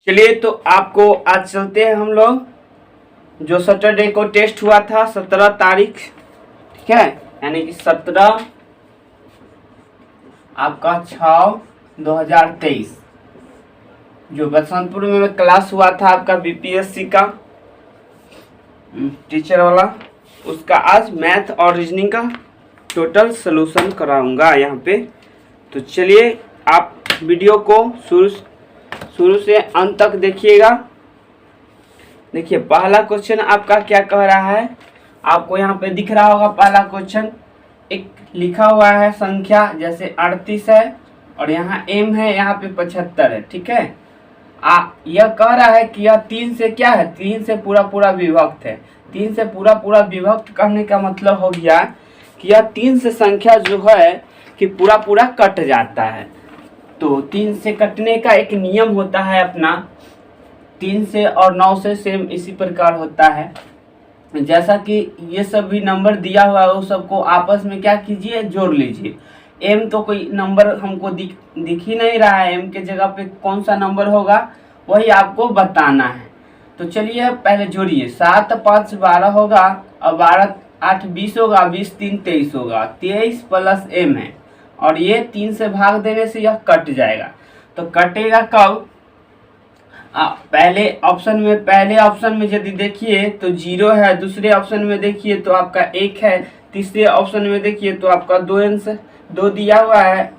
चलिए तो आपको आज चलते हैं हम लोग जो सैटरडे को टेस्ट हुआ था 17 तारीख, ठीक है, यानी कि 17 आपका 6/2023 जो बसंतपुर में क्लास हुआ था आपका बीपीएससी का टीचर वाला, उसका आज मैथ और रीजनिंग का टोटल सलूशन कराऊंगा यहाँ पे। तो चलिए आप वीडियो को शुरू से अंत तक देखिएगा। देखिए पहला क्वेश्चन आपका क्या कह रहा है, आपको यहाँ पे दिख रहा होगा। पहला क्वेश्चन एक लिखा हुआ है संख्या, जैसे 38 है और यहाँ m है, यहाँ पे 75 है, ठीक है। यह कह रहा है कि यह 3 से क्या है, 3 से पूरा विभक्त है। 3 से पूरा विभक्त कहने का मतलब हो गया कि यह 3 से संख्या जो है कि पूरा कट जाता है। तो 3 से कटने का एक नियम होता है अपना, 3 से और 9 से सेम इसी प्रकार होता है। जैसा कि ये सब भी नंबर दिया हुआ है वो सबको आपस में क्या कीजिए, जोड़ लीजिए। m तो कोई नंबर हमको दिख ही नहीं रहा है, m के जगह पे कौन सा नंबर होगा वही आपको बताना है। तो चलिए पहले जोड़िए, 7 5 12 होगा और 12 8 20 होगा, 20 3 23 होगा, 23 प्लस m है और ये 3 से भाग देने से यह कट जाएगा। तो कटेगा कब, पहले ऑप्शन में यदि देखिए तो 0 है, दूसरे ऑप्शन में देखिए तो आपका 1 है, तीसरे ऑप्शन में देखिए तो आपका 2 दिया हुआ है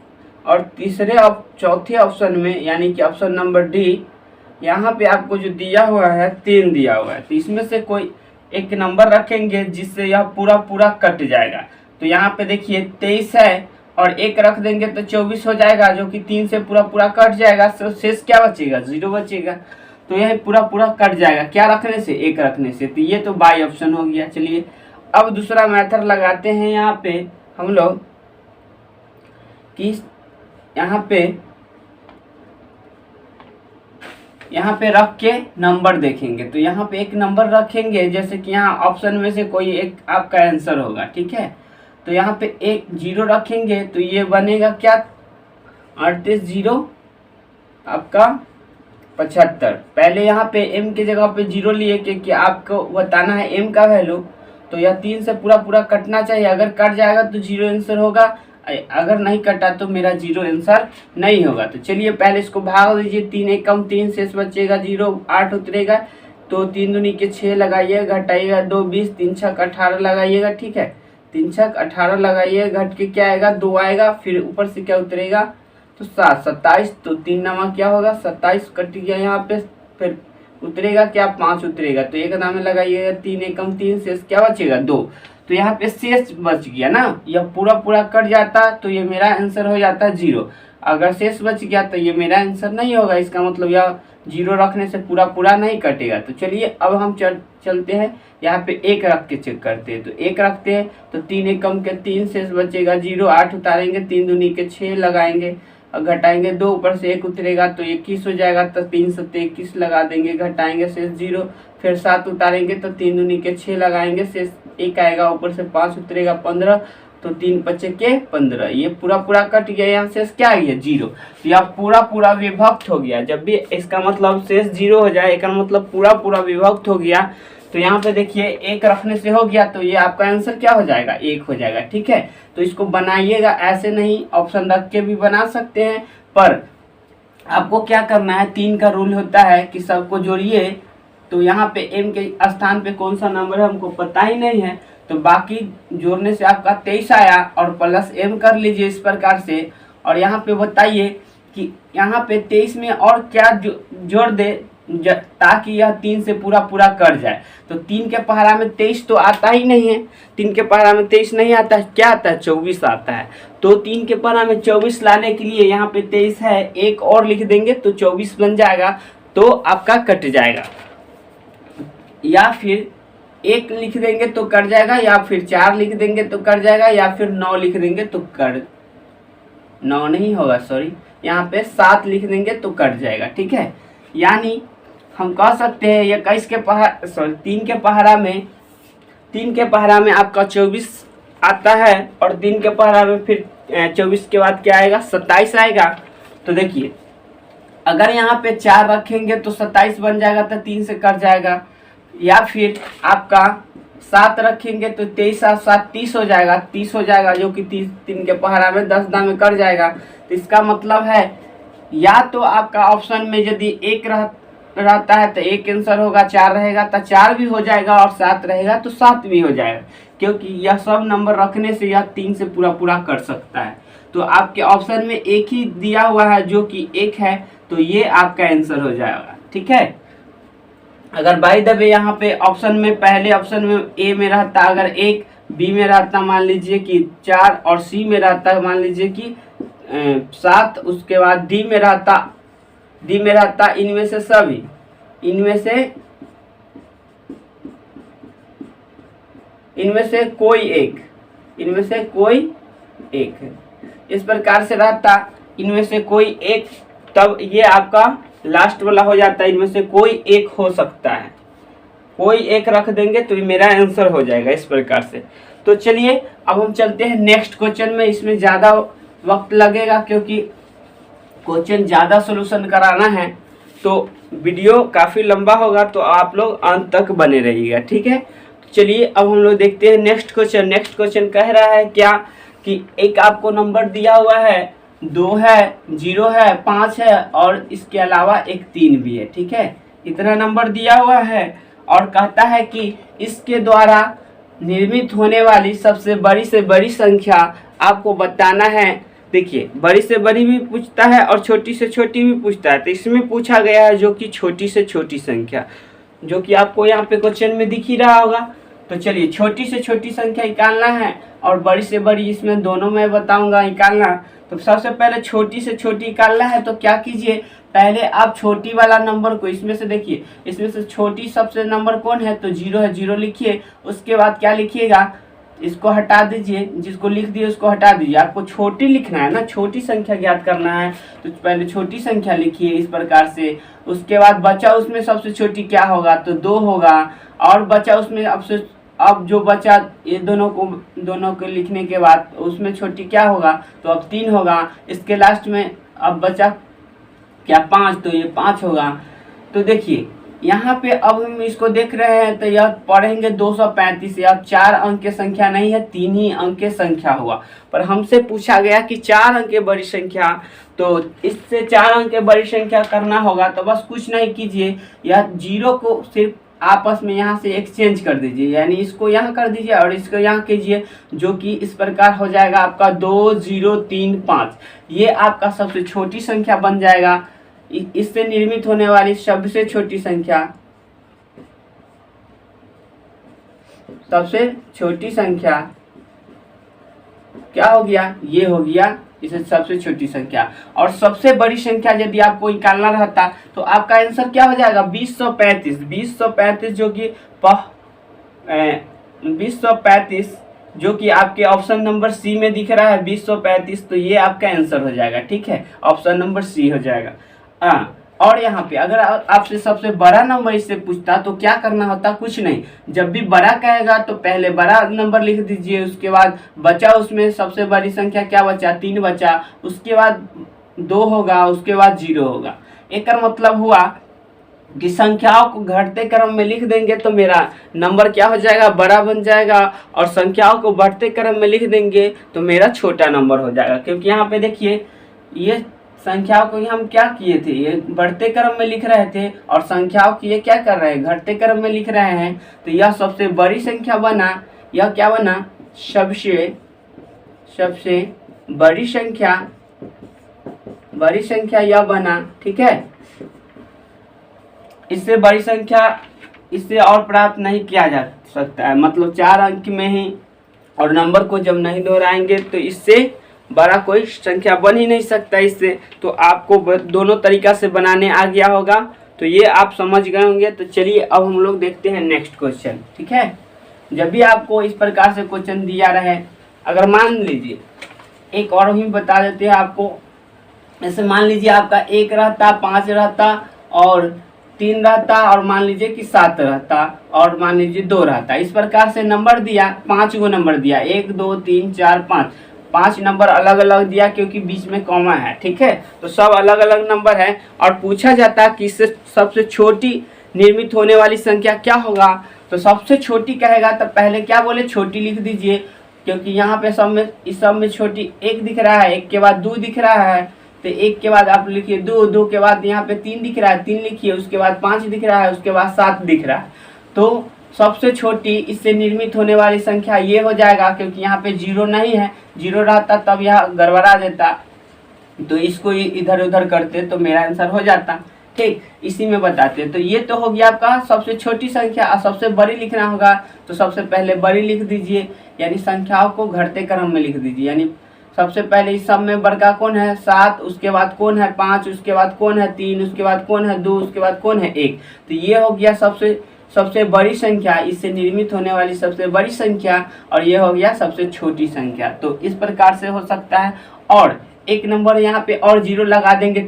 और चौथे ऑप्शन में यानी कि ऑप्शन नंबर डी, यहाँ पे आपको जो दिया हुआ है 3 दिया हुआ है। तो इसमें से कोई एक नंबर रखेंगे जिससे यह पूरा कट जाएगा। तो यहाँ पे देखिए 23 है और 1 रख देंगे तो 24 हो जाएगा, जो कि 3 से पूरा कट जाएगा। तो शेष क्या बचेगा, 0 बचेगा। तो यह पूरा कट जाएगा, क्या रखने से, 1 रखने से। तो ये तो बाई ऑप्शन हो गया। चलिए अब दूसरा मेथड लगाते हैं यहाँ पे हम लोग कि यहाँ पे रख के नंबर देखेंगे। तो यहाँ पे एक नंबर रखेंगे, जैसे कि यहाँ ऑप्शन में से कोई एक आपका आंसर होगा, ठीक है। तो यहाँ पे एक 0 रखेंगे तो ये बनेगा क्या, 38 0 आपका 75। पहले यहाँ पे m के जगह पे 0 लिए क्योंकि आपको बताना है m का वैल्यू। तो यह 3 से पूरा कटना चाहिए, अगर कट जाएगा तो 0 आंसर होगा, अगर नहीं कटा तो मेरा 0 आंसर नहीं होगा। तो चलिए पहले इसको भाग दीजिए, 3 1 कम 3 शेष बचेगा 0, 8 उतरेगा तो 3 दूनी के 6 लगाइएगा, घटाइएगा 2 20, 3 6 18 लगाइएगा, ठीक है। 3 6 18 लगाइए, घट के क्या आएगा, 2 आएगा, फिर ऊपर से क्या उतरेगा तो 7 27। तो 3 नामा क्या होगा, 27 कट गया यहाँ पे, फिर उतरेगा क्या, 5 उतरेगा। तो एक नामे लगाइएगा, 3 1 कम 3 शेष क्या बचेगा 2। तो यहाँ पे शेष बच गया ना, यह पूरा कट जाता तो ये मेरा आंसर हो जाता 0। अगर शेष बच गया तो ये मेरा आंसर नहीं होगा, इसका मतलब यह 0 रखने से पूरा नहीं कटेगा। तो चलिए अब हम चलते हैं यहाँ पे 1 रख के चेक करते हैं। तो 1 रखते हैं तो 3 1 कम के 3 शेष बचेगा 0, 8 उतारेंगे, 3 दूनी के 6 लगाएंगे और घटाएंगे 2, ऊपर से 1 उतरेगा तो 21 हो जाएगा। तो 3 7 21 लगा देंगे, घटाएंगे शेष 0, फिर 7 उतारेंगे तो 3 दूनी के 6 लगाएंगे, शेष 1 आएगा, ऊपर से 5 उतरेगा 15, तो 3 5 के 15। ये पूरा कट गया, यहाँ शेष क्या आ गया 0। तो यह पूरा विभक्त हो गया। जब भी इसका मतलब शेष 0 हो जाए, इसका मतलब पूरा विभक्त हो गया। तो यहाँ पे देखिए 1 रखने से हो गया, तो ये आपका आंसर क्या हो जाएगा, 1 हो जाएगा, ठीक है। तो इसको बनाइएगा, ऐसे नहीं ऑप्शन रख के भी बना सकते हैं, पर आपको क्या करना है, 3 का रूल होता है कि सबको जोड़िए। तो यहाँ पे m के स्थान पे कौन सा नंबर है हमको पता ही नहीं है, तो बाकी जोड़ने से आपका 23 आया और प्लस m कर लीजिए इस प्रकार से। और यहाँ पे बताइए कि यहाँ पे 23 में और क्या जोड़ दे ताकि यह 3 से पूरा कर जाए। तो 3 के पहाड़ा में 23 तो आता ही नहीं है, 3 के पहाड़ा में 23 नहीं आता है, क्या आता है 24 आता है। तो 3 के पहाड़ा में 24 लाने के लिए यहाँ पे 23 है, 1 और लिख देंगे तो 24 बन जाएगा, तो आपका कट जाएगा। या फिर 1 लिख देंगे तो कट जाएगा, या फिर 4 लिख देंगे तो कट जाएगा, या फिर 9 लिख देंगे तो 9 नहीं होगा, सॉरी, यहाँ पे 7 लिख देंगे तो कट जाएगा, ठीक है। यानी हम कह सकते हैं 21 के पहाड़, सॉरी 3 के पहाड़ा में आपका 24 आता है और 3 के पहाड़ा में फिर 24 के बाद क्या आएगा, 27 आएगा। तो देखिए अगर यहाँ पे 4 रखेंगे तो 27 बन जाएगा, तो 3 से कट जाएगा। या फिर आपका 7 रखेंगे तो 23 और 7 30 हो जाएगा, 30 हो जाएगा, जो कि 30 3 के पहाड़ा में 10 दाम में कट जाएगा। तो इसका मतलब है या तो आपका ऑप्शन में यदि 1 रहता है तो 1 आंसर होगा, 4 रहेगा तो 4 भी हो जाएगा, और 7 रहेगा तो 7 भी हो जाएगा, क्योंकि यह सब नंबर रखने से यह 3 से पूरा कर सकता है। तो आपके ऑप्शन में एक ही दिया हुआ है जो कि 1 है, तो ये आपका आंसर हो जाएगा। ठीक है, अगर बाय द वे यहाँ पे ऑप्शन में पहले ऑप्शन में ए में रहता अगर 1, बी में रहता मान लीजिए कि 4, और सी में रहता मान लीजिए कि 7, उसके बाद डी में रहता इनमें से सभी, इनमें से कोई एक, इस प्रकार से रहता इनमें से कोई एक, तब ये आपका लास्ट वाला हो जाता है, इनमें से कोई एक हो सकता है, कोई एक रख देंगे तो ये मेरा आंसर हो जाएगा इस प्रकार से। तो चलिए अब हम चलते हैं नेक्स्ट क्वेश्चन में। इसमें ज़्यादा वक्त लगेगा क्योंकि क्वेश्चन ज़्यादा सॉल्यूशन कराना है, तो वीडियो काफ़ी लंबा होगा, तो आप लोग अंत तक बने रहिएगा। ठीक है, चलिए अब हम लोग देखते हैं नेक्स्ट क्वेश्चन। नेक्स्ट क्वेश्चन कह रहा है क्या कि एक आपको नंबर दिया हुआ है, 2 है, 0 है, 5 है, और इसके अलावा एक 3 भी है। ठीक है, इतना नंबर दिया हुआ है और कहता है कि इसके द्वारा निर्मित होने वाली सबसे बड़ी से बड़ी संख्या आपको बताना है। देखिए, बड़ी से बड़ी भी पूछता है और छोटी से छोटी भी पूछता है, तो इसमें पूछा गया है जो कि छोटी से छोटी संख्या, जो कि आपको यहाँ पे क्वेश्चन में दिख ही रहा होगा। तो चलिए छोटी से छोटी संख्या निकालना है और बड़ी से बड़ी, इसमें दोनों मैं बताऊंगा निकालना। तो सबसे पहले छोटी से छोटी निकालना है, तो क्या कीजिए, पहले आप छोटी वाला नंबर को इसमें से देखिए, इसमें से छोटी सबसे नंबर कौन है, तो 0 है, 0 लिखिए। उसके बाद क्या लिखिएगा, इसको हटा दीजिए, जिसको लिख दिए उसको हटा दीजिए। आपको छोटी लिखना है ना, छोटी संख्या ज्ञात करना है, तो पहले छोटी संख्या लिखिए इस प्रकार से। उसके बाद बचा उसमें सबसे छोटी क्या होगा, तो 2 होगा, और बचा उसमें अब जो बचा ये दोनों को लिखने के बाद उसमें छोटी क्या होगा, तो अब 3 होगा। इसके लास्ट में अब बचा क्या, 5, तो ये 5 होगा। तो देखिए यहाँ पे अब हम इसको देख रहे हैं, तो यह पढ़ेंगे 235, यह 4 अंक की संख्या नहीं है, 3 ही अंक की संख्या हुआ। पर हमसे पूछा गया कि 4 अंक की बड़ी संख्या, तो इससे 4 अंक की बड़ी संख्या करना होगा। तो बस कुछ नहीं कीजिए, यह 0 को सिर्फ आपस में यहाँ से एक्सचेंज कर दीजिए, यानी इसको यहाँ कर दीजिए और इसको यहाँ कीजिए, जो कि इस प्रकार हो जाएगा आपका 2 0 3 5। ये आपका सबसे छोटी संख्या बन जाएगा। इससे निर्मित होने वाली सबसे छोटी संख्या, सबसे छोटी संख्या क्या हो गया, ये हो गया इसे सबसे छोटी संख्या। और सबसे बड़ी संख्या यदि आपको निकालना रहता तो आपका आंसर क्या हो जाएगा, 2035। 2035 जो कि 2035 जो कि आपके ऑप्शन नंबर सी में दिख रहा है 2035, तो ये आपका आंसर हो जाएगा। ठीक है, ऑप्शन नंबर सी हो जाएगा। और यहाँ पे अगर आपसे सबसे बड़ा नंबर इससे पूछता तो क्या करना होता, कुछ नहीं, जब भी बड़ा कहेगा तो पहले बड़ा नंबर लिख दीजिए, उसके बाद बचा उसमें सबसे बड़ी संख्या क्या बचा, 3 बचा, उसके बाद 2 होगा, उसके बाद 0 होगा। एक मतलब हुआ कि संख्याओं को घटते क्रम में लिख देंगे तो मेरा नंबर क्या हो जाएगा, बड़ा बन जाएगा, और संख्याओं को बढ़ते क्रम में लिख देंगे तो मेरा छोटा नंबर हो जाएगा। क्योंकि यहाँ पे देखिए ये संख्याओं को हम क्या किए थे, ये बढ़ते क्रम में लिख रहे थे, और संख्याओं की ये क्या कर रहे हैं, घटते क्रम में लिख रहे हैं। तो यह सबसे बड़ी संख्या बना, यह क्या बना, सबसे बड़ी संख्या यह बना। ठीक है, इससे बड़ी संख्या इससे और प्राप्त नहीं किया जा सकता है, मतलब 4 अंक में ही, और नंबर को जब नहीं दोहराएंगे तो इससे बड़ा कोई संख्या बन ही नहीं सकता इससे। तो आपको दोनों तरीका से बनाने आ गया होगा, तो ये आप समझ गए होंगे। तो चलिए अब हम लोग देखते हैं नेक्स्ट क्वेश्चन। ठीक है, जब भी आपको इस प्रकार से क्वेश्चन दिया रहे, अगर मान लीजिए एक और ही बता देते हैं आपको, जैसे मान लीजिए आपका 1 रहता, 5 रहता, और 3 रहता, और मान लीजिए कि 7 रहता, और मान लीजिए 2 रहता। इस प्रकार से नंबर दिया, 5 गो नंबर दिया, 1 2 3 4 5, 5 नंबर अलग अलग दिया क्योंकि बीच में कॉमा है, ठीक है। तो सब अलग अलग नंबर है और पूछा जाता है कि इससे सबसे छोटी निर्मित होने वाली संख्या क्या होगा। तो सबसे छोटी कहेगा तो पहले क्या बोले, छोटी लिख दीजिए, क्योंकि यहाँ पे सब में, इस सब में छोटी 1 दिख रहा है, 1 के बाद 2 दिख रहा है, तो 1 के बाद आप लिखिए 2, 2 के बाद यहाँ पे 3 दिख रहा है, 3 लिखिए, उसके बाद 5 दिख रहा है, उसके बाद 7 दिख रहा है। तो सबसे छोटी इससे निर्मित होने वाली संख्या ये हो जाएगा, क्योंकि यहाँ पे 0 नहीं है, 0 रहता तब यहाँ गड़बड़ा देता, तो इसको इधर उधर करते तो मेरा आंसर हो जाता, ठीक। इसी में बताते हैं। तो ये तो हो गया आपका सबसे छोटी संख्या। और सबसे बड़ी लिखना होगा तो सबसे पहले बड़ी लिख दीजिए, यानी संख्याओं को घटते क्रम में लिख दीजिए। यानी सबसे पहले इस सब में बड़का कौन है 7, उसके बाद कौन है 5, उसके बाद कौन है 3, उसके बाद कौन है 2, उसके बाद कौन है 1। तो ये हो गया सबसे बड़ी संख्या, इससे निर्मित होने वाली सबसे बड़ी संख्या, और ये हो गया सबसे छोटी संख्या। तो इस प्रकार से हो सकता है। और एक नंबर यहाँ पे और 0 लगा देंगे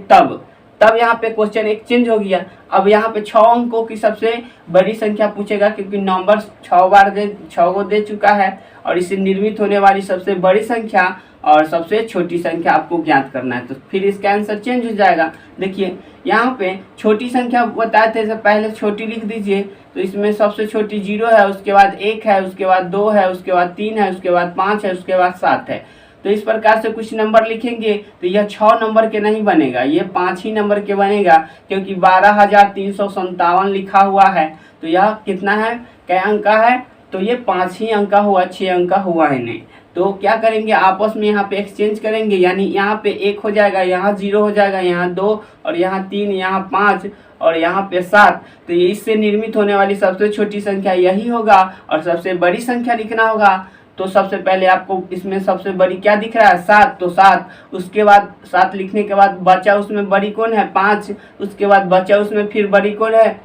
तब यहाँ पे क्वेश्चन एक चेंज हो गया। अब यहाँ पे 6 अंकों की सबसे बड़ी संख्या पूछेगा, क्योंकि नंबर 6 को दे चुका है, और इससे निर्मित होने वाली सबसे बड़ी संख्या और सबसे छोटी संख्या आपको ज्ञात करना है। तो फिर इसका आंसर चेंज हो जाएगा। देखिए यहाँ पे छोटी संख्या बताए थे, पहले छोटी लिख दीजिए। तो इसमें सबसे छोटी 0 है, उसके बाद 1 है, उसके बाद 2 है, उसके बाद 3 है, उसके बाद 5 है, उसके बाद 7 है। तो इस प्रकार से कुछ नंबर लिखेंगे तो यह 6 नंबर के नहीं बनेगा, ये 5 ही नंबर के बनेगा, क्योंकि 12,357 लिखा हुआ है। तो यह कितना है, क्या अंक का है, तो ये 5 ही अंक का हुआ, 6 अंक का हुआ है नहीं। तो क्या करेंगे, आपस में यहाँ पे एक्सचेंज करेंगे, यानी यहाँ पे 1 हो जाएगा, यहाँ 0 हो जाएगा, यहाँ 2 और यहाँ 3, यहाँ 5 और यहाँ पे 7। तो ये इससे निर्मित होने वाली सबसे छोटी संख्या यही होगा। और सबसे बड़ी संख्या लिखना होगा, तो सबसे पहले आपको इसमें सबसे बड़ी क्या दिख रहा है 7, तो 7, उसके बाद 7 लिखने के बाद बचा उसमें बड़ी कौन है 5, उसके बाद बचा उसमें फिर बड़ी कौन है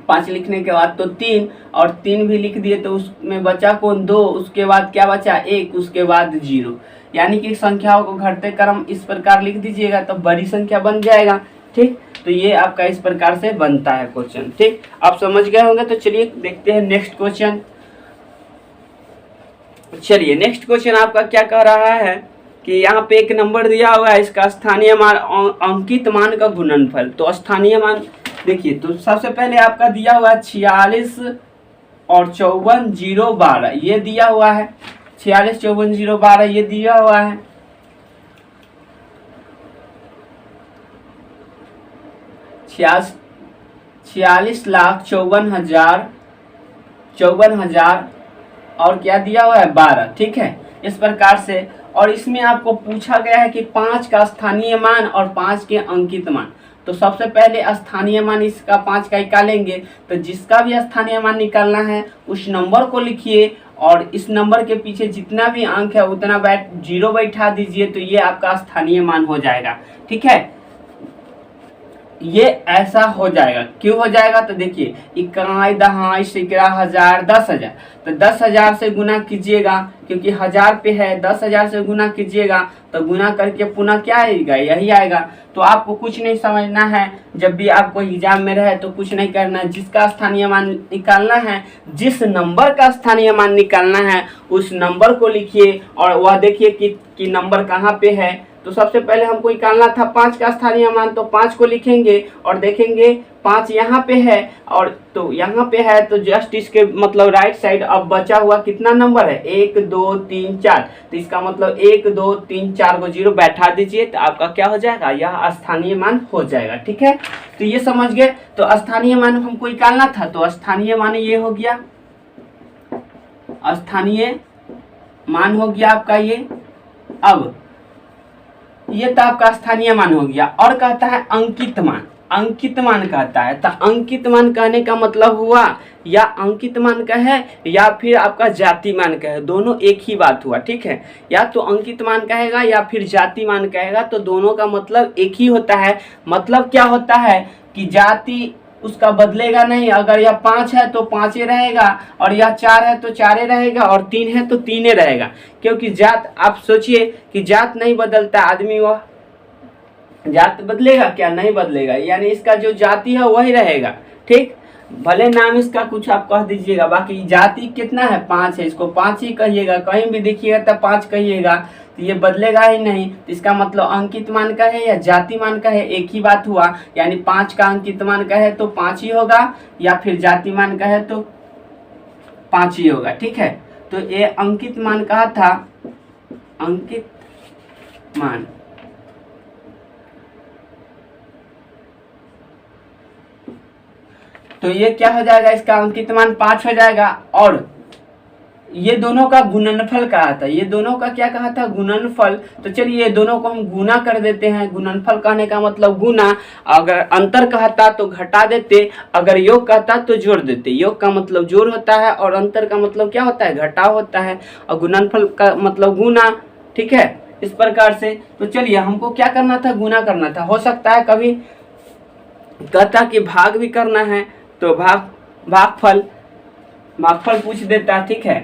5 लिखने के बाद तो 3, और 3 भी लिख दिए तो उसमें बचा कौन 2, उसके बाद क्या बचा 1, उसके बाद 0। यानी कि संख्याओं को घटते क्रम इस प्रकार लिख दीजिएगा तो बड़ी संख्या बन जाएगा, ठीक। तो ये आपका इस प्रकार से बनता है क्वेश्चन, ठीक। आप समझ गए होंगे। तो चलिए देखते हैं नेक्स्ट क्वेश्चन। चलिए नेक्स्ट क्वेश्चन आपका क्या कह रहा है कि यहाँ पे एक नंबर दिया हुआ है, इसका स्थानीय मान अंकित मान का गुणनफल। तो स्थानीय मान देखिए, तो सबसे पहले आपका दिया हुआ है 46 और 54 0 12, ये दिया हुआ है 46 54 0 12, ये दिया हुआ है। 46,54,000 और क्या दिया हुआ है 12, ठीक है। इस प्रकार से, और इसमें आपको पूछा गया है कि 5 का स्थानीय मान और 5 के अंकित मान। तो सबसे पहले स्थानीय मान इसका 5 का निकालेंगे, तो जिसका भी स्थानीय मान निकालना है उस नंबर को लिखिए, और इस नंबर के पीछे जितना भी अंक है उतना 0 बैठा दीजिए, तो ये आपका स्थानीय मान हो जाएगा, ठीक है। ये ऐसा हो जाएगा, क्यों हो जाएगा, तो देखिए 21 दहाई 11,000 10,000, तो 10,000 से गुना कीजिएगा, क्योंकि 1000 पे है, 10,000 से गुना कीजिएगा तो गुना करके पुनः क्या आएगा, यही आएगा। तो आपको कुछ नहीं समझना है, जब भी आपको एग्जाम में रहे तो कुछ नहीं करना है, जिसका स्थानीय मान निकालना है, जिस नंबर का स्थानीय मान निकालना है उस नंबर को लिखिए, और वह देखिए कि नंबर कहाँ पे है। तो सबसे पहले हमको निकालना था 5 का स्थानीय मान, तो 5 को लिखेंगे और देखेंगे 5 यहाँ पे है, और तो यहाँ पे है, तो जस्ट इसके मतलब राइट साइड अब बचा हुआ कितना नंबर है 1 2 3 4, तो इसका मतलब 1 2 3 4 को 0 बैठा दीजिए, तो आपका क्या हो जाएगा, यह स्थानीय मान हो जाएगा, ठीक है। तो ये समझ गए। तो स्थानीय मान हमको निकालना था, तो स्थानीय मान ये हो गया, स्थानीय मान हो गया आपका ये। अब ये तो आपका स्थानीय मान हो गया, और कहता है अंकित मान। अंकित मान कहता है, तो अंकित मान कहने का मतलब हुआ या अंकित मान का है या फिर आपका जाति मान का है, दोनों एक ही बात हुआ, ठीक है। या तो अंकित मान कहेगा या फिर जाति मान कहेगा, तो दोनों का मतलब एक ही होता है। मतलब क्या होता है कि जाति उसका बदलेगा नहीं, अगर यह 5 है तो 5 रहेगा, और यह 4 है तो 4 रहेगा, और 3 है तो 3 रहेगा, क्योंकि जात, आप सोचिए कि जात नहीं बदलता आदमी, वह जात बदलेगा क्या, नहीं बदलेगा, यानी इसका जो जाति है वही रहेगा, ठीक। भले नाम इसका कुछ आप कह दीजिएगा, बाकी जाति कितना है 5 है, इसको 5 ही कहिएगा, कहीं भी देखिएगा तब 5 कहिएगा, तो ये बदलेगा ही नहीं। तो इसका मतलब अंकित मान का है या जाति मान का है, एक ही बात हुआ। यानी 5 का अंकित मान का है तो 5 ही होगा, या फिर जाति मान का है तो 5 ही होगा। ठीक है, तो ये अंकित मान कहा था, अंकित मान। तो ये क्या हो जाएगा, इसका अंकित मान 5 हो जाएगा। और ये दोनों का गुणनफल कहा था, ये दोनों का क्या कहा था, गुणनफल। तो चलिए ये दोनों को हम गुना कर देते हैं। गुणनफल कहने का मतलब गुना, अगर अंतर कहता तो घटा देते, अगर योग कहता तो जोड़ देते। योग का मतलब जोड़ होता है और अंतर का मतलब क्या होता है, घटाव होता है, और गुणनफल का मतलब गुना। ठीक है, इस प्रकार से। तो चलिए हमको क्या करना था, गुना करना था। हो सकता है कभी कहता कि भाग भी करना है तो भागफल पूछ देता। ठीक है,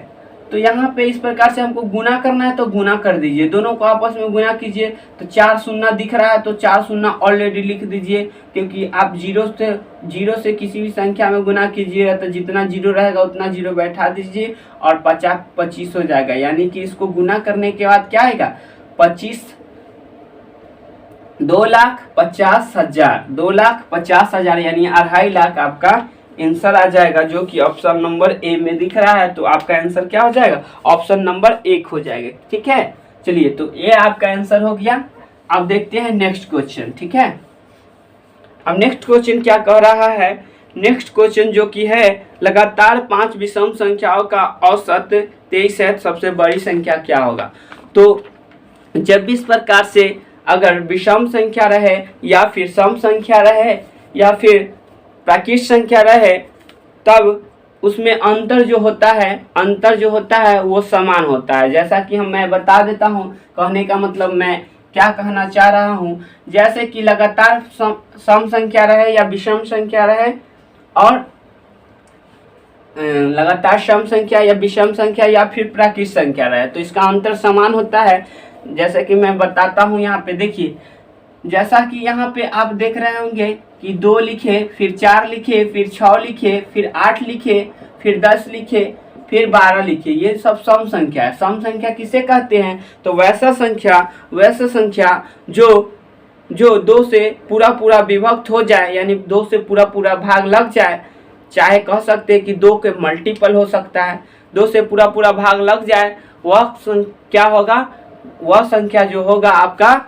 तो यहाँ पे इस प्रकार से हमको गुना करना है तो गुना कर दीजिए, दोनों को आपस में गुना कीजिए। तो 4 शून्य दिख रहा है तो 4 शून्य ऑलरेडी लिख दीजिए, क्योंकि आप जीरो से किसी भी संख्या में गुना कीजिएगा तो जितना जीरो रहेगा उतना जीरो बैठा दीजिए और 50 25 हो जाएगा। यानी कि इसको गुना करने के बाद क्या आएगा, 2,50,000, 2,50,000 यानी 2.5 लाख आपका आंसर आ जाएगा, जो कि ऑप्शन नंबर ए में दिख रहा है। तो आपका आंसर क्या हो जाएगा, ऑप्शन नंबर 1 हो जाएगा। ठीक है, चलिए तो ये आपका आंसर हो गया। अब देखते हैं नेक्स्ट क्वेश्चन। ठीक है, अब नेक्स्ट क्वेश्चन क्या कह रहा है, नेक्स्ट क्वेश्चन जो कि है लगातार 5 विषम संख्याओं का औसत 23 है, सबसे बड़ी संख्या क्या होगा। तो जब भी इस प्रकार से अगर विषम संख्या रहे या फिर सम संख्या रहे या फिर प्राकृत संख्या रहे, तब उसमें अंतर जो होता है वो समान होता है। जैसा कि मैं बता देता हूँ, कहने का मतलब मैं क्या कहना चाह रहा हूँ। जैसे कि लगातार सम संख्या रहे या विषम संख्या रहे, और लगातार सम संख्या या विषम संख्या या फिर प्राकृत संख्या रहे, तो इसका अंतर समान होता है। जैसे कि मैं बताता हूँ, यहाँ पे देखिए, जैसा कि यहाँ पे आप देख रहे होंगे कि 2 लिखे, फिर 4 लिखे, फिर 6 लिखे, फिर 8 लिखे, फिर 10 लिखे, फिर 12 लिखे, ये सब सम संख्या है। सम संख्या किसे कहते हैं, तो वैसा संख्या जो 2 से पूरा विभक्त हो जाए, यानी 2 से पूरा भाग लग जाए, चाहे कह सकते हैं कि 2 के मल्टीपल हो सकता है, 2 से पूरा भाग लग जाए, वह क्या होगा, वह संख्या जो होगा आपका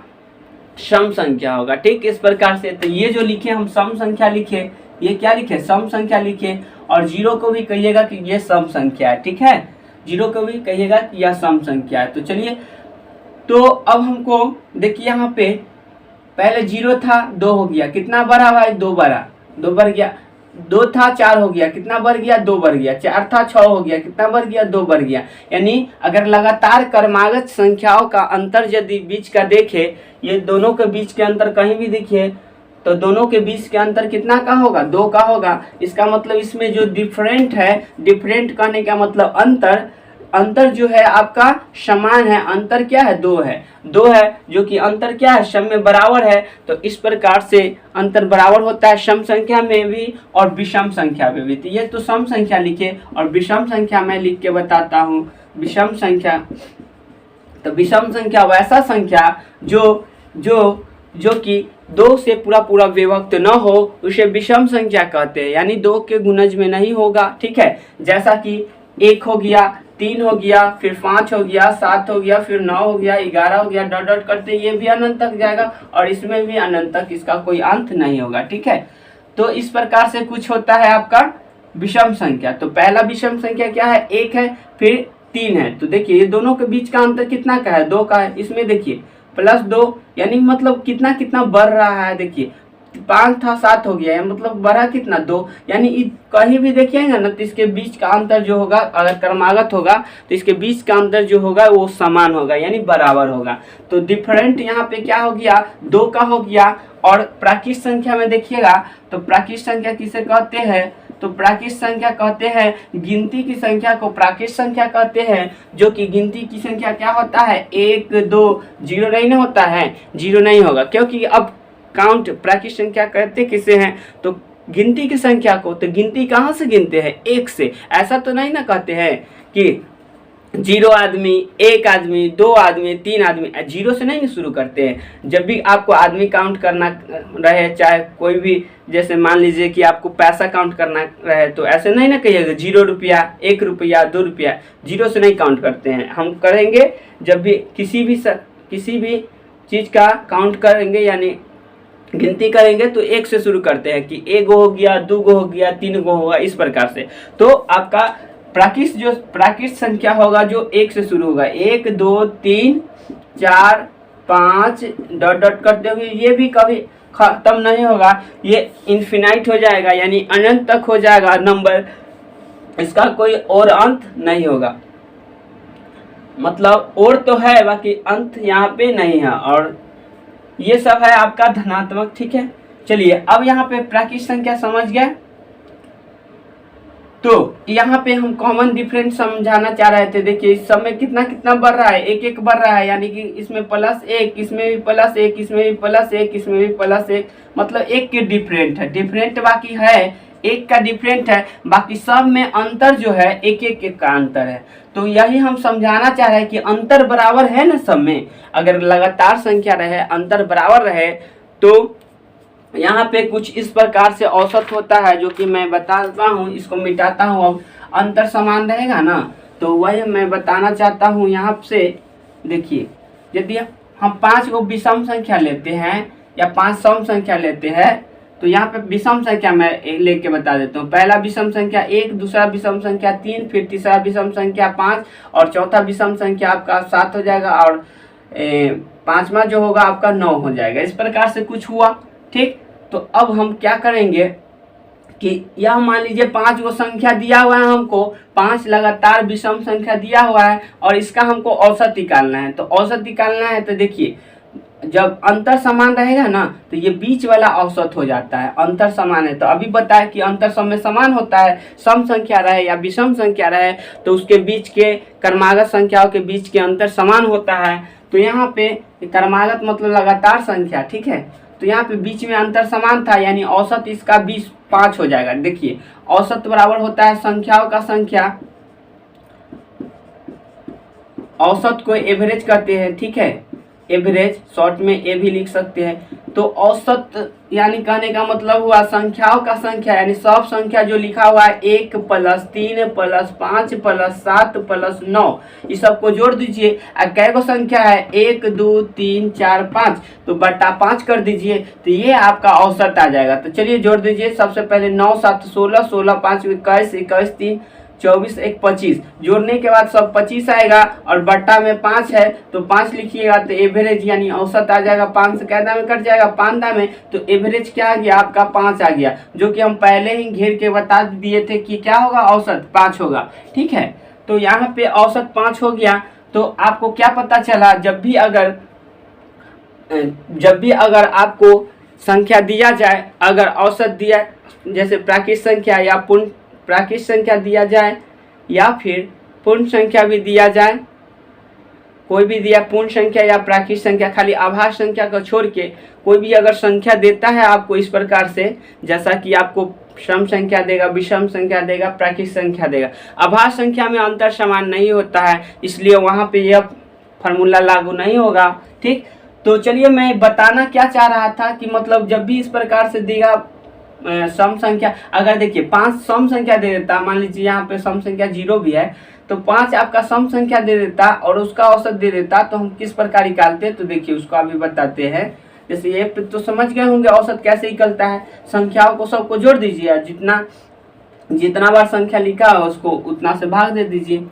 सम संख्या होगा। ठीक, इस प्रकार से। तो ये जो लिखे हम सम संख्या लिखे, ये क्या लिखे, सम संख्या लिखे। और 0 को भी कहिएगा कि ये सम संख्या है। ठीक है, 0 को भी कहिएगा कि यह सम संख्या है। तो चलिए, तो अब हमको देखिए, यहाँ पे पहले 0 था, 2 हो गया, कितना बढ़ा भाई, 2 बढ़ गया, 2 था, 4 हो गया, कितना बढ़ गया, 2 बढ़ गया, 4 था, 6 हो गया, कितना बढ़ गया, 2 बढ़ गया। यानी अगर लगातार क्रमागत संख्याओं का अंतर यदि बीच का देखे, ये दोनों के बीच के अंतर कहीं भी दिखे, तो दोनों के बीच के अंतर कितना का होगा, 2 का होगा। इसका मतलब इसमें जो डिफरेंट है, डिफरेंट कहने का मतलब अंतर जो है आपका समान है। अंतर क्या है, 2 है, जो कि अंतर क्या है, सम में बराबर है। तो इस प्रकार से अंतर बराबर होता है सम संख्या में भी और विषम संख्या में भी। तो ये तो सम संख्या लिखे, और विषम संख्या मैं लिख के बताता हूँ। विषम संख्या, तो विषम संख्या वैसा संख्या जो कि 2 से पूरा विभक्त न हो, उसे विषम संख्या कहते हैं। यानी 2 के गुणज में नहीं होगा। ठीक है, जैसा कि 1 हो गया, 3 हो गया, फिर 5 हो गया, 7 हो गया, फिर 9 हो गया, 11 हो गया, डॉट डॉट करते ये भी अनंत तक जाएगा, और इसमें भी अनंत तक, इसका कोई अंत नहीं होगा। ठीक है, तो इस प्रकार से कुछ होता है आपका विषम संख्या। तो पहला विषम संख्या क्या है, 1 है, फिर 3 है। तो देखिए ये दोनों के बीच का अंतर कितना का है, 2 का है। इसमें देखिए +2, यानी मतलब कितना बढ़ रहा है। देखिए 5 था, 7 हो गया, मतलब बढ़ा कितना, 2। यानी कहीं भी देखिएगा ना, तो इसके बीच का अंतर जो होगा, अगर क्रमागत होगा तो इसके बीच का अंतर जो होगा वो समान होगा, यानी बराबर होगा। तो डिफरेंट यहाँ पे क्या हो गया, 2 का हो गया। और प्राकृत संख्या में देखिएगा, तो प्राकृत संख्या किसे कहते हैं, तो प्राकृत संख्या कहते हैं गिनती की संख्या को प्राकृत संख्या कहते हैं, जो कि गिनती की संख्या क्या होता है, 1 2 0 नहीं होता है, 0 नहीं होगा, क्योंकि अब काउंट प्राकृत संख्या कहते किसे हैं, तो गिनती की संख्या को, तो गिनती कहाँ से गिनते हैं? 1 से। ऐसा तो नहीं ना कहते हैं कि 0 आदमी, 1 आदमी, 2 आदमी, 3 आदमी, 0 से नहीं शुरू करते हैं। जब भी आपको आदमी काउंट करना रहे, चाहे कोई भी, जैसे मान लीजिए कि आपको पैसा काउंट करना रहे, तो ऐसे नहीं ना कहिएगा 0 रुपया, 1 रुपया, 2 रुपया, 0 से नहीं काउंट करते हैं। हम करेंगे जब भी किसी भी चीज़ का काउंट करेंगे, यानी गिनती करेंगे, तो 1 से शुरू करते हैं कि 1 हो गया, 2 हो गया, 3 होगा, इस प्रकार से। तो आपका प्राकृत संख्या होगा जो 1 से शुरू होगा, 1 2 3 4 5 डॉट डॉट करते हुए, ये भी कभी खत्म नहीं होगा, ये इन्फिनाइट हो जाएगा, यानी अनंत तक हो जाएगा नंबर, इसका कोई और अंत नहीं होगा। मतलब और तो है, बाकी अंत यहाँ पे नहीं है। और ये सब है आपका धनात्मक, ठीक है। चलिए अब यहाँ पे प्राकृत संख्या समझ गए। तो यहाँ पे हम कॉमन डिफरेंस समझाना चाह रहे थे। देखिए इस सब में कितना कितना बढ़ रहा है, 1 1 बढ़ रहा है, यानी कि इसमें +1, इसमें भी +1, इसमें भी +1, इसमें भी +1, मतलब 1 के डिफरेंट है, डिफरेंट बाकी है 1 का डिफरेंट है, बाकी सब में अंतर जो है 1 1 1 का अंतर है। तो यही हम समझाना चाह रहे हैं कि अंतर बराबर है ना सब में, अगर लगातार संख्या रहे, अंतर बराबर रहे, तो यहाँ पे कुछ इस प्रकार से औसत होता है, जो कि मैं बताता हूँ, इसको मिटाता हूँ। अब अंतर समान रहेगा ना, तो वही मैं बताना चाहता हूँ यहाँ से। देखिए यदि हम 5 को विषम संख्या लेते हैं या 5 सम संख्या लेते हैं, तो यहाँ पे विषम संख्या मैं लेके बता देता हूँ। पहला विषम संख्या 1, दूसरा विषम संख्या 3, फिर तीसरा विषम संख्या 5, और चौथा विषम संख्या आपका 7 हो जाएगा, और पांचवा जो होगा आपका 9 हो जाएगा। इस प्रकार से कुछ हुआ, ठीक। तो अब हम क्या करेंगे कि यह मान लीजिए 5 को संख्या दिया हुआ है, हमको 5 लगातार विषम संख्या दिया हुआ है, और इसका हमको औसत निकालना है। तो औसत निकालना है, तो देखिए जब अंतर समान रहेगा ना, तो ये बीच वाला औसत हो जाता है। अंतर समान है तो अभी बताया कि अंतर सब में समान होता है, सम संख्या रहे या विषम संख्या रहे, तो उसके बीच के क्रमागत संख्याओं के बीच के अंतर समान होता है। तो यहाँ पे क्रमागत मतलब लगातार संख्या, ठीक है। तो यहाँ पे बीच में अंतर समान था, यानी औसत इसका 5 हो जाएगा। देखिए औसत बराबर होता है संख्याओं का संख्या, औसत को एवरेज कहते हैं, ठीक है। एवरेज शॉर्ट में ए भी लिख सकते हैं। तो औसत यानी कहने का मतलब हुआ संख्याओं का संख्या, यानी सब संख्या जो लिखा हुआ है 1 + 3 + 5 + 7 + 9, इस सब को जोड़ दीजिए। कै गो संख्या है? 1 2 3 4 5, तो बटा 5 कर दीजिए, तो ये आपका औसत आ जाएगा। तो चलिए जोड़ दीजिए। सबसे पहले 9 7 16, 16 5 21, 21 3 24 1 25, जोड़ने के बाद सब 25 आएगा, और बट्टा में 5 है तो 5 लिखिएगा, तो एवरेज यानी औसत आ जाएगा। 5 से कैदा में कट जाएगा, 5 में, तो एवरेज क्या आ गया आपका? 5 आ गया, जो कि हम पहले ही घेर के बता दिए थे कि क्या होगा, औसत 5 होगा, ठीक है। तो यहाँ पे औसत 5 हो गया। तो आपको क्या पता चला, जब भी अगर आपको संख्या दिया जाए, अगर औसत दिया, जैसे प्राकृत संख्या या पूर्ण प्राकृत संख्या दिया जाए या फिर पूर्ण संख्या भी दिया जाए, कोई भी दिया, पूर्ण संख्या या प्राकृत संख्या, खाली आभास संख्या को छोड़ के कोई भी अगर संख्या देता है आपको इस प्रकार से, जैसा कि आपको सम संख्या देगा, विषम संख्या देगा, प्राकृत संख्या देगा, आभास संख्या में अंतर समान नहीं होता है, इसलिए वहाँ पे यह फार्मूला लागू नहीं होगा, ठीक। तो चलिए मैं बताना क्या चाह रहा था कि मतलब जब भी इस प्रकार से देगा सम संख्या, अगर देखिए 5 सम संख्या दे देता, मान लीजिए यहाँ पे सम संख्या 0 भी है, तो 5 आपका सम संख्या दे देता और उसका औसत दे देता, तो हम किस प्रकार निकालते, तो देखिए उसको अभी बताते हैं। जैसे ये तो समझ गए होंगे औसत कैसे निकलता है। संख्याओं को सबको जोड़ दीजिए, जितना बार संख्या लिखा है उसको उतना से भाग दे दीजिए।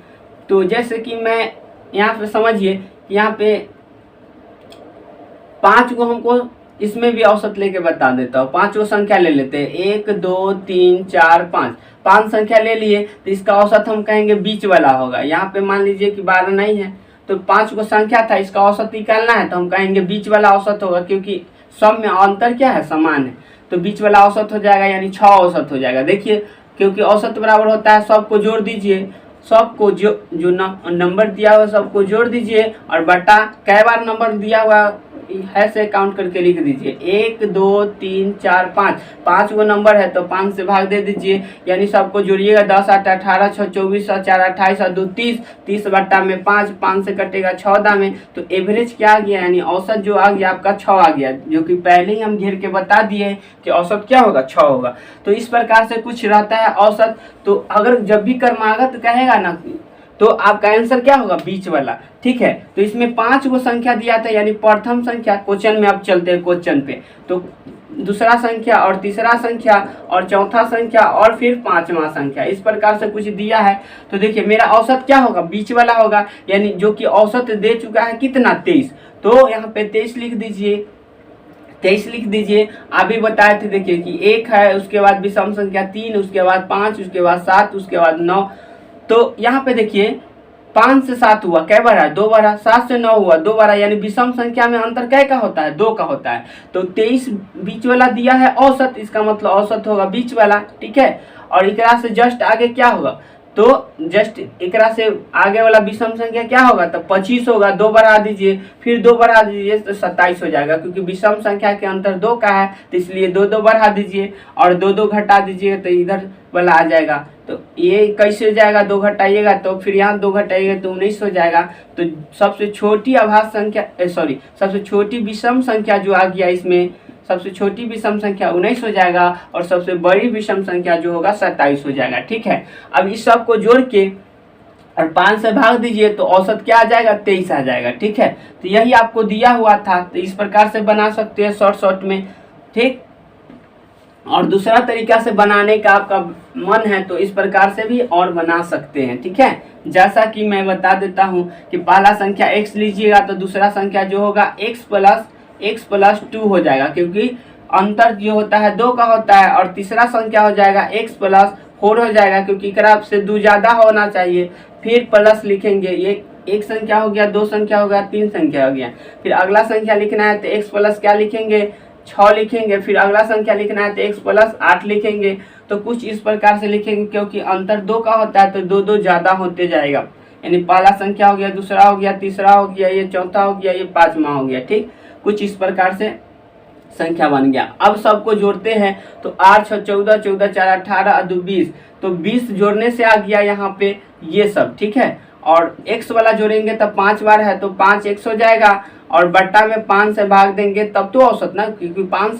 तो जैसे कि मैं यहाँ पे समझिए, यहाँ पे 5 को हमको इसमें भी औसत लेके बता देता हूँ। 5 को संख्या ले लेते हैं, 1 2 3 4 5, 5 संख्या ले लिए, तो इसका औसत हम कहेंगे बीच वाला होगा। यहाँ पे मान लीजिए कि 12 नहीं है, तो 5 को संख्या था, इसका औसत निकालना है, तो हम कहेंगे बीच वाला औसत होगा, क्योंकि सब में अंतर क्या है, समान है, तो बीच वाला औसत हो जाएगा, यानी 6 औसत हो जाएगा। देखिए क्योंकि औसत बराबर होता है, सबको जोड़ दीजिए, सबको जो नंबर दिया हुआ सबको जोड़ दीजिए, और बटा कै बार नंबर दिया हुआ है से काउंट करके लिख दीजिए। 1 2 3 4 5, 5 वो नंबर है तो 5 से भाग दे दीजिए, यानी सबको जोड़िएगा। 10 8 18 6 24 और 4 28 और 2 30, 30 बट्टा में 5, 5 से कटेगा 14 में, तो एवरेज क्या आ गया, यानी औसत जो आ गया आपका 6 आ गया, जो कि पहले ही हम घेर के बता दिए कि औसत क्या होगा, 6 होगा। तो इस प्रकार से कुछ रहता है औसत। तो अगर जब भी क्रमागत कहेगा ना तो आपका आंसर क्या होगा, बीच वाला, ठीक है। तो इसमें 5 वो संख्या दिया था, यानी प्रथम संख्या, क्वेश्चन में अब चलते हैं क्वेश्चन पे, तो दूसरा संख्या और तीसरा संख्या और चौथा संख्या और फिर पांचवा संख्या, इस प्रकार से कुछ दिया है। तो देखिए मेरा औसत क्या होगा, बीच वाला होगा, यानी जो कि औसत दे चुका है कितना, 23, तो यहाँ पे 23 लिख दीजिए, 23 लिख दीजिए। अभी बताए थे देखिए कि 1 है, उसके बाद विषम संख्या 3, उसके बाद 5, उसके बाद 7, उसके बाद 9। तो यहाँ पे देखिए 5 से 7 हुआ, कै बार है, 2 बार है। 7 से 9 हुआ, 2 बार है, यानी विषम संख्या में अंतर कै का होता है, 2 का होता है। तो 23 बीच वाला दिया है औसत, इसका मतलब औसत होगा बीच वाला, ठीक है। और एकरा से जस्ट आगे क्या होगा, तो जस्ट एकरा से आगे वाला विषम संख्या क्या होगा, तो 25 होगा, 2 बढ़ा दीजिए, फिर 2 बढ़ा दीजिए तो 27 हो जाएगा, क्योंकि विषम संख्या के अंतर 2 का है, तो इसलिए 2 2 बढ़ा दीजिए और 2 2 घटा दीजिए तो इधर वाला आ जाएगा। तो ये कैसे हो जाएगा, 2 घटाइएगा तो फिर यहाँ 2 घटाइएगा तो 19 हो जाएगा। तो सबसे छोटी आभास संख्या सबसे छोटी विषम संख्या जो आ गया इसमें, सबसे छोटी विषम संख्या 19 हो जाएगा और सबसे बड़ी विषम संख्या जो होगा 27 हो जाएगा, ठीक है। अब इस सब को जोड़ के और 5 से भाग दीजिए तो औसत क्या आ जाएगा, 23 आ जाएगा, ठीक है। तो यही आपको दिया हुआ था, तो इस प्रकार से बना सकते हैं शॉर्ट में, ठीक। और दूसरा तरीका से बनाने का आपका मन है तो इस प्रकार से भी और बना सकते हैं, ठीक है। जैसा कि मैं बता देता हूं कि पहला संख्या x लीजिएगा तो दूसरा संख्या जो होगा x प्लस 2 हो जाएगा, क्योंकि अंतर जो होता है 2 का होता है। और तीसरा संख्या हो जाएगा x प्लस 4 हो जाएगा, क्योंकि इकरा से 2 ज़्यादा होना चाहिए। फिर प्लस लिखेंगे, ये एक संख्या हो गया, 2 संख्या हो गया, 3 संख्या हो गया। फिर अगला संख्या लिखना है तो x प्लस क्या लिखेंगे, 6 लिखेंगे। फिर अगला संख्या लिखना है तो x प्लस 8 लिखेंगे। तो कुछ इस प्रकार से लिखेंगे, क्योंकि अंतर 2 का होता है तो 2 2 ज़्यादा होते जाएगा, यानी पहला संख्या हो गया, दूसरा हो गया, तीसरा हो गया, ये चौथा हो गया, ये पांचवा हो गया, ठीक। कुछ इस प्रकार से संख्या बन गया। अब सबको जोड़ते हैं तो 8 6 14, 14 4 18 और 2 20, तो 20 जोड़ने से आ गया यहाँ पे ये सब, ठीक है। और x वाला जोड़ेंगे तब 5 बार है तो 5x हो जाएगा, और बट्टा में 5 से भाग देंगे तब तो औसत ना, क्योंकि 5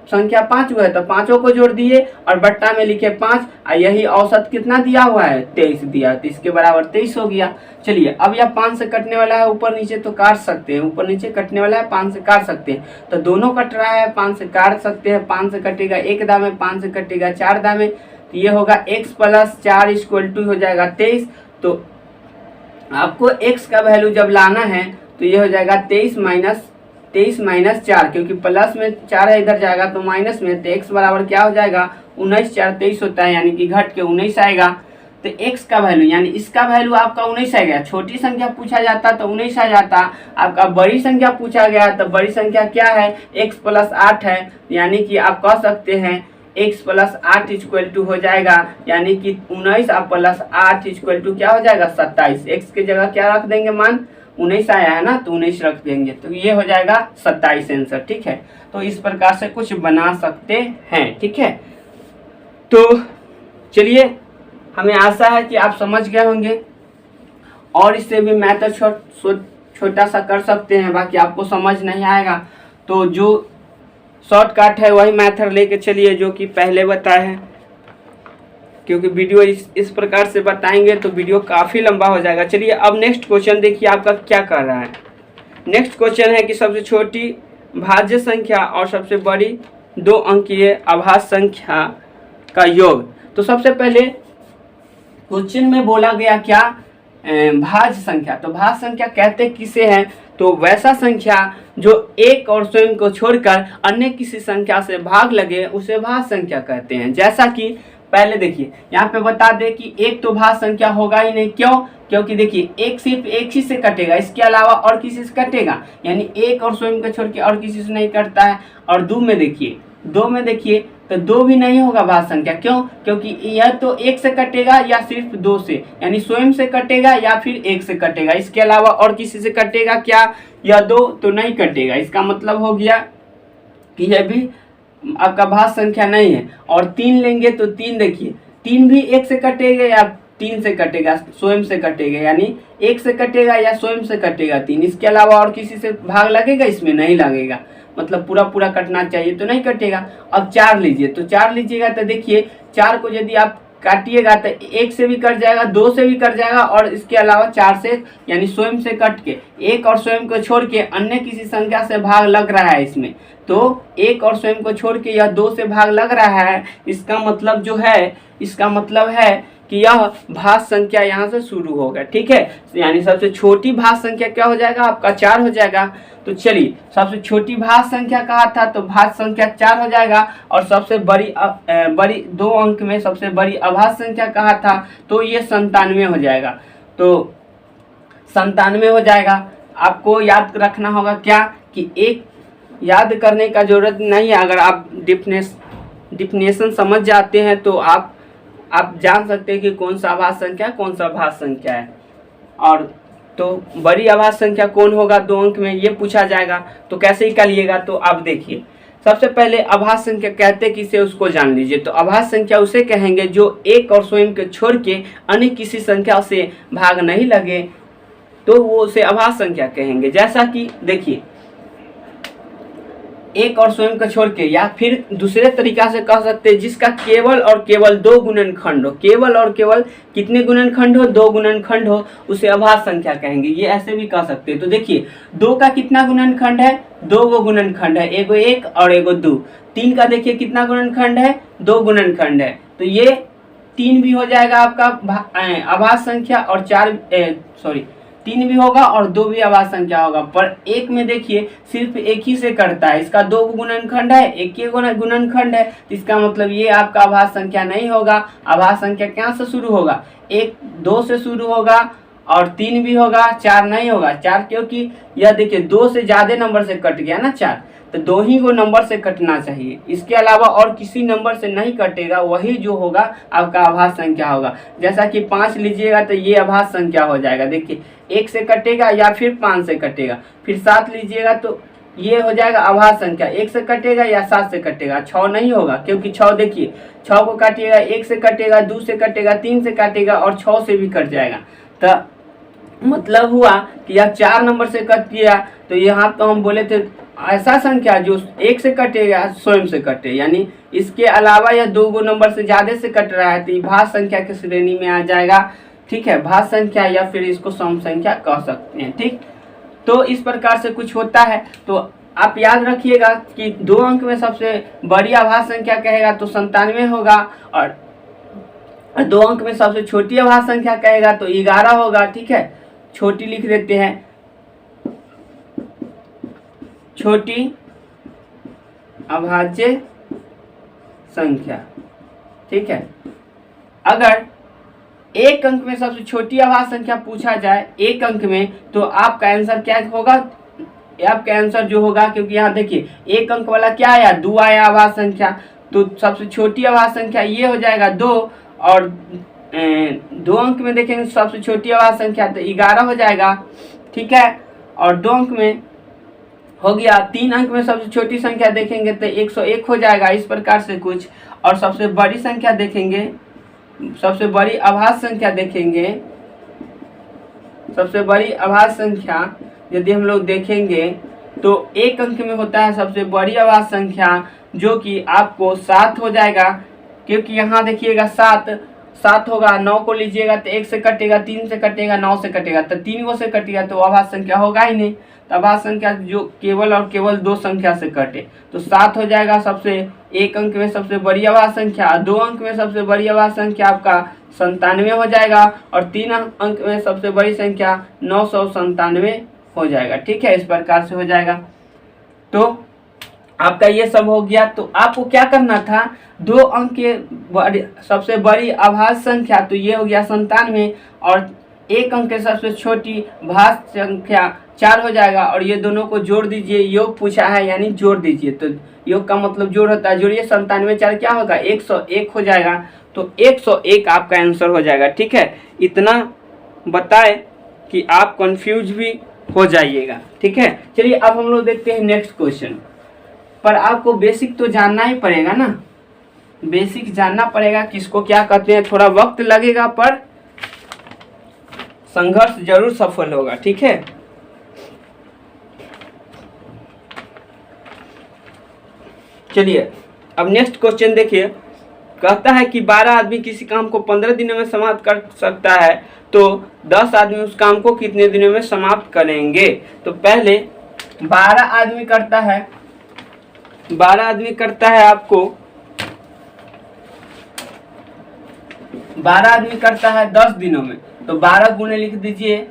संख्या 5 हुआ है तो पांचों को जोड़ दिए और बट्टा में लिखे 5, और यही औसत कितना दिया हुआ है, 23 दिया, तो इसके बराबर 23 हो गया। चलिए अब यह 5 से कटने वाला है ऊपर नीचे तो काट सकते हैं, ऊपर नीचे कटने वाला है 5 से काट सकते हैं, तो दोनों कट रहा है 5 से काट सकते हैं। 5 से कटेगा 1 दामे, 5 से कटेगा 4 दामे, तो ये होगा x प्लस 4 इक्वल टू हो जाएगा 23। तो आपको x का वैल्यू जब लाना है तो ये हो जाएगा 23 माइनस 4, क्योंकि प्लस में 4 है इधर जाएगा तो माइनस में, तो x बराबर क्या हो जाएगा 19, 4 23 होता है, यानी कि घट के 19 आएगा। तो x का वैल्यू यानी इसका वैल्यू आपका 19 आ गया। छोटी संख्या पूछा जाता तो 19 आ जाता, आपका बड़ी संख्या पूछा गया तो बड़ी संख्या क्या है, x प्लस 8 है, यानी कि आप कह सकते हैं x प्लस 8 इक्वल टू हो जाएगा, यानी कि 19 और प्लस 8 इक्वल टू क्या हो जाएगा 27। x की जगह क्या रख देंगे, मान 19 आया है ना तो 19 रख देंगे, तो ये हो जाएगा 27 आंसर, ठीक है। तो इस प्रकार से कुछ बना सकते हैं, ठीक है। तो चलिए, हमें आशा है कि आप समझ गए होंगे, और इससे भी मैथड छोटा सा कर सकते हैं, बाकी आपको समझ नहीं आएगा तो जो शॉर्टकट है वही मैथड लेके चलिए जो कि पहले बताए हैं, क्योंकि वीडियो इस प्रकार से बताएंगे तो वीडियो काफ़ी लंबा हो जाएगा। चलिए अब नेक्स्ट क्वेश्चन देखिए आपका क्या कर रहा है। नेक्स्ट क्वेश्चन है कि सबसे छोटी भाज्य संख्या और सबसे बड़ी 2 अंकीय आभाज्य संख्या का योग। तो सबसे पहले क्वेश्चन में बोला गया क्या, भाज्य संख्या। तो भाज्य संख्या कहते किसे हैं, तो वैसा संख्या जो एक और स्वयं को छोड़कर अन्य किसी संख्या से भाग लगे उसे भाज्य संख्या कहते हैं। जैसा कि पहले देखिए यहाँ पे बता दे कि एक तो भाज्य संख्या होगा ही नहीं, क्यों, क्योंकि देखिए एक सिर्फ एक ही से कटेगा, इसके अलावा और किसी से कटेगा, यानी एक और स्वयं को छोड़ के और किसी से नहीं कटता है। और 2 में देखिए तो 2 भी नहीं होगा भाज्य संख्या, क्यों, क्योंकि यह तो 1 से कटेगा या सिर्फ 2 से, यानी स्वयं से कटेगा या फिर 1 से कटेगा, इसके अलावा और किसी से कटेगा क्या, यह 2 तो नहीं कटेगा। इसका मतलब हो गया कि यह भी आपका भाज्य संख्या नहीं है। और 3 लेंगे तो 3 देखिए 3 भी 1 से कटेगा या 3 से कटेगा, स्वयं से कटेगा, यानी 1 से कटेगा या स्वयं से कटेगा 3। इसके अलावा और किसी से भाग लगेगा? इसमें नहीं लगेगा, मतलब पूरा पूरा कटना चाहिए तो नहीं कटेगा। अब 4 लीजिए, तो 4 लीजिएगा तो देखिए 4 को यदि आप काटिएगा तो 1 से भी कट जाएगा, 2 से भी कट जाएगा, और इसके अलावा 4 से यानी स्वयं से कट के 1 और स्वयं को छोड़ के अन्य किसी संख्या से भाग लग रहा है इसमें, तो 1 और स्वयं को छोड़ के यह 2 से भाग लग रहा है। इसका मतलब जो है, इसका मतलब है कि यह भाज्य संख्या यहाँ से शुरू होगा, ठीक है। यानी सबसे छोटी भाज्य संख्या क्या हो जाएगा आपका? 4 हो जाएगा। तो चलिए, सबसे छोटी भाज्य संख्या कहा था तो भाज्य संख्या 4 हो जाएगा, और सबसे बड़ी 2 अंक में सबसे बड़ी अभाज्य संख्या कहा था तो ये 97 हो जाएगा। तो 97 हो जाएगा। आपको याद रखना होगा क्या कि एक याद करने का जरूरत नहीं है, अगर आप डिफिनेशन समझ जाते हैं तो आप जान सकते हैं कि कौन सा अभाज्य संख्या कौन सा भाज्य संख्या है। और तो बड़ी अभाज्य संख्या कौन होगा 2 अंक में, ये पूछा जाएगा। तो कैसे निकालिएगा? तो आप देखिए, सबसे पहले अभाज्य संख्या कहते किसे उसको जान लीजिए। तो अभाज्य संख्या उसे कहेंगे जो 1 और स्वयं के छोड़ के अन्य किसी संख्या से भाग नहीं लगे, तो वो उसे अभाज्य संख्या कहेंगे। जैसा कि देखिए 1 और स्वयं को छोड़ के, या फिर दूसरे तरीका से कह सकते हैं जिसका केवल और केवल 2 गुणनखंड हो, केवल और केवल कितने गुणनखंड हो? 2 गुणनखंड हो, उसे अभाज्य संख्या कहेंगे। ये ऐसे भी कह सकते हैं। तो देखिए 2 का कितना गुणनखंड है? 2 गुणनखंड है, एगो 1 और एगो 2। 3 का देखिए कितना गुणनखंड है? 2 गुणनखंड है। तो ये 3 भी हो जाएगा आपका अभाज्य संख्या, और 3 भी होगा और 2 भी अभाज्य संख्या होगा। पर 1 में देखिए सिर्फ 1 ही से कटता है, इसका 2 गुणनखंड है, 1 ही गुणनखंड है। इसका मतलब ये आपका अभाज्य संख्या नहीं होगा। अभाज्य संख्या क्या से शुरू होगा? 1 2 से शुरू होगा, और 3 भी होगा, 4 नहीं होगा। 4 क्योंकि यह देखिए 2 से ज्यादा नंबर से कट गया ना 4, तो 2 ही को नंबर से कटना चाहिए। इसके अलावा और किसी नंबर से नहीं कटेगा, वही जो होगा आपका अभाज्य संख्या होगा। जैसा कि 5 लीजिएगा तो ये अभाज्य संख्या हो जाएगा। देखिए 1 से कटेगा या फिर 5 से कटेगा। फिर 7 लीजिएगा तो ये हो जाएगा अभाज्य संख्या, 1 से कटेगा या 7 से कटेगा। 6 नहीं होगा, क्योंकि 6 देखिए 6 को काटिएगा, 1 से कटेगा, 2 से कटेगा, 3 से काटेगा और 6 से भी कट जाएगा। तो मतलब हुआ कि यह 4 नंबर से कट गया। तो यहाँ तो हम बोले थे ऐसा संख्या जो 1 से कटेगा स्वयं से कटे, यानी इसके अलावा यह 2 नंबर से ज्यादा से कट रहा है, तो ये भाज्य संख्या की श्रेणी में आ जाएगा, ठीक है। भाज्य संख्या या फिर इसको सम संख्या कह सकते हैं, ठीक। तो इस प्रकार से कुछ होता है। तो आप याद रखिएगा कि 2 अंक में सबसे बड़ी अभाज्य संख्या कहेगा तो 97 होगा, और 2 अंक में सबसे छोटी अभाज्य संख्या कहेगा तो 11 होगा, ठीक है। छोटी लिख देते हैं, छोटी अभाज्य संख्या, ठीक है। अगर 1 अंक में सबसे छोटी अभाज्य संख्या पूछा जाए 1 अंक में, तो आपका आंसर क्या होगा? आपका आंसर जो होगा, क्योंकि यहाँ देखिए 1 अंक वाला क्या आया? 2 आया अभाज्य संख्या, तो सबसे छोटी अभाज्य संख्या ये हो जाएगा 2, और 2 अंक में देखेंगे सबसे छोटी अभाज्य संख्या तो 11 हो जाएगा, ठीक है। और 2 अंक में हो गया। 3 अंक में सबसे छोटी संख्या देखेंगे तो 101 हो जाएगा। इस प्रकार से कुछ। और सबसे बड़ी संख्या देखेंगे, सबसे बड़ी अभाज्य संख्या देखेंगे, सबसे बड़ी अभाज्य संख्या यदि हम लोग देखेंगे तो 1 अंक में होता है सबसे बड़ी अभाज्य संख्या, जो कि आपको 7 हो जाएगा। क्योंकि यहाँ देखिएगा 7 होगा, 9 को लीजिएगा तो 1 से कटेगा, 3 से कटेगा, 9 से कटेगा, तो 3 को से कटेगा तो अभाज्य संख्या होगा ही नहीं। तो अभाज्य संख्या जो केवल और केवल 2 संख्या से कटे, तो 7 हो जाएगा सबसे 1 अंक में सबसे बड़ी अभाज्य संख्या। 2 अंक में सबसे बड़ी अभाज्य संख्या आपका 97 हो जाएगा, और 3 अंक में सबसे बड़ी संख्या 997 हो जाएगा, ठीक है। इस प्रकार से हो जाएगा। तो आपका ये सब हो गया। तो आपको क्या करना था? 2 अंक के सबसे बड़ी अभाज्य संख्या तो ये हो गया 97, और 1 अंक के सबसे छोटी भाज्य संख्या 4 हो जाएगा, और ये दोनों को जोड़ दीजिए। योग पूछा है यानी जोड़ दीजिए, तो योग का मतलब जोड़ होता है। जोड़िए 97 4 क्या होगा? 101 हो जाएगा। तो 101 आपका आंसर हो जाएगा, ठीक है। इतना बताए कि आप कंफ्यूज भी हो जाइएगा। ठीक है, चलिए अब हम लोग देखते हैं नेक्स्ट क्वेश्चन। पर आपको बेसिक तो जानना ही पड़ेगा ना, बेसिक जानना पड़ेगा किसको क्या कहते हैं। थोड़ा वक्त लगेगा पर संघर्ष जरूर सफल होगा। ठीक है, चलिए अब नेक्स्ट क्वेश्चन देखिए। कहता है कि 12 आदमी किसी काम को 15 दिनों में समाप्त कर सकता है, तो 10 आदमी उस काम को कितने दिनों में समाप्त करेंगे। तो पहले 12 आदमी करता है, 12 आदमी करता है आपको 12 आदमी करता है 10 दिनों में, तो 12 गुणे लिख दीजिए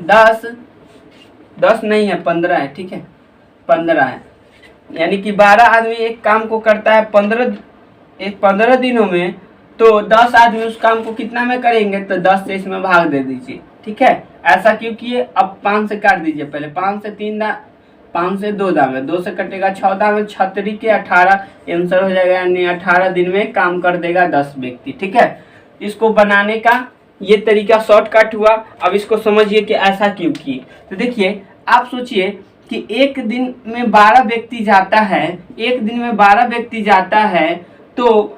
10 नहीं है 15 है। ठीक है, 15 है, यानी कि 12 आदमी एक काम को करता है 15 दिनों में, तो 10 आदमी उस काम को कितना में करेंगे, तो 10 से इसमें भाग दे दीजिए। ठीक है, ऐसा क्यों किए, अब 5 से काट दीजिए, पहले 5 से 3 5 से 2 दाम है, 2 से कटेगा 6 दाम है, 6 के 18 आंसर हो जाएगा, यानी 18 दिन में काम कर देगा 10 व्यक्ति। ठीक है, इसको बनाने का ये तरीका शॉर्टकट हुआ। अब इसको समझिए कि ऐसा क्यों किए। तो देखिए, आप सोचिए कि एक दिन में 12 व्यक्ति जाता है, एक दिन में 12 व्यक्ति जाता है, तो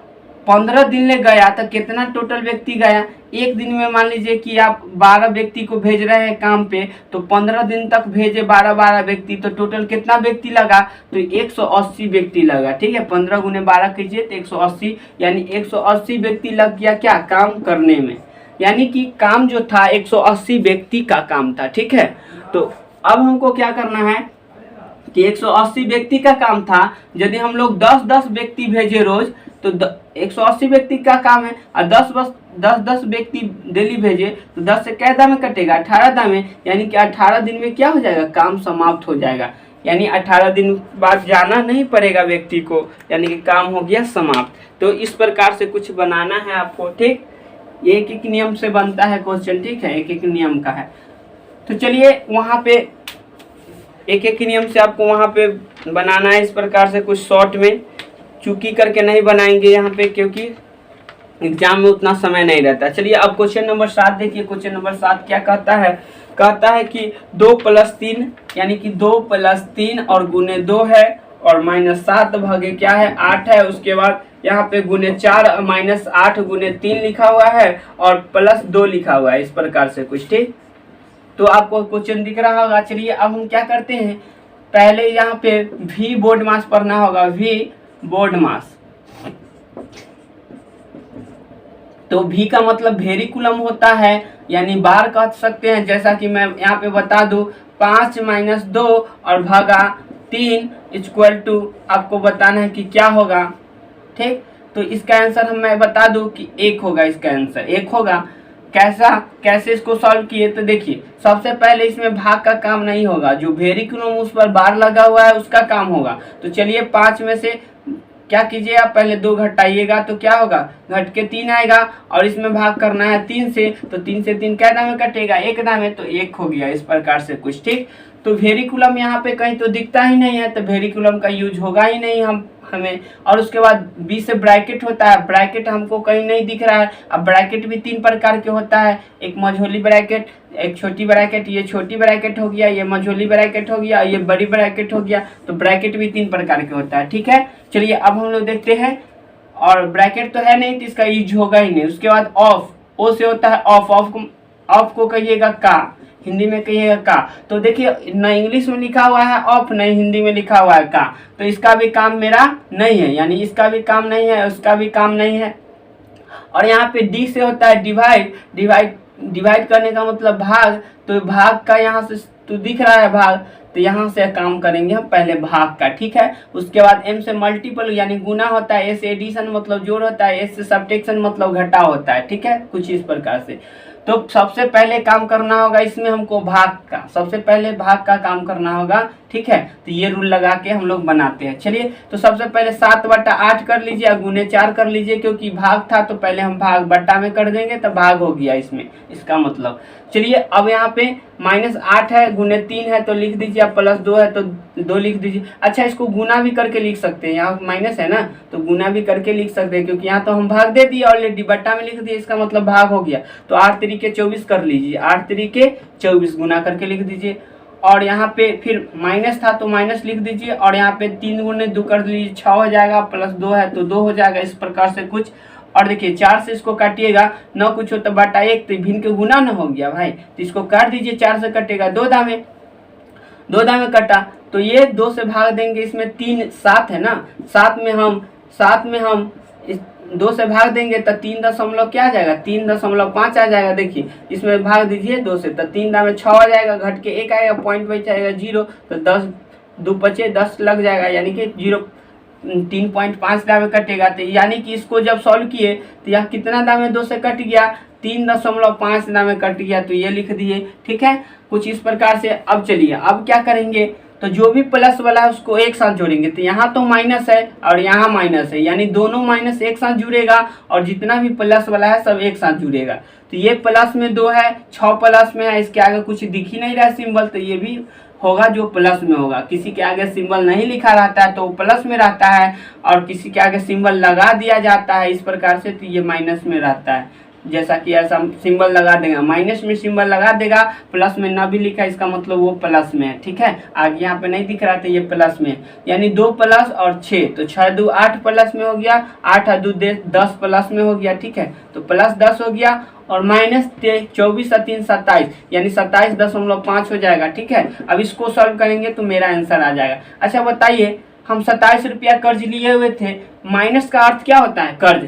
15 दिन ले गया तो कितना टोटल व्यक्ति गया। एक दिन में मान लीजिए कि आप 12 व्यक्ति को भेज रहे हैं काम पे, तो 15 दिन तक भेजे 12 व्यक्ति, तो टोटल कितना व्यक्ति लगा, तो 180 व्यक्ति लगा। ठीक है, 15 गुने 12 कीजिए तो 180, यानी 180 व्यक्ति लग गया क्या, काम करने में। यानी कि काम जो था 180 व्यक्ति का काम था। ठीक है, तो अब हमको क्या करना है कि 180 व्यक्ति का काम था, यदि हम लोग 10 व्यक्ति भेजे रोज, तो 180 व्यक्ति का काम है, और 10 व्यक्ति डेली भेजे, तो 10 से क्या दाम में कटेगा, 18 दाम में, यानी कि 18 दिन में क्या हो जाएगा, काम समाप्त हो जाएगा। यानी 18 दिन बाद जाना नहीं पड़ेगा व्यक्ति को, यानी कि काम हो गया समाप्त। तो इस प्रकार से कुछ बनाना है आपको। ठीक, एक एक नियम से बनता है क्वेश्चन। ठीक है, एक एक नियम का है। तो चलिए वहाँ पे एक एक नियम से आपको वहाँ पे बनाना है। इस प्रकार से कुछ शॉर्ट में चुकी करके नहीं बनाएंगे यहाँ पे, क्योंकि एग्जाम में उतना समय नहीं रहता। चलिए अब क्वेश्चन नंबर 7 देखिए। क्वेश्चन नंबर 7 क्या कहता है, कहता है कि 2 + 3, यानी कि 2 + 3 और गुने 2 है, और -7 भागे क्या है, 8 है। उसके बाद यहाँ पे गुने 4 -8 गुने 3 लिखा हुआ है, और +2 लिखा हुआ है। इस प्रकार से कुछ। ठीक, तो आपको क्वेश्चन दिख रहा होगा। चलिए अब हम क्या करते हैं, पहले यहाँ पे V बोर्ड मास पढ़ना होगा, V बोर्ड मास। तो V का मतलब वेरिकुलम होता है, यानी बार कह सकते हैं। जैसा कि मैं यहाँ पे बता दूं, 5 - 2 और भागा 3 = आपको बताना है कि क्या होगा। ठीक, तो इसका आंसर मैं बता दूं कि 1 होगा। इसका आंसर 1 होगा। कैसे इसको सॉल्व किए, तो देखिए सबसे पहले इसमें भाग का काम नहीं होगा, जो वेरिकुलम उस पर बार लगा हुआ है उसका काम होगा। तो चलिए 5 में से क्या कीजिए, आप पहले 2 घटाइएगा तो क्या होगा, घट के 3 आएगा, और इसमें भाग करना है 3 से, तो 3 से 3 क्या दाम में कटेगा, 1 दाम में, तो 1 हो गया। इस प्रकार से कुछ। ठीक, तो वेरिकुलम यहाँ पे कहीं तो दिखता ही नहीं है, तो वेरिकुलम का यूज होगा ही नहीं हमें। और उसके बाद बी से ब्रैकेट होता है, ब्रैकेट हमको कहीं नहीं दिख रहा है। अब ब्रैकेट भी 3 प्रकार के होता है, एक मझोली ब्रैकेट, एक छोटी ब्रैकेट। ये छोटी ब्रैकेट हो गया, ये मझोली ब्रैकेट हो गया, ये बड़ी ब्रैकेट हो गया। तो ब्रैकेट भी 3 प्रकार के होता है। ठीक है, चलिए अब हम लोग देखते हैं। और ब्रैकेट तो है नहीं, तो इसका यूज होगा ही नहीं। उसके बाद ऑफ, ओ से होता है ऑफ, ऑफ को कहिएगा का, हिंदी में कहिएगा का। तो देखिए न इंग्लिश में लिखा हुआ है ऑफ, नहीं हिंदी में लिखा हुआ है का, तो इसका भी काम मेरा नहीं है, यानी इसका भी काम नहीं है, उसका भी काम नहीं है। और यहाँ पे डी से होता है डिवाइड करने का मतलब भाग। तो भाग का यहाँ से तो दिख रहा है भाग, तो यहाँ से काम करेंगे हम पहले भाग का। ठीक है, उसके बाद एम से मल्टीपल यानी गुना होता है, एस से एडिशन मतलब जोड़ होता है, एस से सब्ट्रैक्शन मतलब घटा होता है। ठीक है, कुछ इस प्रकार से। तो सबसे पहले काम करना होगा इसमें हमको भाग का, सबसे पहले भाग का काम करना होगा। ठीक है, तो ये रूल लगा के हम लोग बनाते हैं। चलिए, तो सबसे पहले 7/8 कर लीजिए, गुने 4 कर लीजिए, क्योंकि भाग था तो पहले हम भाग बट्टा में कर देंगे तो भाग हो गया इसमें। इसका मतलब चलिए अब यहाँ पे -8 है, गुने 3 है तो लिख दीजिए, अब +2 है तो 2 लिख दीजिए। अच्छा, इसको गुना भी करके लिख सकते हैं, यहाँ माइनस है ना तो गुना भी करके लिख सकते हैं, क्योंकि यहाँ तो हम भाग दे दिए ऑलरेडी, बट्टा में लिख दिए, इसका मतलब भाग हो गया। तो 8 तरीके 24 कर लीजिए, 8 तरीके 24 गुना करके लिख दीजिए। और यहाँ पे फिर माइनस था तो माइनस लिख दीजिए, और यहाँ पे 3 गुने 2 कर लीजिए, 6 हो जाएगा, +2 है तो 2 हो जाएगा। इस प्रकार से कुछ। और देखिए 4 से इसको काटिएगा, 9 कुछ हो तो बटा 1, तो भिन्न के गुना न हो गया भाई, तो इसको काट दीजिए, 4 से कटेगा 2 दामे, 2 दामे कटा, तो ये 2 से भाग देंगे, इसमें 3 7 है ना, 7 में हम इस 2 से भाग देंगे तो 3 दशमलव क्या आ जाएगा, 3.5 आ जाएगा। देखिए इसमें भाग दीजिए 2 से, तो 3 दामे 6 आ जाएगा, घट के 1 आएगा, पॉइंट बच जाएगा 0, तो 10 2 बचे 10 लग जाएगा, यानी कि 3.5 दामे कटेगा। तो यानी कि इसको जब सॉल्व किए तो यह कितना दामे 2 से कट गया, 3.5 दामे कट गया, तो ये लिख दिए। ठीक है, कुछ इस प्रकार से। अब चलिए अब क्या करेंगे, तो जो भी प्लस वाला है उसको एक साथ जोड़ेंगे। तो यहाँ तो माइनस है और यहाँ माइनस है, यानी दोनों माइनस एक साथ जुड़ेगा, और जितना भी प्लस वाला है सब एक साथ जुड़ेगा। तो ये प्लस में 2 है, 6 प्लस में है, इसके आगे कुछ दिख ही नहीं रहा है सिंबल, तो ये भी होगा जो प्लस में होगा। किसी के आगे सिंबल नहीं लिखा रहता है तो वो प्लस में रहता है, और किसी के आगे सिंबल लगा दिया जाता है इस प्रकार से, तो ये माइनस में रहता है। जैसा कि ऐसा सिंबल लगा देगा, माइनस में सिंबल लगा देगा, प्लस में ना भी लिखा, इसका मतलब वो प्लस में है। ठीक है, आगे यहाँ पे नहीं दिख रहा था, ये प्लस में, यानी 2 प्लस और 6, तो 6 2 8 प्लस में हो गया, 8 2 10 प्लस में हो गया। ठीक है, तो प्लस 10 हो गया, और माइनस 24 और 3 27, यानी 27.5 हो जाएगा। ठीक है, अब इसको सॉल्व करेंगे तो मेरा आंसर आ जाएगा। अच्छा बताइए, हम 27 रुपया कर्ज लिए हुए थे, माइनस का अर्थ क्या होता है, कर्ज,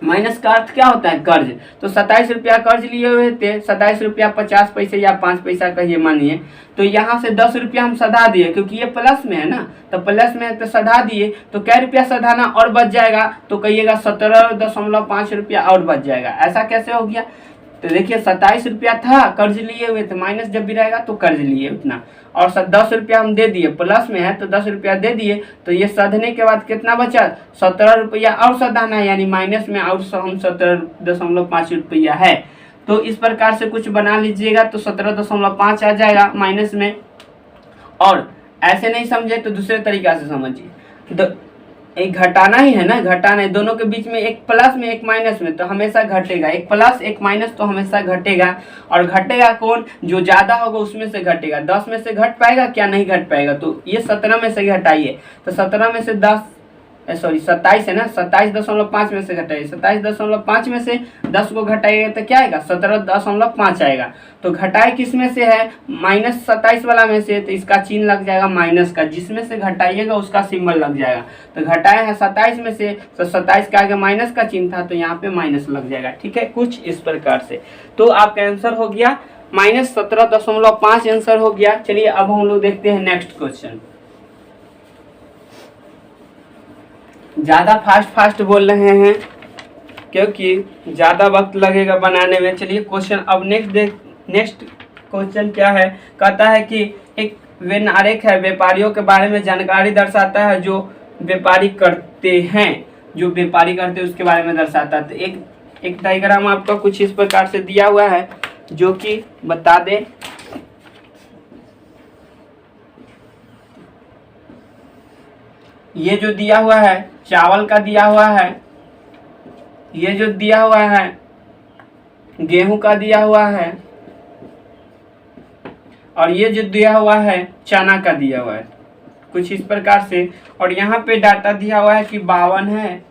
माइनस का अर्थ क्या होता है, कर्ज। तो 27 रुपया कर्ज लिए हुए थे, 27 रुपया 50 पैसे या 5 पैसा कहिए मानिए, तो यहाँ से 10 रुपया हम सधा दिए, क्योंकि ये प्लस में है ना, तो प्लस में है तो सधा दिए, तो क्या रुपया सधाना और बच जाएगा, तो कहिएगा 17.5 रुपया और बच जाएगा। ऐसा कैसे हो गया, तो देखिए 27 रुपया था कर्ज लिए हुए थे, माइनस जब भी रहेगा तो कर्ज लिए उतना, और 10 रुपया हम दे दिए, प्लस में है तो 10 रुपया दे दिए, तो ये सधने के बाद कितना बचा, 17 रुपया और सधाना है, यानी माइनस में और हम 17.5 रुपया है। तो इस प्रकार से कुछ बना लीजिएगा, तो 17.5 आ जाएगा माइनस में। और ऐसे नहीं समझे तो दूसरे तरीका से समझिए, तो एक घटाना ही है ना, घटाना है, दोनों के बीच में एक प्लस में एक माइनस में, तो हमेशा घटेगा, एक प्लस एक माइनस तो हमेशा घटेगा। और घटेगा कौन, जो ज्यादा होगा उसमें से घटेगा। 10 में से घट पाएगा क्या, नहीं घट पाएगा, तो ये 17 में से घटाइए, तो 17 में से 27 है ना, 27.5 में से घटाइए, 27.5 में से 10 को घटाइएगा तो क्या आएगा, 17.5 आएगा। तो घटाए किस में से है, -27 वाला में से, तो इसका चिन्ह लग जाएगा माइनस का, जिसमें से घटाइएगा उसका सिंबल लग जाएगा। तो घटाए है 27 में से, तो 27 के आगे माइनस का चिन्ह था, तो यहाँ पे माइनस लग जाएगा। ठीक है, कुछ इस प्रकार से। तो आपका आंसर हो गया -17.5 आंसर हो गया। चलिए अब हम लोग देखते हैं नेक्स्ट क्वेश्चन। ज़्यादा फास्ट बोल रहे हैं क्योंकि ज़्यादा वक्त लगेगा बनाने में। चलिए क्वेश्चन अब नेक्स्ट क्वेश्चन क्या है, कहता है कि एक वेन आरेख है, व्यापारियों के बारे में जानकारी दर्शाता है, जो व्यापारी करते हैं, जो व्यापारी करते हैं उसके बारे में दर्शाता है। तो एक डायग्राम आपका कुछ इस प्रकार से दिया हुआ है, जो कि बता दे। ये जो दिया हुआ है चावल का दिया हुआ है, ये जो दिया हुआ है गेहूं का दिया हुआ है, और ये जो दिया हुआ है चना का दिया हुआ है, कुछ इस प्रकार से। और यहाँ पे डाटा दिया हुआ है कि 52 है,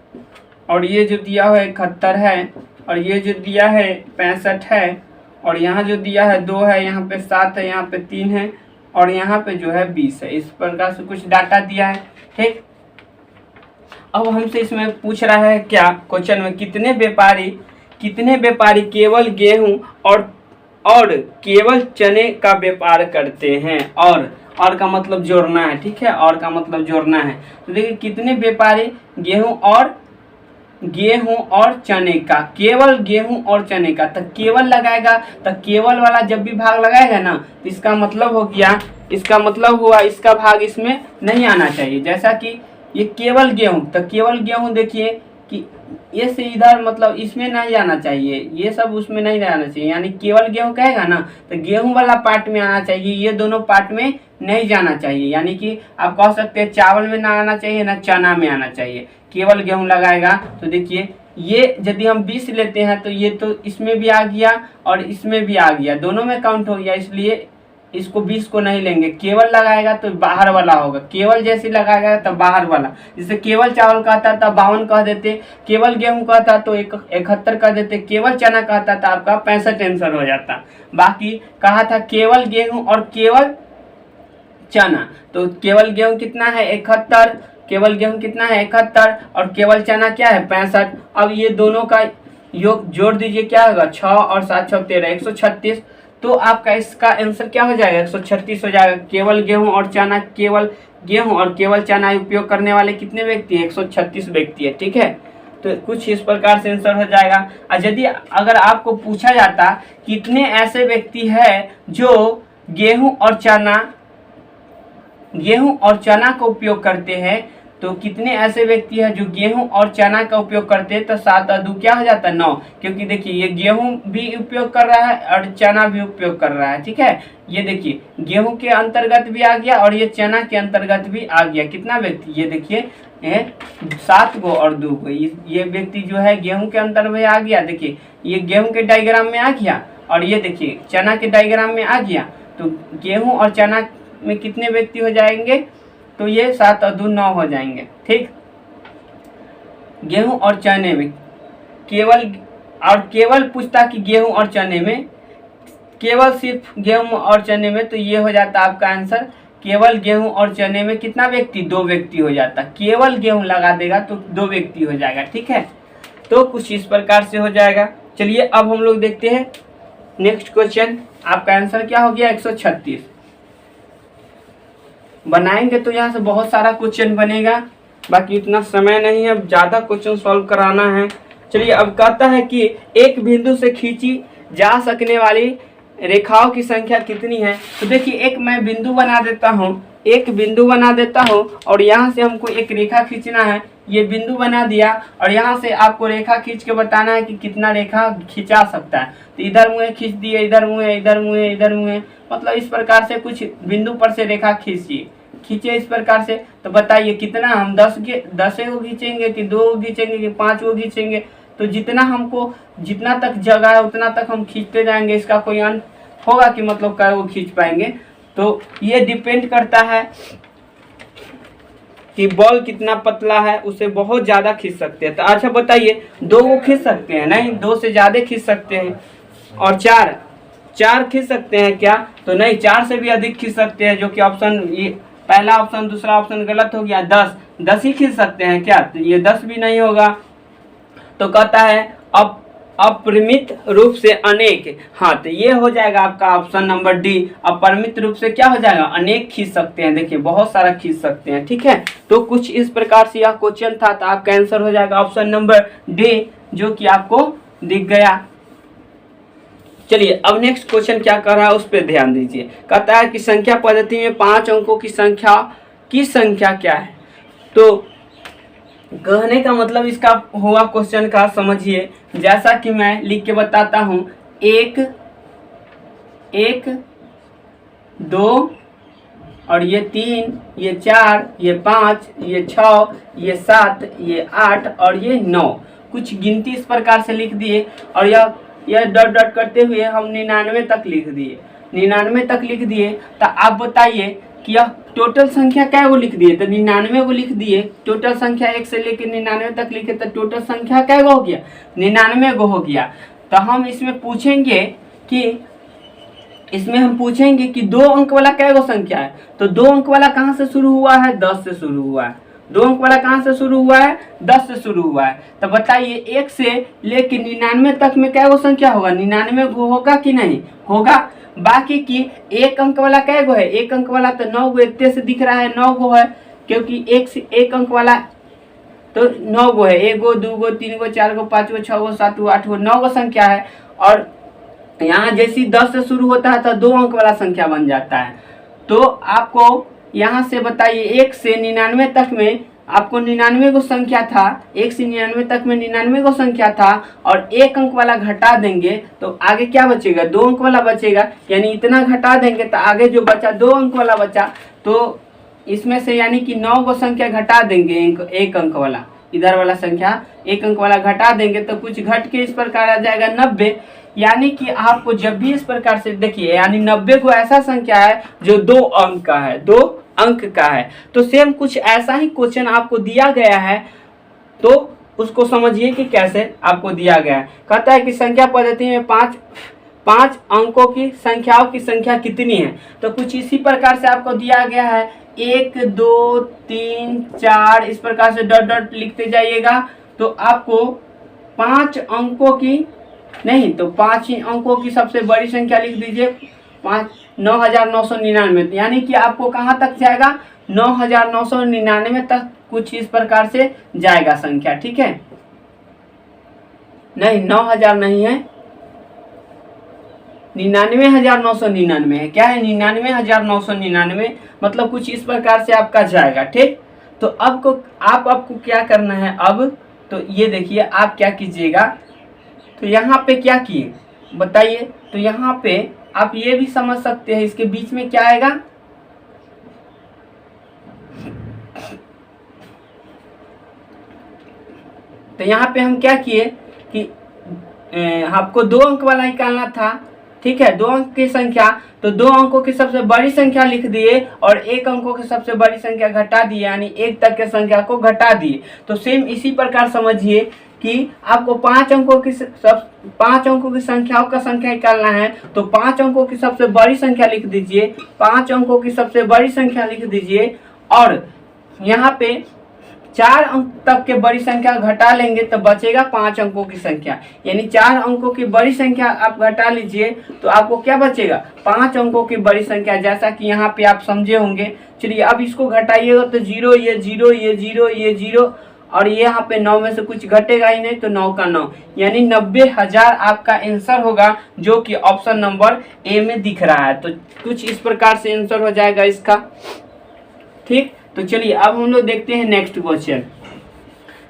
और ये जो दिया हुआ है 71 है, और ये जो दिया है 65 है, और यहाँ जो दिया है 2 है, यहाँ पे 7 है, यहाँ पे 3 है, और यहाँ पे जो है 20 है। इस प्रकार से कुछ डाटा दिया है। ठीक, अब हमसे इसमें पूछ रहा है क्या क्वेश्चन में, कितने व्यापारी केवल गेहूं और केवल चने का व्यापार करते हैं। और का मतलब जोड़ना है। ठीक है, और का मतलब जोड़ना है। तो देखिए कितने व्यापारी गेहूं और चने का, केवल गेहूं और चने का, तो केवल लगाएगा, तो केवल वाला जब भी भाग लगाएगा ना, तो इसका मतलब हो गया, इसका मतलब हुआ इसका भाग इसमें नहीं आना चाहिए। जैसा कि ये केवल गेहूं, तो केवल गेहूं देखिए कि ये से इधर मतलब इसमें नहीं जाना चाहिए, ये सब उसमें नहीं जाना चाहिए, यानी केवल गेहूं कहेगा ना तो गेहूं वाला पार्ट में आना चाहिए, ये दोनों पार्ट में नहीं जाना चाहिए। यानी कि आप कह सकते हैं चावल में ना आना चाहिए ना चना में आना चाहिए, केवल गेहूं लगाएगा। तो देखिए ये यदि हम 20 लेते हैं तो ये तो इसमें भी आ गया और इसमें भी आ गया, दोनों में काउंट हो गया, इसलिए इसको 20 को नहीं लेंगे। केवल लगाएगा तो बाहर वाला होगा, केवल जैसे लगाएगा तब बाहर वाला। जैसे केवल चावल कहता था 52 कह देते, केवल गेहूं कहता तो 71 कह देते, केवल चना कहता था आपका 65 आंसर हो जाता। बाकी कहा था केवल गेहूं और केवल चना, तो केवल गेहूं कितना है 71, केवल गेहूं कितना है 71 और केवल चना क्या है 65। अब ये दोनों का योग जोड़ दीजिए, क्या होगा 6 और 7 6 13 136। तो आपका इसका आंसर क्या हो जाएगा 136 हो जाएगा। केवल गेहूं और चना, केवल गेहूं और केवल चना उपयोग करने वाले कितने व्यक्ति हैं 136 व्यक्ति है, ठीक है। तो कुछ इस प्रकार से आंसर हो जाएगा। और यदि अगर आपको पूछा जाता कितने ऐसे व्यक्ति हैं जो गेहूं और चना का उपयोग करते हैं, तो कितने ऐसे व्यक्ति हैं जो गेहूं और चना का उपयोग करते हैं, तो 7 और 2 क्या हो जाता है 9, क्योंकि देखिए ये गेहूं भी उपयोग कर रहा है और चना भी उपयोग कर रहा है, ठीक है। ये देखिए गेहूं के अंतर्गत भी आ गया और ये चना के अंतर्गत भी आ गया, कितना व्यक्ति, ये देखिए 7 गो और 2 गो, ये व्यक्ति जो है गेहूं के अंतर्गत में आ गया। देखिए ये गेहूं के डायग्राम में आ गया और ये देखिए चना के डायग्राम में आ गया। तो गेहूं और चना में कितने व्यक्ति हो जाएंगे, तो ये 7 और 2 9 हो जाएंगे, ठीक। गेहूं और चने में केवल पूछता कि गेहूं और चने में, केवल सिर्फ गेहूं और चने में, तो ये हो जाता आपका आंसर केवल गेहूं और चने में कितना व्यक्ति 2 व्यक्ति हो जाता। केवल गेहूं लगा देगा तो 2 व्यक्ति हो जाएगा, ठीक है। तो कुछ इस प्रकार से हो जाएगा। चलिए अब हम लोग देखते हैं नेक्स्ट क्वेश्चन। आपका आंसर क्या हो गया 136 बनाएंगे तो यहाँ से बहुत सारा क्वेश्चन बनेगा, बाकी इतना समय नहीं है, अब ज़्यादा क्वेश्चन सॉल्व कराना है। चलिए अब कहता है कि एक बिंदु से खींची जा सकने वाली रेखाओं की संख्या कितनी है। तो देखिए एक मैं बिंदु बना देता हूँ, एक बिंदु बना देता हूँ और यहाँ से हमको एक रेखा खींचना है। ये बिंदु बना दिया और यहाँ से आपको रेखा खींच के बताना है कि कितना रेखा खींचा सकता है। तो इधर मुँह खींच दिए, इधर मुँह, इधर मुँह, इधर मुँह, मतलब इस प्रकार से कुछ बिंदु पर से रेखा खींचे इस प्रकार से। तो बताइए कितना, हम 10 को खींचेंगे कि 2 को खींचेंगे कि 5 को खींचेंगे। तो जितना हमको, जितना तक जगह है उतना तक हम खींचते जाएंगे, इसका कोई अंत होगा कि मतलब क्या वो खींच पाएंगे। तो ये डिपेंड करता है कि बॉल कितना पतला है, उसे बहुत ज़्यादा खींच सकते हैं। तो अच्छा बताइए 2 को खींच सकते हैं, नहीं 2 से ज़्यादा खींच सकते हैं। और 4 खींच सकते हैं क्या, तो नहीं 4 से भी अधिक खींच सकते हैं, जो कि ऑप्शन, ये पहला ऑप्शन दूसरा ऑप्शन गलत हो गया। 10 ही खींच सकते हैं क्या, तो ये 10 भी नहीं होगा। तो कहता है अपरिमित रूप से अनेक, हाँ तो ये हो जाएगा आपका ऑप्शन नंबर डी। अपरिमित रूप से क्या हो जाएगा, अनेक खींच सकते हैं, देखिए बहुत सारा खींच सकते हैं, ठीक है। तो कुछ इस प्रकार से यह क्वेश्चन था, तो आपका आंसर हो जाएगा ऑप्शन नंबर डी, जो कि आपको दिख गया। चलिए अब नेक्स्ट क्वेश्चन क्या कर रहा है उस पर ध्यान दीजिए। कहता है कि संख्या पद्धति में 5 अंकों की संख्या क्या है। तो कहने का मतलब इसका हुआ क्वेश्चन का समझिए, जैसा कि मैं लिख के बताता हूँ, 1 2 और ये 3, ये 4, ये 5, ये 6, ये 7, ये 8 और ये 9, कुछ गिनती इस प्रकार से लिख दिए। और यह डॉट डॉट करते हुए हम 99 तक लिख दिए, 99 तक लिख दिए। तो आप बताइए कि यह टोटल संख्या क्या वो लिख दिए, तो 99 को लिख दिए। टोटल संख्या 1 से लेकर 99 तक लिखे, तो टोटल संख्या क्या हो गया 99 को हो गया। तो हम इसमें पूछेंगे कि 2 अंक वाला क्या वो संख्या है। तो 2 अंक वाला कहाँ से शुरू हुआ है, 10 से शुरू हुआ है। 2 अंक वाला कहाँ से शुरू हुआ है, 10 से शुरू हुआ है। तो बताइए 1 से लेकर 99 तक में क्या वो संख्या होगा, 99 को होगा कि नहीं होगा। बाकी की 1 अंक वाला क्या गो है, 1 अंक वाला तो 9 गो, इतने से दिख रहा है 9 गो है, क्योंकि 1 अंक वाला तो 9 गो है, 1 गो 2 गो 3 गो 4 गो 5 गो 6 गो 7 गो 8 गो 9 गो संख्या है। और यहाँ जैसी 10 से शुरू होता है तो 2 अंक वाला संख्या बन जाता है। तो आपको यहाँ से बताइए 1 से 99 तक में आपको 99 गो संख्या था, 1 से 99 तक में 99 गो संख्या था, और 1 अंक वाला घटा देंगे तो आगे क्या बचेगा, 2 अंक वाला बचेगा। यानी इतना घटा देंगे तो आगे जो बचा 2 अंक वाला बचा, तो इसमें से यानी कि 9 गो संख्या घटा देंगे, 1 अंक वाला, इधर वाला संख्या 1 अंक वाला घटा देंगे तो कुछ घट के इस प्रकार आ जाएगा 90। यानी कि आपको जब भी इस प्रकार से देखिए, यानी 90 को ऐसा संख्या है जो 2 अंक का है, 2 अंक का है। तो सेम कुछ ऐसा ही क्वेश्चन आपको दिया गया है, तो उसको समझिए कि कैसे आपको दिया गया है। कहता है कि संख्या पद्धति में पांच अंकों की संख्याओं की संख्या कितनी है। तो कुछ इसी प्रकार से आपको दिया गया है, 1 2 3 4 इस प्रकार से डॉट डॉट लिखते जाइएगा। तो आपको 5 अंकों की नहीं तो 5 ही अंकों की सबसे बड़ी संख्या लिख दीजिए, 9999। यानी कि आपको कहाँ तक जाएगा, 9999 तक कुछ इस प्रकार से जाएगा संख्या। ठीक है, नहीं 9000 नहीं है, 99,999 है। क्या है, 99,999, मतलब कुछ इस प्रकार से आपका जाएगा। ठीक, तो आपको क्या करना है अब, तो ये देखिए आप क्या कीजिएगा, तो यहाँ पे क्या किए बताइए। तो यहाँ पे आप ये भी समझ सकते हैं, इसके बीच में क्या आएगा, तो यहाँ पे हम क्या किए कि आपको 2 अंक वाला निकालना था। ठीक है, 2 अंक की संख्या, तो 2 अंकों की सबसे बड़ी संख्या लिख दिए और 1 अंकों की सबसे बड़ी संख्या घटा दिए, यानी 1 तक के संख्या को घटा दिए। तो सेम इसी प्रकार समझिए कि आपको 5 अंकों की संख्याओं का संख्या निकालना है। तो 5 अंकों की सबसे बड़ी संख्या लिख दीजिए, 5 अंकों की सबसे बड़ी संख्या लिख दीजिए, और यहाँ पे 4 अंक तक के बड़ी संख्या घटा लेंगे तो बचेगा 5 अंकों की संख्या। यानी 4 अंकों की बड़ी संख्या आप घटा लीजिए तो आपको क्या बचेगा, 5 अंकों की बड़ी संख्या, जैसा कि यहाँ पे आप समझे होंगे। चलिए अब इसको घटाइएगा तो 0 ये 0 ये 0 ये 0, और ये यहाँ पे 9 में से कुछ घटेगा ही नहीं, तो 9 का 9, यानी 90,000 आपका आंसर होगा, जो कि ऑप्शन नंबर ए में दिख रहा है। तो कुछ इस प्रकार से आंसर हो जाएगा इसका। ठीक, तो चलिए अब हम लोग देखते हैं नेक्स्ट क्वेश्चन।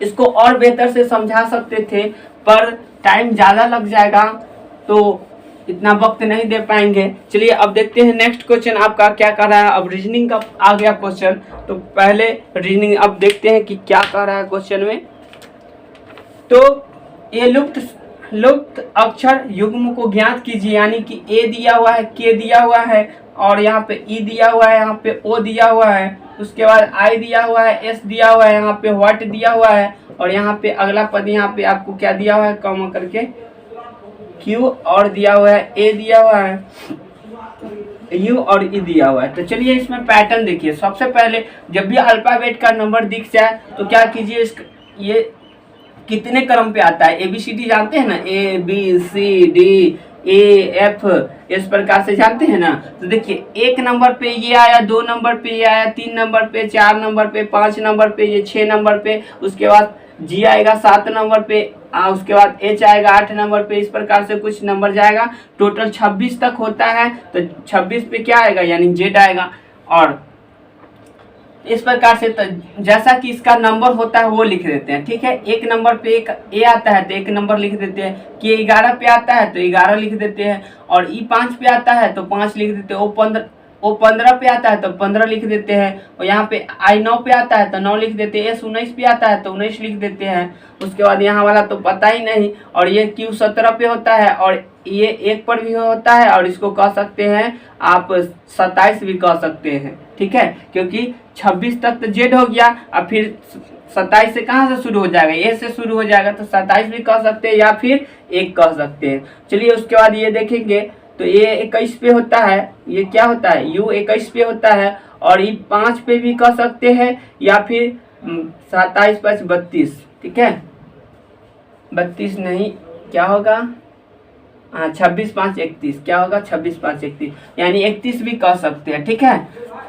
इसको और बेहतर से समझा सकते थे, पर टाइम ज़्यादा लग जाएगा तो इतना वक्त नहीं दे पाएंगे। चलिए अब देखते हैं नेक्स्ट क्वेश्चन आपका क्या कर रहा है। अब रीजनिंग का आ गया क्वेश्चन, तो पहले रीजनिंग अब देखते हैं कि क्या कर रहा है क्वेश्चन में। तो ये लुप्त अक्षर युग्म को ज्ञात कीजिए, यानी कि ए दिया हुआ है, के दिया हुआ है, और यहाँ पे ई दिया हुआ है, यहाँ पे ओ दिया हुआ है, उसके बाद आई दिया हुआ है, एस दिया हुआ है, यहाँ पे व्हाट दिया हुआ है, और यहाँ पे अगला पद यहाँ पे आपको क्या दिया हुआ है, कॉमा करके क्यू, और दिया हुआ है ए दिया हुआ है, यू और ई दिया हुआ है। तो चलिए इसमें पैटर्न देखिए। सबसे पहले जब भी अल्फाबेट का नंबर दिख जाए तो क्या कीजिए, ये कितने क्रम पे आता है, ABCD जानते हैं ना, ABCD AF, इस प्रकार से जानते हैं ना। तो देखिए 1 नंबर पे ये आया, 2 नंबर पे ये आया, 3 नंबर पे, 4 नंबर पे, 5 नंबर पे, ये 6 नंबर पे, उसके बाद G आएगा 7 नंबर पे, उसके बाद H आएगा 8 नंबर पे, इस प्रकार से कुछ नंबर जाएगा। टोटल 26 तक होता है, तो 26 पे क्या आएगा, यानी Z आएगा। और इस प्रकार से जैसा कि इसका नंबर होता है वो लिख देते हैं। ठीक है, 1 नंबर पे एक ए आता है तो 1 नंबर लिख देते हैं, के 11 पे आता है तो 11 लिख देते हैं, और ई 5 पे आता है तो 5 लिख देते हैं, ओ 15 पे आता है तो 15 लिख देते हैं, और यहाँ पे आई 9 पे आता है तो 9 लिख देते हैं, एस 19 पे आता है तो 19 लिख देते हैं। उसके बाद यहाँ वाला तो पता ही नहीं, और ये क्यू 17 पे होता है, और ये 1 पर भी होता है, और इसको कह सकते हैं आप 27 भी कह सकते हैं। ठीक है, क्योंकि 26 तक तो जेड हो गया, अब फिर 27 से कहाँ से शुरू हो जाएगा, ए से शुरू हो जाएगा, तो 27 भी कह सकते हैं या फिर 1 कह सकते हैं। चलिए उसके बाद ये देखेंगे तो ये 21 पे होता है, ये क्या होता है, यू 21 पे होता है, और ये 5 पे भी कह सकते हैं, या फिर 27 5 32। ठीक है, 32 नहीं, क्या होगा, हाँ 26 5 31, क्या होगा 26 5 31, यानी 31 भी कह सकते हैं। ठीक है,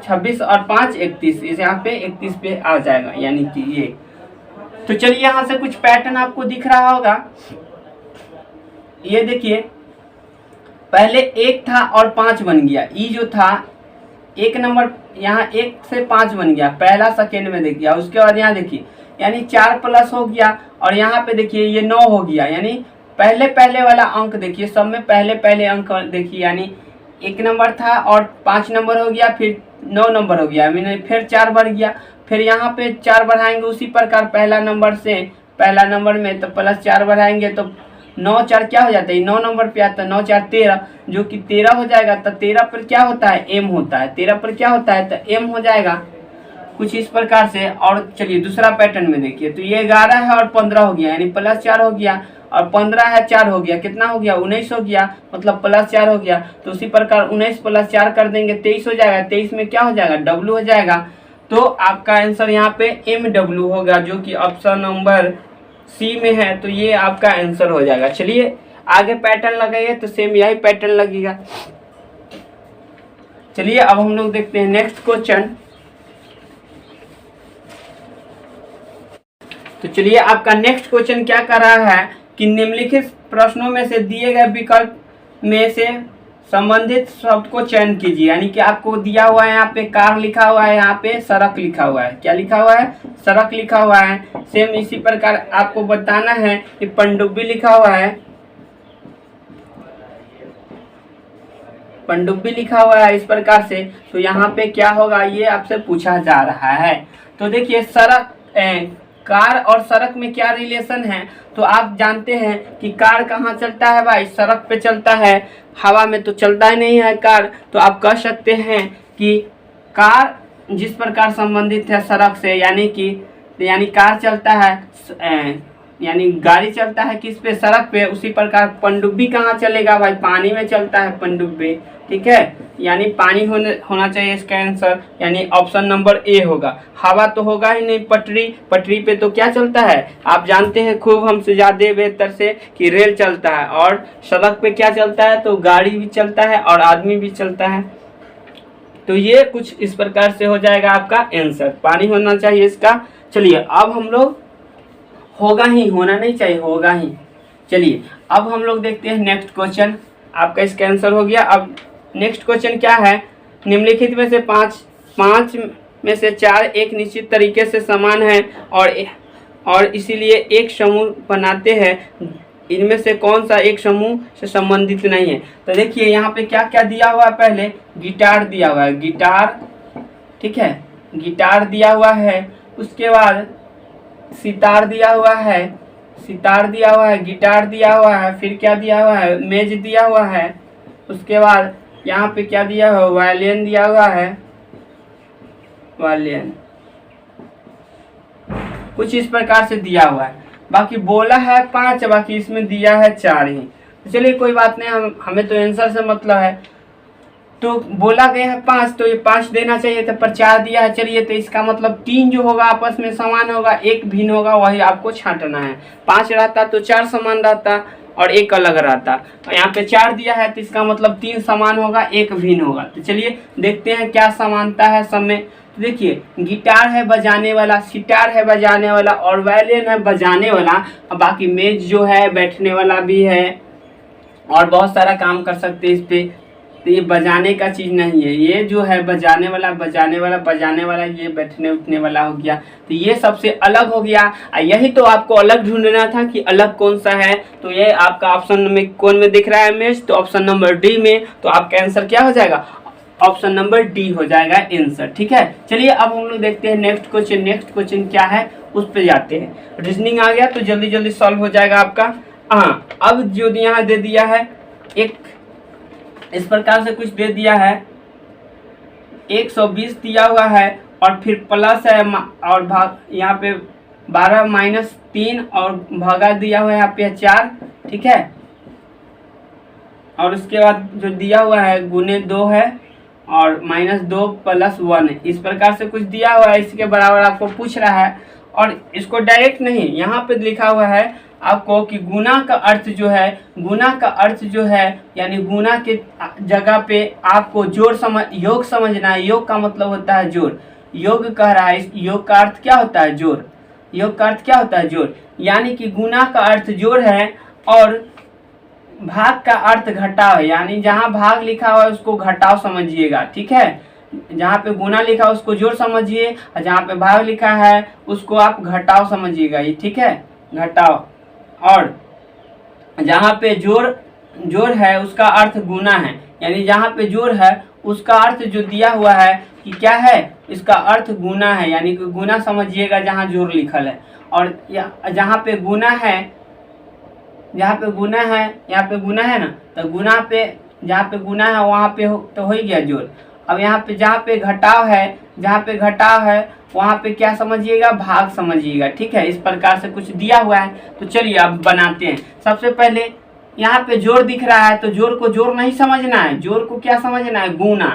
26 और 5 31, इस यहाँ पे 31 पे आ जाएगा, यानी कि ये। तो चलिए यहाँ से कुछ पैटर्न आपको दिख रहा होगा। ये देखिए, पहले 1 था और 5 बन गया, ई जो था एक नंबर यहाँ 1 से 5 बन गया, पहला सेकेंड में देखिए। उसके बाद यहाँ देखिए यानी 4 प्लस हो गया, और यहाँ पे देखिए ये 9 हो गया, यानी पहले पहले वाला अंक देखिए, सब में पहले पहले अंक देखिए, यानी 1 नंबर था और 5 नंबर हो गया, फिर 9 नंबर हो गया, मैंने फिर 4 बढ़ गया, फिर यहाँ पे 4 बढ़ाएंगे उसी प्रकार पहला नंबर में तो प्लस 4 बढ़ाएंगे तो 9 4 क्या हो जाता है, 9 नंबर पे आता है, 9 4 13, जो कि 13 हो जाएगा। तो 13 पर क्या होता है, एम होता है, 13 पर क्या होता है तो एम हो जाएगा, कुछ इस प्रकार से। और चलिए दूसरा पैटर्न में देखिए, तो ये 11 है और 15 हो गया, यानी प्लस 4 हो गया, और 15 है 4 हो गया, कितना हो गया 19 हो गया, मतलब प्लस 4 हो गया। तो उसी प्रकार 19 प्लस 4 कर देंगे 23 हो जाएगा, 23 में क्या हो जाएगा डब्लू हो जाएगा। तो आपका आंसर यहाँ पे MW होगा, जो कि ऑप्शन नंबर सी में है। तो ये आपका आंसर हो जाएगा। चलिए आगे पैटर्न लगाइए, तो सेम यही पैटर्न लगेगा। चलिए अब हम लोग देखते हैं नेक्स्ट क्वेश्चन। तो चलिए आपका नेक्स्ट क्वेश्चन क्या कर रहा है कि निम्नलिखित प्रश्नों में से दिए गए विकल्प में से संबंधित शब्द को चयन कीजिए। यानी कि आपको दिया हुआ है, यहाँ पे कार लिखा हुआ है, यहाँ पे सड़क लिखा हुआ है, क्या लिखा हुआ है, सड़क लिखा हुआ है। सेम इसी प्रकार आपको बताना है कि पनडुब्बी लिखा हुआ है, पनडुब्बी लिखा हुआ है इस प्रकार से। तो यहाँ पे क्या होगा, ये आपसे पूछा जा रहा है। तो देखिए सड़क, कार और सड़क में क्या रिलेशन है, तो आप जानते हैं कि कार कहाँ चलता है भाई, सड़क पे चलता है, हवा में तो चलता ही नहीं है कार। तो आप कह सकते हैं कि कार जिस प्रकार संबंधित है सड़क से, यानी कार चलता है, यानी गाड़ी चलता है किस पे, सड़क पे, उसी प्रकार पनडुब्बी कहाँ चलेगा भाई, पानी में चलता है पनडुब्बी। ठीक है, यानी पानी होना चाहिए इसका आंसर, यानी ऑप्शन नंबर ए होगा। हवा तो होगा ही नहीं, पटरी पे तो क्या चलता है, आप जानते हैं खूब हमसे ज़्यादा बेहतर से कि रेल चलता है, और सड़क पे क्या चलता है तो गाड़ी भी चलता है और आदमी भी चलता है। तो ये कुछ इस प्रकार से हो जाएगा आपका आंसर, पानी होना चाहिए इसका। चलिए अब हम लोग, होगा ही, होना नहीं चाहिए, होगा ही। चलिए अब हम लोग देखते हैं नेक्स्ट क्वेश्चन। आपका इसका आंसर हो गया। अब नेक्स्ट क्वेश्चन क्या है, निम्नलिखित में से पाँच में से 4 एक निश्चित तरीके से समान है और इसीलिए एक समूह बनाते हैं, इनमें से कौन सा एक समूह से संबंधित नहीं है। तो देखिए यहाँ पे क्या क्या दिया हुआ है, पहले गिटार दिया हुआ है, गिटार, ठीक है, गिटार दिया हुआ है, उसके बाद सितार दिया हुआ है, सितार दिया हुआ है, गिटार दिया हुआ है, फिर क्या दिया हुआ है, मेज दिया हुआ है, उसके बाद यहाँ पे क्या दिया हुआ है, वायलिन दिया हुआ है, वायलिन, कुछ इस प्रकार से दिया हुआ है। बाकी बोला है 5, बाकी इसमें दिया है 4 ही। तो चलिए कोई बात नहीं, हमें तो आंसर से मतलब है। तो बोला गया है 5, तो ये 5 देना चाहिए था, पर 4 दिया है। चलिए तो इसका मतलब 3 जो होगा आपस में समान होगा, 1 भिन्न होगा, वही आपको छांटना है। 5 रहता तो 4 समान रहता और 1 अलग रहता। तो यहाँ पे 4 दिया है, तो इसका मतलब 3 समान होगा, 1 भिन्न होगा। तो चलिए देखते हैं क्या समानता है सब में। तो देखिए गिटार है बजाने वाला, सितार है बजाने वाला, और वायलिन है बजाने वाला, और बाकी मेज जो है बैठने वाला भी है, और बहुत सारा काम कर सकते हैं इस पे। तो ये बजाने का चीज़ नहीं है, ये जो है बजाने वाला, ये बैठने उठने वाला हो गया। तो ये सबसे अलग हो गया। यही तो आपको अलग ढूंढना था कि अलग कौन सा है। तो ये आपका ऑप्शन में कौन में दिख रहा है मेज, तो ऑप्शन नंबर डी में। तो आपका आंसर क्या हो जाएगा, ऑप्शन नंबर डी हो जाएगा आंसर। ठीक है, चलिए अब हम लोग देखते हैं नेक्स्ट क्वेश्चन। नेक्स्ट क्वेश्चन क्या है उस पर जाते हैं। रीजनिंग आ गया तो जल्दी जल्दी सॉल्व हो जाएगा आपका। हाँ, अब जो यहाँ दे दिया है, एक इस प्रकार से कुछ दे दिया है, 120 दिया हुआ है, और फिर प्लस है, और भाग यहाँ पे 12 - 3 और भागा दिया हुआ है यहाँ पे 4। ठीक है, और उसके बाद जो दिया हुआ है गुने 2 है, और -2 + 1 है। इस प्रकार से कुछ दिया हुआ है, इसके बराबर आपको पूछ रहा है। और इसको डायरेक्ट नहीं, यहाँ पे लिखा हुआ है आपको कि गुना का अर्थ जो है, गुना का अर्थ जो है, यानी गुना के जगह पे आपको योग समझना है। योग का मतलब होता है जोड़। योग कह रहा है, इस योग का अर्थ क्या होता है, जोड़। योग का अर्थ क्या होता है, जोड़। यानी कि गुना का अर्थ जोड़ है, और भाग का अर्थ घटाव है, यानी जहाँ भाग लिखा हुआ है उसको घटाव समझिएगा। ठीक है, जहाँ पे गुना लिखा है उसको जोड़ समझिए, और जहाँ पे भाग लिखा है उसको आप घटाव समझिएगा, ये ठीक है, घटाव। और जहाँ पे जोड़ है उसका अर्थ गुना है, यानी जहाँ पे जोड़ है उसका अर्थ जो दिया हुआ है कि क्या है, इसका अर्थ गुना है, यानी कि गुना समझिएगा जहाँ जोड़ लिखल है। और जहाँ पे गुना है, यहाँ पे गुना है ना, तो गुना पे जहाँ पे गुना है वहाँ पे तो हो ही गया जोड़। अब यहाँ पे जहाँ पे घटाव है वहाँ पे क्या समझिएगा, भाग समझिएगा, ठीक है। इस प्रकार से कुछ दिया हुआ है, तो चलिए अब बनाते हैं। सबसे पहले यहाँ पे जोड़ दिख रहा है, तो जोड़ को जोड़ नहीं समझना है, जोड़ को क्या समझना है, गुना।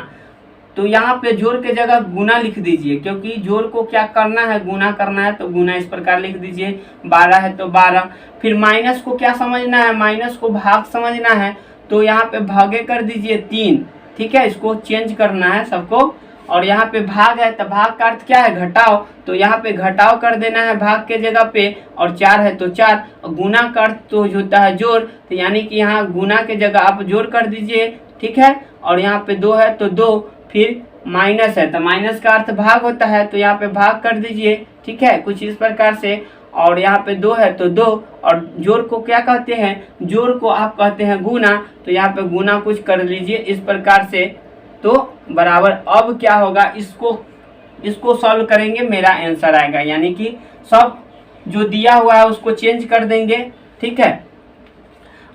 तो यहाँ पे जोड़ के जगह गुना लिख दीजिए, क्योंकि जोड़ को क्या करना है, गुना करना है, तो गुना इस प्रकार लिख दीजिए। 12 है तो 12। फिर माइनस को क्या समझना है, माइनस को भाग समझना है, तो यहाँ पे भागे कर दीजिए 3, ठीक है। इसको चेंज करना है सबको। और यहाँ पे भाग है, तो भाग का अर्थ क्या है, घटाव, तो यहाँ पे घटाव कर देना है भाग के जगह पे। और 4 है तो 4। गुना का अर्थ तो होता है जोड़, तो यानी कि यहाँ गुना के जगह आप जोड़ कर दीजिए, ठीक है। और यहाँ पे 2 है तो 2। फिर माइनस है, तो माइनस का अर्थ भाग होता है, तो यहाँ पे भाग कर दीजिए, ठीक है, कुछ इस प्रकार से। और यहाँ पे 2 है तो 2। और जोड़ को क्या कहते हैं, जोड़ को आप कहते हैं गुना, तो यहाँ पे गुना कुछ कर लीजिए इस प्रकार से, तो बराबर। अब क्या होगा, इसको सॉल्व करेंगे, मेरा आंसर आएगा, यानी कि सब जो दिया हुआ है उसको चेंज कर देंगे, ठीक है।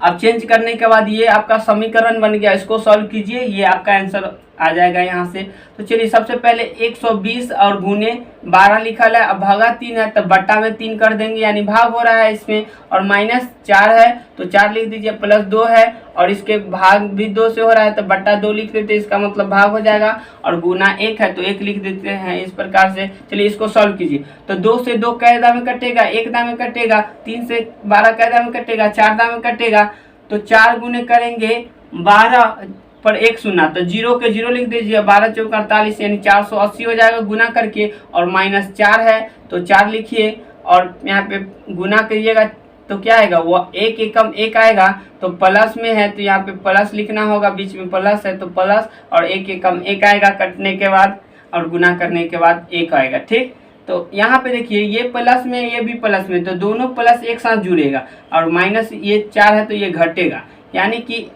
अब चेंज करने के बाद ये आपका समीकरण बन गया, इसको सॉल्व कीजिए, ये आपका आंसर आ जाएगा यहाँ से। तो चलिए सबसे पहले 120 और गुने 12 लिखा है, अब भागा 3 है, तब बट्टा में 3 कर देंगे, यानी भाग हो रहा है इसमें। और माइनस 4 है तो 4 लिख दीजिए, प्लस 2 है और इसके भाग भी 2 से हो रहा है, तो बट्टा 2 लिख देते हैं, इसका मतलब भाग हो जाएगा। और गुना 1 है तो 1 लिख देते हैं इस प्रकार से। चलिए इसको सॉल्व कीजिए, तो 2 से 2 कै दाम में कटेगा, 1 दाम में कटेगा, 3 से 12 कै दाम में कटेगा, 4 दाम में कटेगा। तो 4 गुने करेंगे 12 पर 1 शून्य, तो 0 के 0 लिख दीजिए, 12 चौक 48, यानी 480 हो जाएगा गुना करके। और माइनस 4 है तो 4 लिखिए, और यहाँ पे गुना करिएगा तो क्या आएगा, वो 1 एकम 1 आएगा, तो प्लस में है तो यहाँ पे प्लस लिखना होगा, बीच में प्लस है तो प्लस, और 1 एकम 1 आएगा कटने के बाद, और गुना करने के बाद 1 आएगा, ठीक। तो यहाँ पे देखिए ये प्लस में ये भी प्लस में, तो दोनों प्लस एक साथ जुड़ेगा, और माइनस ये 4 है तो ये घटेगा, यानी कि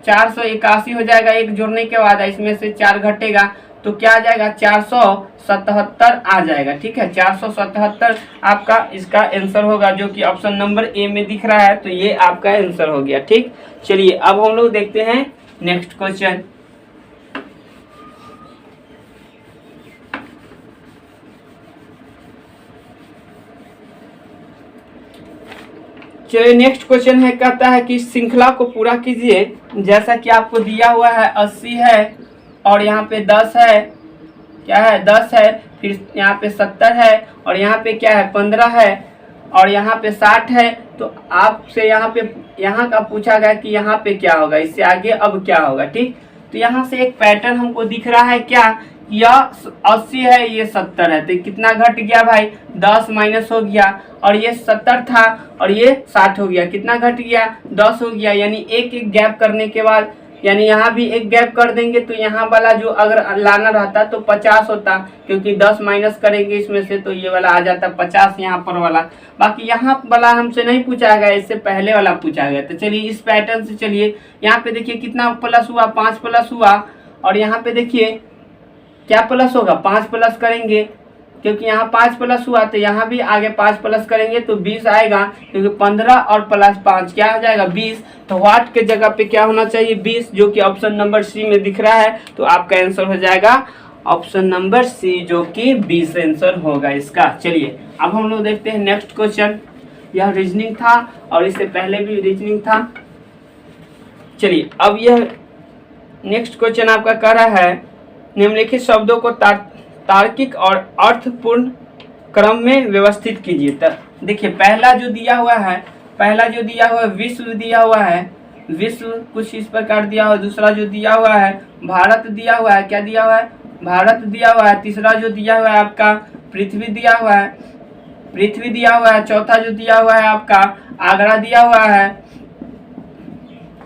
481 हो जाएगा एक जोड़ने के बाद, इसमें से 4 घटेगा तो क्या आ जाएगा, 477 आ जाएगा, ठीक है। 477 आपका इसका आंसर होगा, जो कि ऑप्शन नंबर ए में दिख रहा है, तो ये आपका आंसर हो गया, ठीक। चलिए अब हम लोग देखते हैं नेक्स्ट क्वेश्चन। चलिए नेक्स्ट क्वेश्चन है, कहता है कि श्रृंखला को पूरा कीजिए, जैसा कि आपको दिया हुआ है 80 है, और यहाँ पे 10 है, क्या है 10 है, फिर यहाँ पे 70 है, और यहाँ पे क्या है 15 है, और यहाँ पे 60 है। तो आपसे यहाँ का पूछा गया कि यहाँ पे क्या होगा, इससे आगे अब क्या होगा, ठीक। तो यहाँ से एक पैटर्न हमको दिख रहा है, क्या, यह 80 है, ये 70 है, तो कितना घट गया भाई, 10 माइनस हो गया, और ये 70 था और ये 60 हो गया, कितना घट गया, 10 हो गया। यानी एक एक गैप करने के बाद, यानी यहाँ भी एक गैप कर देंगे, तो यहाँ वाला जो अगर लाना रहता तो 50 होता, क्योंकि 10 माइनस करेंगे इसमें से तो ये वाला आ जाता 50 यहाँ पर वाला। बाकी यहाँ वाला हमसे नहीं पूछा गया, इससे पहले वाला पूछा गया। तो चलिए इस पैटर्न से चलिए, यहाँ पे देखिए कितना प्लस हुआ, 5 प्लस हुआ, और यहाँ पे देखिए क्या प्लस होगा, 5 प्लस करेंगे, क्योंकि यहाँ 5 प्लस हुआ, तो यहाँ भी आगे 5 प्लस करेंगे तो 20 आएगा, क्योंकि 15 और प्लस 5 क्या हो जाएगा 20। तो व्हाट के जगह पे क्या होना चाहिए 20, जो कि ऑप्शन नंबर सी में दिख रहा है। तो आपका आंसर हो जाएगा ऑप्शन नंबर सी, जो कि 20 आंसर होगा इसका। चलिए अब हम लोग देखते हैं नेक्स्ट क्वेश्चन। यह रीजनिंग था और इससे पहले भी रीजनिंग था। चलिए अब यह नेक्स्ट क्वेश्चन आपका कह रहा है, निम्नलिखित शब्दों को तार्किक और अर्थपूर्ण क्रम में व्यवस्थित कीजिए। तो देखिए पहला जो दिया हुआ है विश्व दिया हुआ है, विश्व कुछ इस प्रकार दिया हुआ है। दूसरा जो दिया हुआ है भारत दिया हुआ है, क्या दिया हुआ है, भारत दिया हुआ है। तीसरा जो दिया हुआ है आपका पृथ्वी दिया हुआ है, पृथ्वी दिया हुआ है। चौथा जो दिया हुआ है आपका आगरा दिया हुआ है,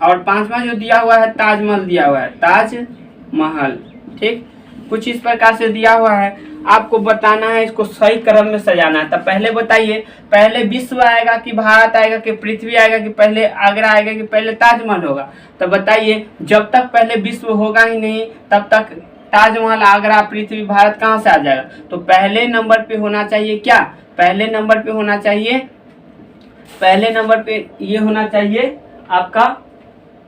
और पांचवा जो दिया हुआ है ताजमहल दिया हुआ है, ताजमहल, ठीक। कुछ इस प्रकार से दिया हुआ है, आपको बताना है, इसको सही क्रम में सजाना है। तब पहले बताइए, पहले विश्व आएगा कि भारत आएगा कि पृथ्वी आएगा कि पहले आगरा आएगा कि पहले ताजमहल होगा? तो बताइए, जब तक पहले विश्व होगा ही नहीं तब तक ताजमहल, आगरा, पृथ्वी, भारत कहाँ से आ जाएगा? तो पहले नंबर पे होना चाहिए क्या? पहले नंबर पे होना चाहिए, पहले नंबर पे ये होना चाहिए आपका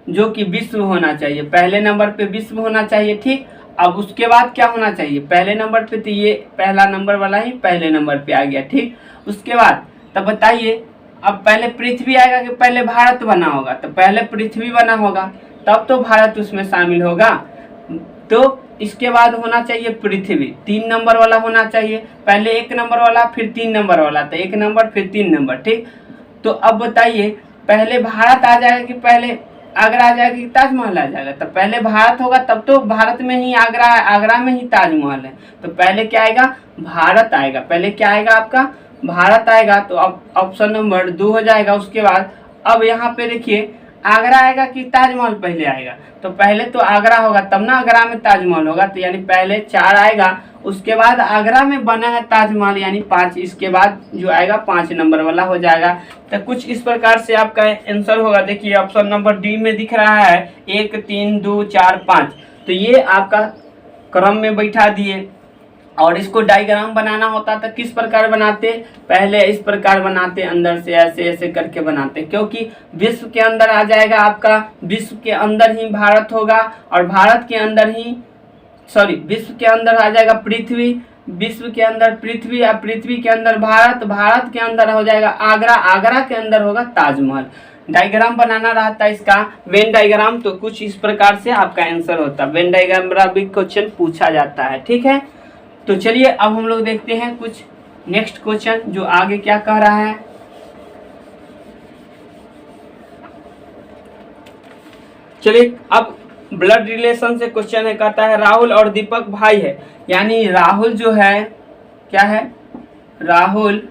जो कि विश्व होना चाहिए। पहले नंबर पे विश्व होना चाहिए, ठीक। अब उसके बाद क्या होना चाहिए? पहले नंबर पे तो ये पहला नंबर वाला ही पहले नंबर पे आ गया, ठीक। उसके बाद तब बताइए, अब पहले पृथ्वी आएगा कि पहले भारत बना होगा? तो पहले पृथ्वी बना होगा तब तो भारत उसमें शामिल होगा। तो इसके बाद होना चाहिए पृथ्वी, 3 नंबर वाला होना चाहिए। पहले 1 नंबर वाला फिर 3 नंबर वाला, तो 1 नंबर फिर 3 नंबर, ठीक। तो अब बताइए, पहले भारत आ जाएगा कि पहले आगरा आ जाएगा कि ताजमहल आ जाएगा? तो पहले भारत होगा तब तो भारत में ही आगरा है, आगरा में ही ताजमहल है। तो पहले क्या आएगा? भारत आएगा। पहले क्या आएगा आपका? भारत आएगा। तो अब ऑप्शन नंबर 2 हो जाएगा। उसके बाद अब यहाँ पे देखिए, आगरा आएगा कि ताजमहल पहले आएगा? तो पहले तो आगरा होगा तब ना आगरा में ताजमहल होगा। तो यानी पहले 4 आएगा, उसके बाद आगरा में बना है ताजमहल यानी 5, इसके बाद जो आएगा 5 नंबर वाला हो जाएगा। तो कुछ इस प्रकार से आपका आंसर होगा। देखिए ऑप्शन नंबर डी में दिख रहा है 1 3 2 4 5। तो ये आपका क्रम में बैठा दिए, और इसको डायग्राम बनाना होता था किस प्रकार बनाते? पहले इस प्रकार बनाते, अंदर से ऐसे ऐसे करके बनाते, क्योंकि विश्व के अंदर आ जाएगा आपका, विश्व के अंदर ही भारत होगा, और भारत के अंदर ही विश्व के अंदर आ जाएगा पृथ्वी, विश्व के अंदर पृथ्वी, और पृथ्वी के अंदर भारत, भारत के अंदर हो जाएगा आगरा, आगरा के अंदर होगा ताजमहल। डायग्राम बनाना रहता है इसका, वेन डायग्राम। तो कुछ इस प्रकार से आपका आंसर होता है। वेन डायग्राम भी क्वेश्चन पूछा जाता है, ठीक है। तो चलिए अब हम लोग देखते हैं कुछ नेक्स्ट क्वेश्चन जो आगे क्या कह रहा है। चलिए अब ब्लड रिलेशन से क्वेश्चन है, कहता है राहुल और दीपक भाई है, यानी राहुल जो है क्या है? राहुल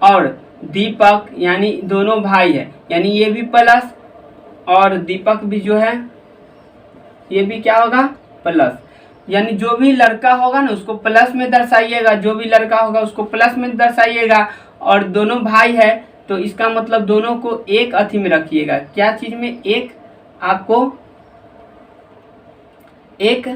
और दीपक यानी दोनों भाई है, यानी ये भी प्लस और दीपक भी जो है ये भी क्या होगा? प्लस। यानी जो भी लड़का होगा ना उसको प्लस में दर्शाइएगा, जो भी लड़का होगा उसको प्लस में दर्शाइएगा, और दोनों भाई है तो इसका मतलब दोनों को एक अथी में रखिएगा। क्या चीज में? एक, आपको एक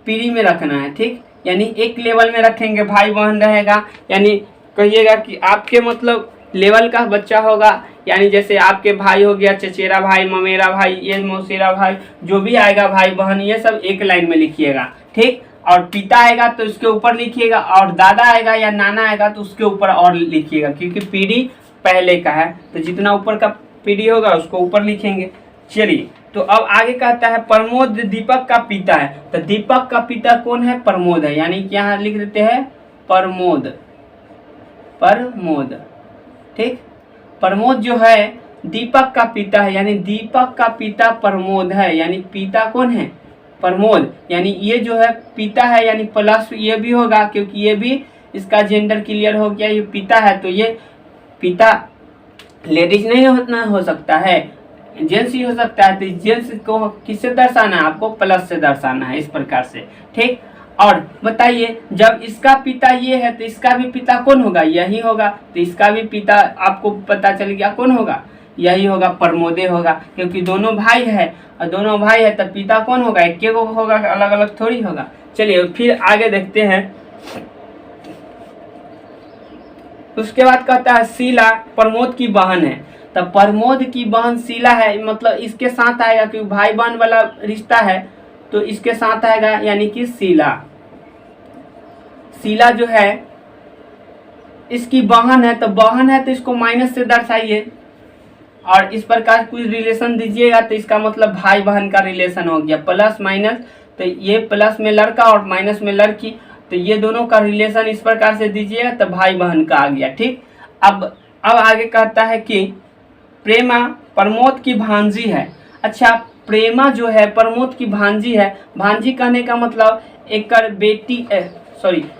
पीढ़ी में रखना है, ठीक। यानी एक लेवल में रखेंगे, भाई बहन रहेगा, यानी कहिएगा कि आपके मतलब लेवल का बच्चा होगा, यानी जैसे आपके भाई हो गया चचेरा भाई, ममेरा भाई, ये मौसेरा भाई, जो भी आएगा भाई बहन ये सब एक लाइन में लिखिएगा, ठीक। और पिता आएगा तो उसके ऊपर लिखिएगा, और दादा आएगा या नाना आएगा तो उसके ऊपर और लिखिएगा, क्योंकि पीढ़ी पहले का है तो जितना ऊपर का पीढ़ी होगा उसको ऊपर लिखेंगे। चलिए तो अब आगे कहता है प्रमोद दीपक का पिता है, तो दीपक का पिता कौन है? प्रमोद है, यानी कि यहाँ लिख देते हैं प्रमोद, प्रमोद, ठीक। प्रमोद जो है दीपक का पिता है, यानी दीपक का पिता प्रमोद है, यानी पिता कौन है? प्रमोद, यानी ये जो है पिता है, यानी प्लस ये भी होगा क्योंकि ये भी इसका जेंडर क्लियर हो गया, ये पिता है तो ये पिता लेडीज नहीं हो सकता है, जेंट्स ही हो सकता है। तो जेंट्स को किससे दर्शाना है? आपको प्लस से दर्शाना है, इस प्रकार से, ठीक। और बताइए जब इसका पिता ये है तो इसका भी पिता कौन होगा? यही होगा, तो इसका भी पिता आपको पता चल गया कौन होगा? यही होगा, प्रमोदे होगा, क्योंकि दोनों भाई है, और दोनों भाई है तो पिता कौन होगा? एक को होगा, अलग अलग थोड़ी होगा। चलिए फिर आगे देखते हैं। उसके बाद कहता है शीला प्रमोद की बहन है, तो प्रमोद की बहन शीला है, मतलब इसके साथ आएगा क्योंकि भाई बहन वाला रिश्ता है तो इसके साथ आएगा, यानी कि शीला। शीला जो है इसकी बहन है, तो बहन है तो इसको माइनस से दर्शाइए, और इस प्रकार कुछ रिलेशन दीजिएगा तो इसका मतलब भाई बहन का रिलेशन हो गया, प्लस माइनस, तो ये प्लस में लड़का और माइनस में लड़की, तो ये दोनों का रिलेशन इस प्रकार से दीजिएगा तो भाई बहन का आ गया, ठीक। अब आगे कहता है कि प्रेमा प्रमोद की भांजी है। अच्छा, प्रेमा जो है प्रमोद की भांजी है, भांजी कहने का मतलब एक बेटी,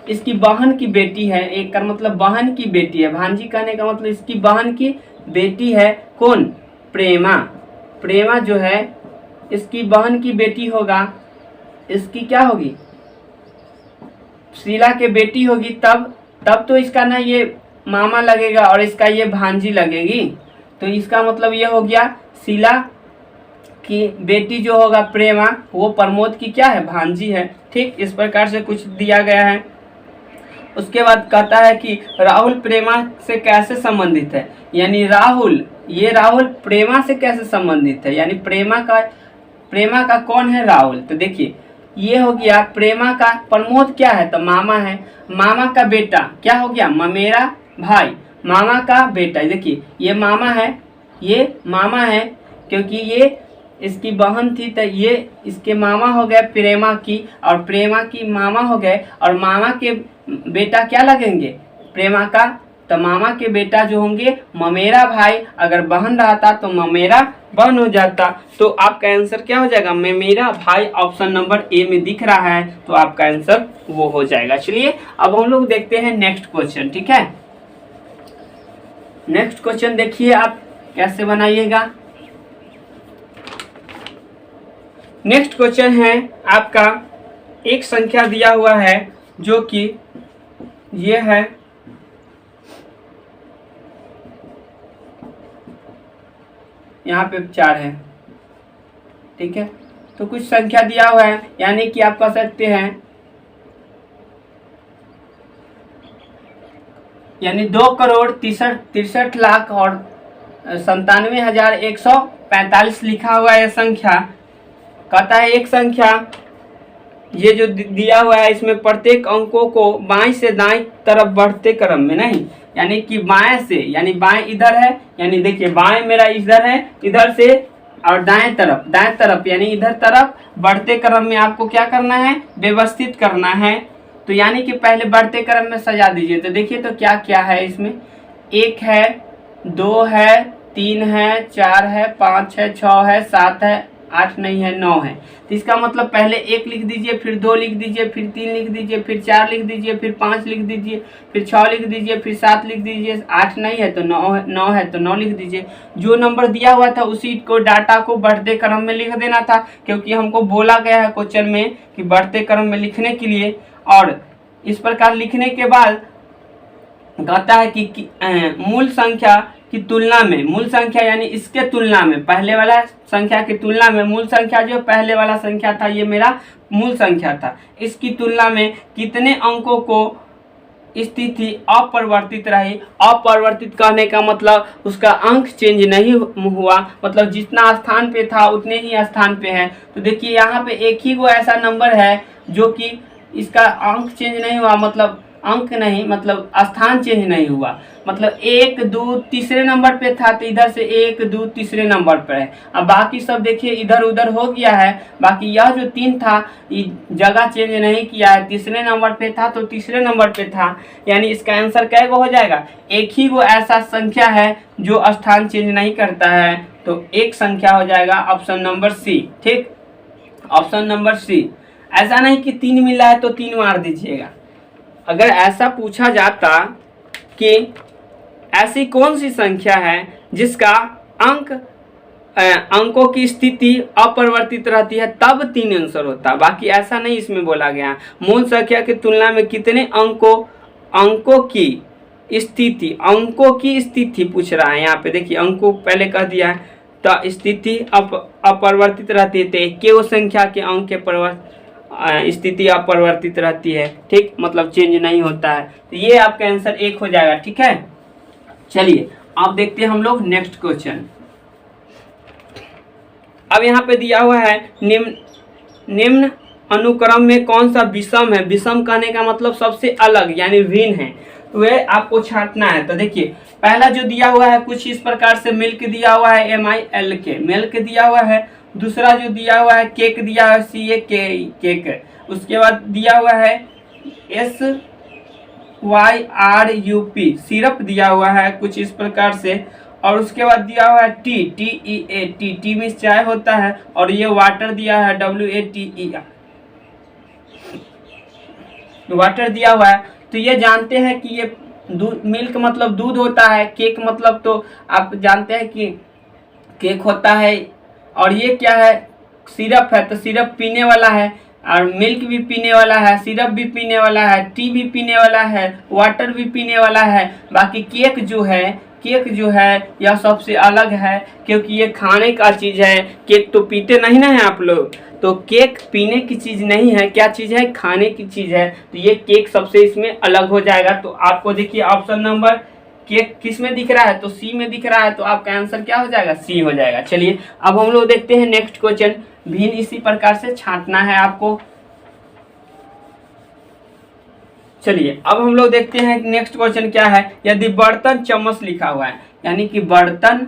इसकी बहन की बेटी है, एक का मतलब बहन की बेटी है, भांजी कहने का मतलब इसकी बहन की बेटी है, कौन? प्रेमा। प्रेमा जो है इसकी बहन की बेटी होगा, इसकी क्या होगी? शीला के बेटी होगी तब तब तो इसका ना ये मामा लगेगा और इसका ये भांजी लगेगी। तो इसका मतलब ये हो गया शीला की बेटी जो होगा प्रेमा वो प्रमोद की क्या है, भांजी है। ठीक, इस प्रकार से कुछ दिया गया है। उसके बाद कहता है कि राहुल प्रेमा से कैसे संबंधित है, यानी राहुल प्रेमा से कैसे संबंधित है, यानी प्रेमा का कौन है, राहुल। तो देखिए ये हो गया प्रेमा का, प्रमोद क्या है तो मामा है, मामा का बेटा क्या हो गया, ममेरा भाई, मामा का बेटा। देखिए ये मामा है क्योंकि ये इसकी बहन थी तो ये इसके मामा हो गए प्रेमा की, और प्रेमा की मामा हो गए, और मामा के बेटा क्या लगेंगे, प्रेमा का। तो मामा के बेटा जो होंगे ममेरा भाई, अगर बहन रहता तो ममेरा बहन हो जाता। तो आपका आंसर क्या हो जाएगा, ममेरा भाई। ऑप्शन नंबर ए में दिख रहा है तो आपका आंसर वो हो जाएगा। चलिए अब हम लोग देखते हैं नेक्स्ट क्वेश्चन। ठीक है, नेक्स्ट क्वेश्चन देखिए आप कैसे बनाइएगा। नेक्स्ट क्वेश्चन है आपका, एक संख्या दिया हुआ है जो कि ये है, यहाँ पे 4 है। ठीक है, तो कुछ संख्या दिया हुआ है, यानी कि आप कह सकते हैं यानी 2,63,97,145 लिखा हुआ है संख्या। कहता है एक संख्या ये जो दिया हुआ है इसमें प्रत्येक अंकों को बाएं से दाएं तरफ बढ़ते क्रम में, नहीं यानी कि बाएं से, यानी बाएं इधर है, यानी देखिए बाएं मेरा इधर है, इधर से, और दाएं तरफ यानी इधर तरफ बढ़ते क्रम में आपको क्या करना है, व्यवस्थित करना है। तो यानी कि पहले बढ़ते क्रम में सजा दीजिए। तो देखिए तो क्या क्या है इसमें, 1 है, 2 है, 3 है, 4 है, 5 है, 6 है, 7 है, 8 नहीं है, 9 है। तो इसका मतलब पहले 1 लिख दीजिए, फिर 2 लिख दीजिए, फिर 3 लिख दीजिए, फिर 4 लिख दीजिए, फिर 5 लिख दीजिए, फिर 6 लिख दीजिए, फिर 7 लिख दीजिए, 8 नहीं है तो 9 है तो 9 लिख दीजिए। जो नंबर दिया हुआ था उसी को डाटा को बढ़ते क्रम में लिख देना था, क्योंकि हमको बोला गया है क्वेश्चन में कि बढ़ते क्रम में लिखने के लिए। और इस प्रकार लिखने के बाद कहता है कि मूल संख्या की तुलना में, मूल संख्या यानी इसके तुलना में, पहले वाला संख्या की तुलना में, मूल संख्या जो पहले वाला संख्या था ये मेरा मूल संख्या था, इसकी तुलना में कितने अंकों को स्थिति अपरिवर्तित रही। अपरिवर्तित कहने का मतलब उसका अंक चेंज नहीं हुआ, मतलब जितना स्थान पे था उतने ही स्थान पे है। तो देखिए यहाँ पे एक ही वो ऐसा नंबर है जो कि इसका अंक चेंज नहीं हुआ, मतलब अंक नहीं, मतलब स्थान चेंज नहीं हुआ, मतलब 1 2 तीसरे नंबर पे था तो इधर से 1 2 तीसरे नंबर पर है। अब बाकी सब देखिए इधर उधर हो गया है, बाकी यह जो 3 था ये जगह चेंज नहीं किया है, तीसरे नंबर पे था तो तीसरे नंबर पे था। यानी इसका आंसर कै गो हो जाएगा, एक ही वो ऐसा संख्या है जो स्थान चेंज नहीं करता है, तो एक संख्या हो जाएगा ऑप्शन नंबर सी। ठीक, ऑप्शन नंबर सी। ऐसा नहीं कि 3 मिला है तो 3 मार दीजिएगा। अगर ऐसा पूछा जाता कि ऐसी कौन सी संख्या है जिसका अंकों की स्थिति अपरिवर्तित रहती है, तब 3 आंसर होता, बाकी ऐसा नहीं इसमें बोला गया। मूल संख्या की तुलना में कितने अंकों की स्थिति पूछ रहा है। यहाँ पे देखिए अंकों पहले कह दिया है तो स्थिति अपरिवर्तित रहती है, तो एक वो संख्या के अंक के स्थिति अपरिवर्तित रहती है। ठीक, मतलब चेंज नहीं होता है। तो ये आपका आंसर 1 हो जाएगा। ठीक है, चलिए अब देखते हैं हम लोग नेक्स्ट क्वेश्चन। अब यहाँ पे दिया हुआ है निम्न अनुक्रम में कौन सा विषम है। विषम कहने का मतलब सबसे अलग यानी भिन्न है, तो वह आपको छांटना है। तो देखिए पहला जो दिया हुआ है कुछ इस प्रकार से मिल्क दिया हुआ है, MILK मिल्क दिया हुआ है। दूसरा जो दिया हुआ है केक दिया है, केक। उसके बाद दिया हुआ है SYRUP सिरप दिया हुआ है कुछ इस प्रकार से। और उसके बाद दिया हुआ है टी में चाय होता है, और ये वाटर दिया है WATER वाटर दिया हुआ है। तो ये जानते हैं कि ये मिल्क मतलब दूध होता है, केक मतलब तो आप जानते हैं कि केक होता है, और ये क्या है सिरप है, तो सिरप पीने वाला है। और मिल्क भी पीने वाला है, सिरप भी पीने वाला है, टी भी पीने वाला है, वाटर भी पीने वाला है। बाकी केक जो है यह सबसे अलग है, क्योंकि ये खाने का चीज़ है। केक तो पीते नहीं ना है आप लोग, तो केक पीने की चीज़ नहीं है, क्या चीज़ है, खाने की चीज़ है। तो ये केक सबसे इसमें अलग हो जाएगा। तो आपको देखिए ऑप्शन नंबर केक किस में दिख रहा है, तो सी में दिख रहा है, तो आपका आंसर क्या हो जाएगा, सी हो जाएगा। चलिए अब हम लोग देखते हैं नेक्स्ट क्वेश्चन। भिन्न इसी प्रकार से छांटना है आपको। चलिए अब हम लोग देखते हैं नेक्स्ट क्वेश्चन क्या है। यदि बर्तन चम्मच लिखा हुआ है, यानी कि बर्तन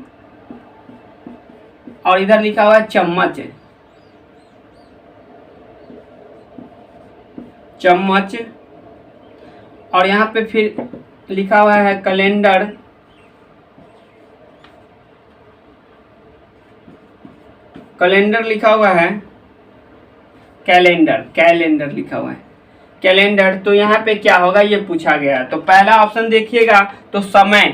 और इधर लिखा हुआ है चम्मच, चम्मच, और यहाँ पे फिर लिखा हुआ है कैलेंडर, कैलेंडर लिखा हुआ है, कैलेंडर लिखा हुआ है, कैलेंडर। तो यहाँ पे क्या होगा ये पूछा गया। तो पहला ऑप्शन देखिएगा तो समय।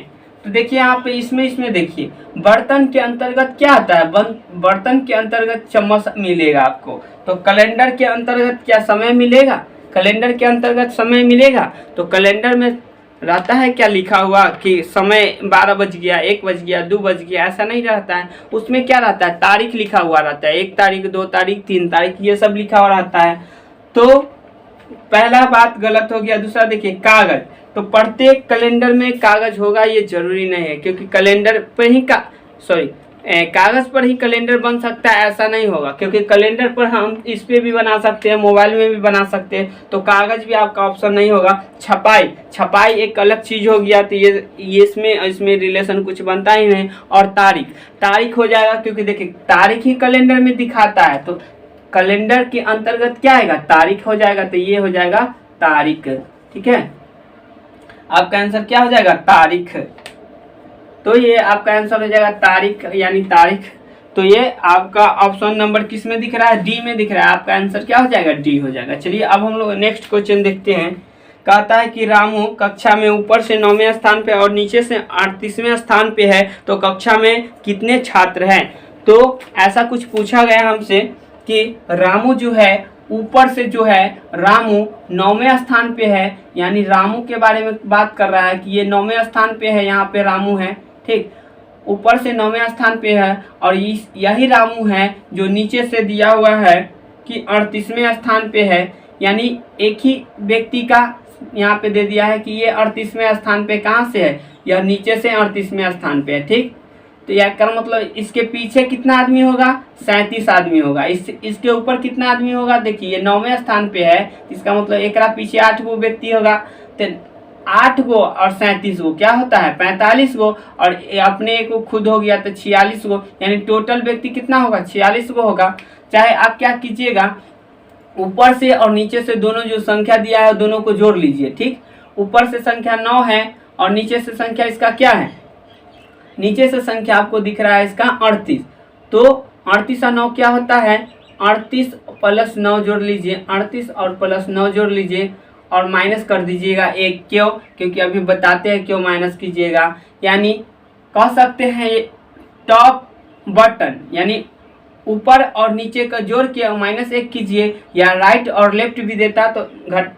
तो देखिए यहाँ पे इसमें देखिए बर्तन के अंतर्गत क्या आता है, बर्तन के अंतर्गत चम्मच मिलेगा आपको। तो कैलेंडर के अंतर्गत क्या समय मिलेगा, कैलेंडर के अंतर्गत समय मिलेगा। तो कैलेंडर में रहता है क्या लिखा हुआ कि समय 12 बज गया, 1 बज गया, 2 बज गया, ऐसा नहीं रहता है। उसमें क्या रहता है, तारीख लिखा हुआ रहता है, 1 तारीख, 2 तारीख, 3 तारीख, ये सब लिखा हुआ रहता है। तो पहला बात गलत हो गया। दूसरा देखिए कागज, तो प्रत्येक कैलेंडर में कागज होगा ये जरूरी नहीं है, क्योंकि कैलेंडर पर ही कागज पर ही कैलेंडर बन सकता है, ऐसा नहीं होगा। क्योंकि कैलेंडर पर हम इस पे भी बना सकते हैं, मोबाइल में भी बना सकते हैं, तो कागज भी आपका ऑप्शन नहीं होगा। छपाई एक अलग चीज हो गया, तो ये इसमें रिलेशन कुछ बनता ही नहीं। और तारीख हो जाएगा, क्योंकि देखिए तारीख ही कैलेंडर में दिखाता है, तो कैलेंडर के अंतर्गत क्या आएगा, तारीख हो जाएगा। तो ये हो जाएगा तारीख, ठीक है। आपका आंसर क्या हो जाएगा, तारीख। तो ये आपका आंसर हो जाएगा तारीख, यानी तारीख। तो ये आपका ऑप्शन नंबर किस में दिख रहा है, डी में दिख रहा है। आपका आंसर क्या हो जाएगा, डी हो जाएगा। चलिए अब हम लोग नेक्स्ट क्वेश्चन देखते हैं। कहता है कि रामू कक्षा में ऊपर से 9वें स्थान पे और नीचे से 38वें स्थान पे है, तो कक्षा में कितने छात्र हैं। तो ऐसा कुछ पूछा गया हमसे कि रामू जो है ऊपर से जो है रामू 9वें स्थान पे है, यानी रामू के बारे में बात कर रहा है कि ये 9वें स्थान पे है, यहाँ पे रामू है, ठीक। ऊपर से 9वें स्थान पे है, और यही रामू है जो नीचे से दिया हुआ है कि 38वें स्थान पे है, यानी एक ही व्यक्ति का यहाँ पे दे दिया है कि ये 38वें स्थान पे कहाँ से है, यह नीचे से 38वें स्थान पे है, ठीक। तो यह का मतलब इसके पीछे कितना आदमी होगा, 37 आदमी होगा। इसके ऊपर कितना आदमी होगा, देखिए ये 9वें स्थान पे है, इसका मतलब एक पीछे 8 गो व्यक्ति होगा। तो 8 गो और 37 गो क्या होता है, 45 गो, और अपने को खुद हो गया तो 46 गो, यानी टोटल व्यक्ति कितना होगा, 46 गो होगा। चाहे आप क्या कीजिएगा, ऊपर से और नीचे से दोनों जो संख्या दिया है दोनों को जोड़ लीजिए, ठीक। ऊपर से संख्या 9 है और नीचे से संख्या इसका क्या है, नीचे से संख्या आपको दिख रहा है इसका 38। तो 38 और 9 क्या होता है, 38 प्लस 9 जोड़ लीजिए, 38 और प्लस 9 जोड़ लीजिए और माइनस कर दीजिएगा 1। क्यों, क्योंकि अभी बताते हैं क्यों माइनस कीजिएगा। यानी कह सकते हैं टॉप बटन, यानी ऊपर और नीचे का जोड़ के -1 कीजिए, या राइट और लेफ्ट भी देता तो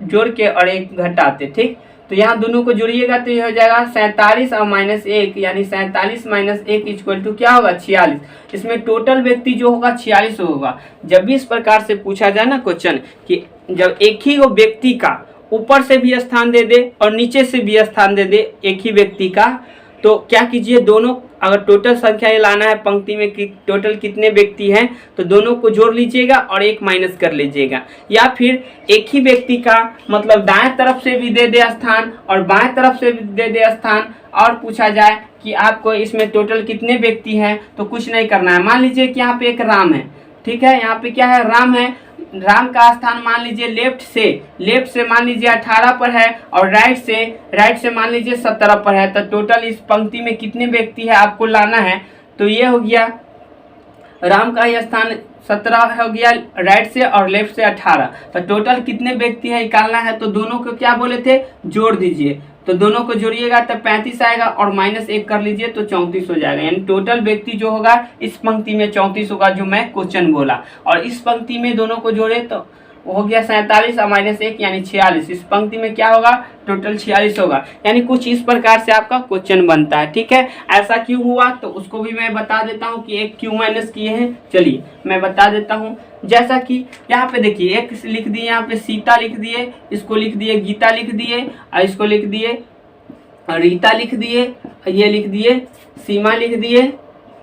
जोड़ के और 1 घटाते, ठीक। तो यहाँ दोनों को जोड़िएगा तो ये हो जाएगा 47 और -1, यानी 47 - 1 इक्वल टू क्या होगा, 46। इसमें टोटल व्यक्ति जो होगा 46 होगा। जब भी इस प्रकार से पूछा जाए ना क्वेश्चन कि जब एक ही वो व्यक्ति का ऊपर से भी स्थान दे दे और नीचे से भी स्थान दे दे एक ही व्यक्ति का, तो क्या कीजिए, दोनों अगर टोटल संख्या ये लाना है पंक्ति में कि टोटल कितने व्यक्ति हैं, तो दोनों को जोड़ लीजिएगा और 1 माइनस कर लीजिएगा। या फिर एक ही व्यक्ति का मतलब दाएं तरफ से भी दे दे स्थान और बाएं तरफ से भी दे दे स्थान, और पूछा जाए कि आपको इसमें टोटल कितने व्यक्ति हैं, तो कुछ नहीं करना है। मान लीजिए कि यहाँ पे एक राम है, ठीक है, यहाँ पे क्या है, राम है। राम का स्थान मान लीजिए लेफ्ट से मान लीजिए 18 पर है, और राइट से मान लीजिए 17 पर है। तो टोटल इस पंक्ति में कितने व्यक्ति है आपको लाना है। तो ये हो गया राम का यह स्थान 17 हो गया राइट से, और लेफ्ट से 18। तो टोटल कितने व्यक्ति है निकालना है। तो दोनों को क्या बोले थे, जोड़ दीजिए। तो दोनों को जोड़िएगा तो 35 आएगा और -1 कर लीजिए तो 34 हो जाएगा। यानी टोटल व्यक्ति जो होगा इस पंक्ति में 34 होगा, जो मैं क्वेश्चन बोला। और इस पंक्ति में दोनों को जोड़े तो हो गया 47 और -1 यानी 46। इस पंक्ति में क्या होगा, टोटल 46 होगा। यानी कुछ इस प्रकार से आपका क्वेश्चन बनता है, ठीक है। ऐसा क्यों हुआ तो उसको भी मैं बता देता हूँ कि एक क्यों माइनस किए हैं। चलिए मैं बता देता हूँ। जैसा कि यहाँ पे देखिए एक लिख दिए, यहाँ पे सीता लिख दिए, इसको लिख दिए गीता लिख दिए, और इसको लिख दिए रीता लिख दिए, ये लिख दिए सीमा लिख दिए,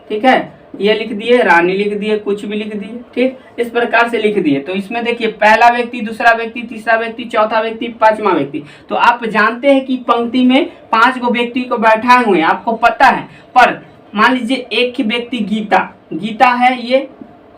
ठीक है, ये लिख दिए रानी लिख दिए, कुछ भी लिख दिए, ठीक। इस प्रकार से लिख दिए। तो इसमें देखिए पहला व्यक्ति, दूसरा व्यक्ति, तीसरा व्यक्ति, चौथा व्यक्ति, पांचवा व्यक्ति। तो आप जानते हैं कि पंक्ति में 5 गो व्यक्ति को बैठाए हुए हैं, आपको पता है। पर मान लीजिए एक ही व्यक्ति गीता है, ये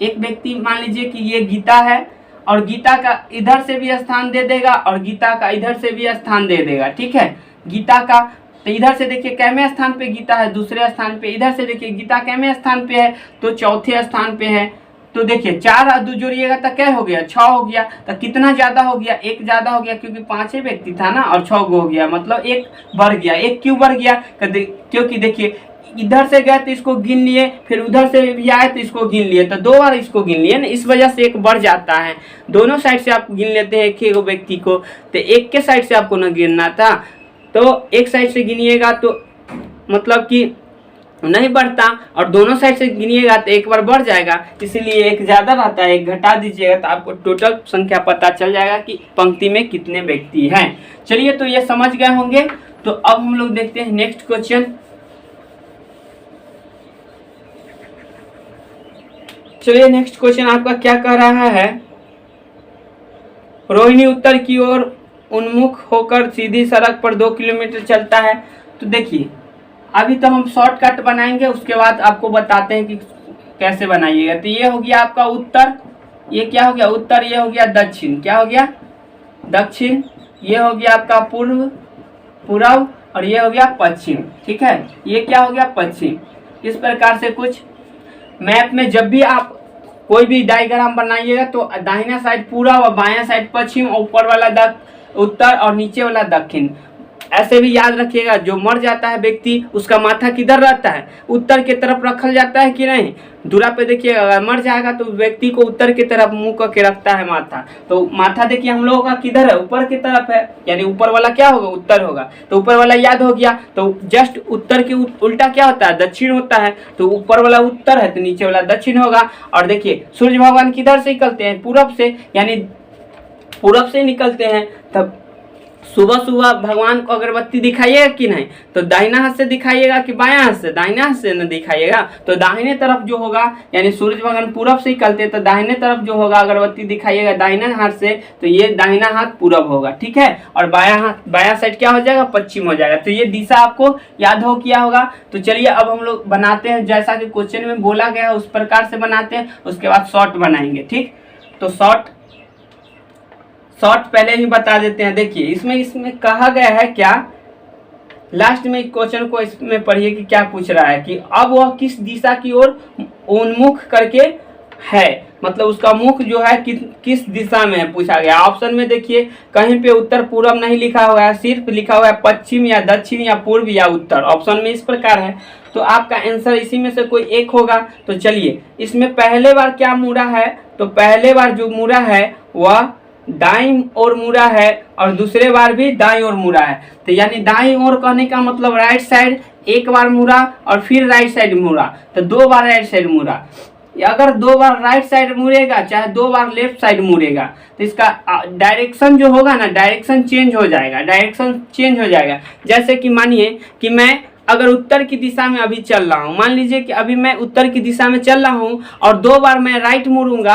एक व्यक्ति मान लीजिए कि ये गीता है, और गीता का इधर से भी स्थान दे देगा और गीता का इधर से भी स्थान दे देगा, ठीक है। गीता का तो इधर से देखिए कैमे स्थान पे गीता है, दूसरे स्थान पे, इधर से देखिए गीता कैमे स्थान पे है तो चौथे स्थान पे है। तो देखिए 4 और 2 जोड़िएगा तो क्या हो गया, 6 हो गया। तो कितना ज्यादा हो गया, 1 ज्यादा हो गया, क्योंकि 5 ही व्यक्ति था ना, और 6 गो हो गया, मतलब 1 बढ़ गया। 1 क्यों बढ़ गया, क्योंकि देखिए इधर से गए तो इसको गिन लिए, फिर उधर से भी आए तो इसको गिन लिए, तो 2 बार इसको गिन लिए ना, इस वजह से 1 बढ़ जाता है। दोनों साइड से आप गिन लेते हैं एक ही व्यक्ति को, तो एक के साइड से आपको ना गिनना था, तो एक साइड से गिनिएगा तो मतलब कि नहीं बढ़ता, और दोनों साइड से गिनिएगा तो 1 बार बढ़ जाएगा, इसीलिए 1 ज्यादा रहता है, 1 घटा दीजिएगा तो आपको टोटल संख्या पता चल जाएगा कि पंक्ति में कितने व्यक्ति हैं। चलिए तो ये समझ गए होंगे। तो अब हम लोग देखते हैं नेक्स्ट क्वेश्चन। चलिए नेक्स्ट क्वेश्चन आपका क्या कह रहा है, रोहिणी उत्तर की ओर उन्मुख होकर सीधी सड़क पर 2 किलोमीटर चलता है। तो देखिए अभी तो हम शॉर्टकट बनाएंगे, उसके बाद आपको बताते हैं कि कैसे बनाइएगा। तो ये हो गया आपका उत्तर, ये क्या हो गया उत्तर, ये हो गया दक्षिण, क्या हो गया दक्षिण, ये हो गया आपका पूर्व पूर्व, और ये हो गया पश्चिम, ठीक है, ये क्या हो गया पश्चिम। इस प्रकार से कुछ मैप में जब भी आप कोई भी डायग्राम बनाइएगा तो दाहिना साइड पूर्व और बायां साइड पश्चिम, और ऊपर वाला उत्तर और नीचे वाला दक्षिण। ऐसे भी याद रखिएगा, जो मर जाता है व्यक्ति उसका माथा किधर रहता है, उत्तर की तरफ रखा जाता है कि नहीं। दूरा पे देखिए अगर मर जाएगा तो व्यक्ति को उत्तर की तरफ मुंह करके रखता है माथा, तो माथा देखिए हम लोगों का किधर है, ऊपर की तरफ है, यानी ऊपर वाला क्या होगा उत्तर होगा। तो ऊपर वाला याद हो गया, तो जस्ट उत्तर के उल्टा क्या होता है दक्षिण होता है, तो ऊपर वाला उत्तर है तो नीचे वाला दक्षिण होगा। और देखिए सूर्य भगवान किधर से निकलते हैं, पूरब से, यानी पूरब से निकलते हैं। तब सुबह सुबह भगवान को अगरबत्ती दिखाइएगा कि नहीं, तो दाहिना हाथ से दिखाइएगा कि बायां हाथ से, दाहिना हाथ से न दिखाइएगा। तो दाहिने तरफ जो होगा, यानी सूरज भगवान पूरब से निकलते तो दाहिने तरफ जो होगा अगरबत्ती दिखाइएगा दाहिने हाथ से, तो ये दाहिना हाथ पूरब होगा, ठीक है। और बायां साइड क्या हो जाएगा पश्चिम हो जाएगा। तो ये दिशा आपको याद हो किया होगा। तो चलिए अब हम लोग बनाते हैं, जैसा कि क्वेश्चन में बोला गया उस प्रकार से बनाते हैं, उसके बाद शॉर्ट बनाएंगे, ठीक। तो शॉर्ट पहले ही बता देते हैं। देखिए इसमें कहा गया है क्या, लास्ट में क्वेश्चन को इसमें पढ़िए कि क्या पूछ रहा है कि अब वह किस दिशा की ओर उन्मुख करके है, मतलब उसका मुख जो है किस दिशा में है पूछा गया। ऑप्शन में देखिए कहीं पे उत्तर पूर्व नहीं लिखा हुआ है, सिर्फ लिखा हुआ है पश्चिम या दक्षिण या पूर्व या उत्तर। ऑप्शन में इस प्रकार है, तो आपका आंसर इसी में से कोई एक होगा। तो चलिए इसमें पहले बार क्या मुड़ा है, तो पहले बार जो मुड़ा है वह दाईं ओर मुड़ा है, और दूसरे बार भी दाईं ओर मुड़ा है। तो यानी दाईं ओर कहने का मतलब राइट साइड एक बार मुड़ा और फिर राइट साइड मुड़ा, तो 2 बार राइट साइड मुड़ा। अगर 2 बार राइट साइड मुड़ेगा चाहे 2 बार लेफ्ट साइड मुड़ेगा, तो इसका डायरेक्शन जो होगा ना, डायरेक्शन चेंज हो जाएगा। जैसे कि मानिए कि मैं अगर उत्तर की दिशा में अभी चल रहा हूँ, मान लीजिए कि अभी मैं उत्तर की दिशा में चल रहा हूँ और 2 बार मैं राइट मुड़ूंगा,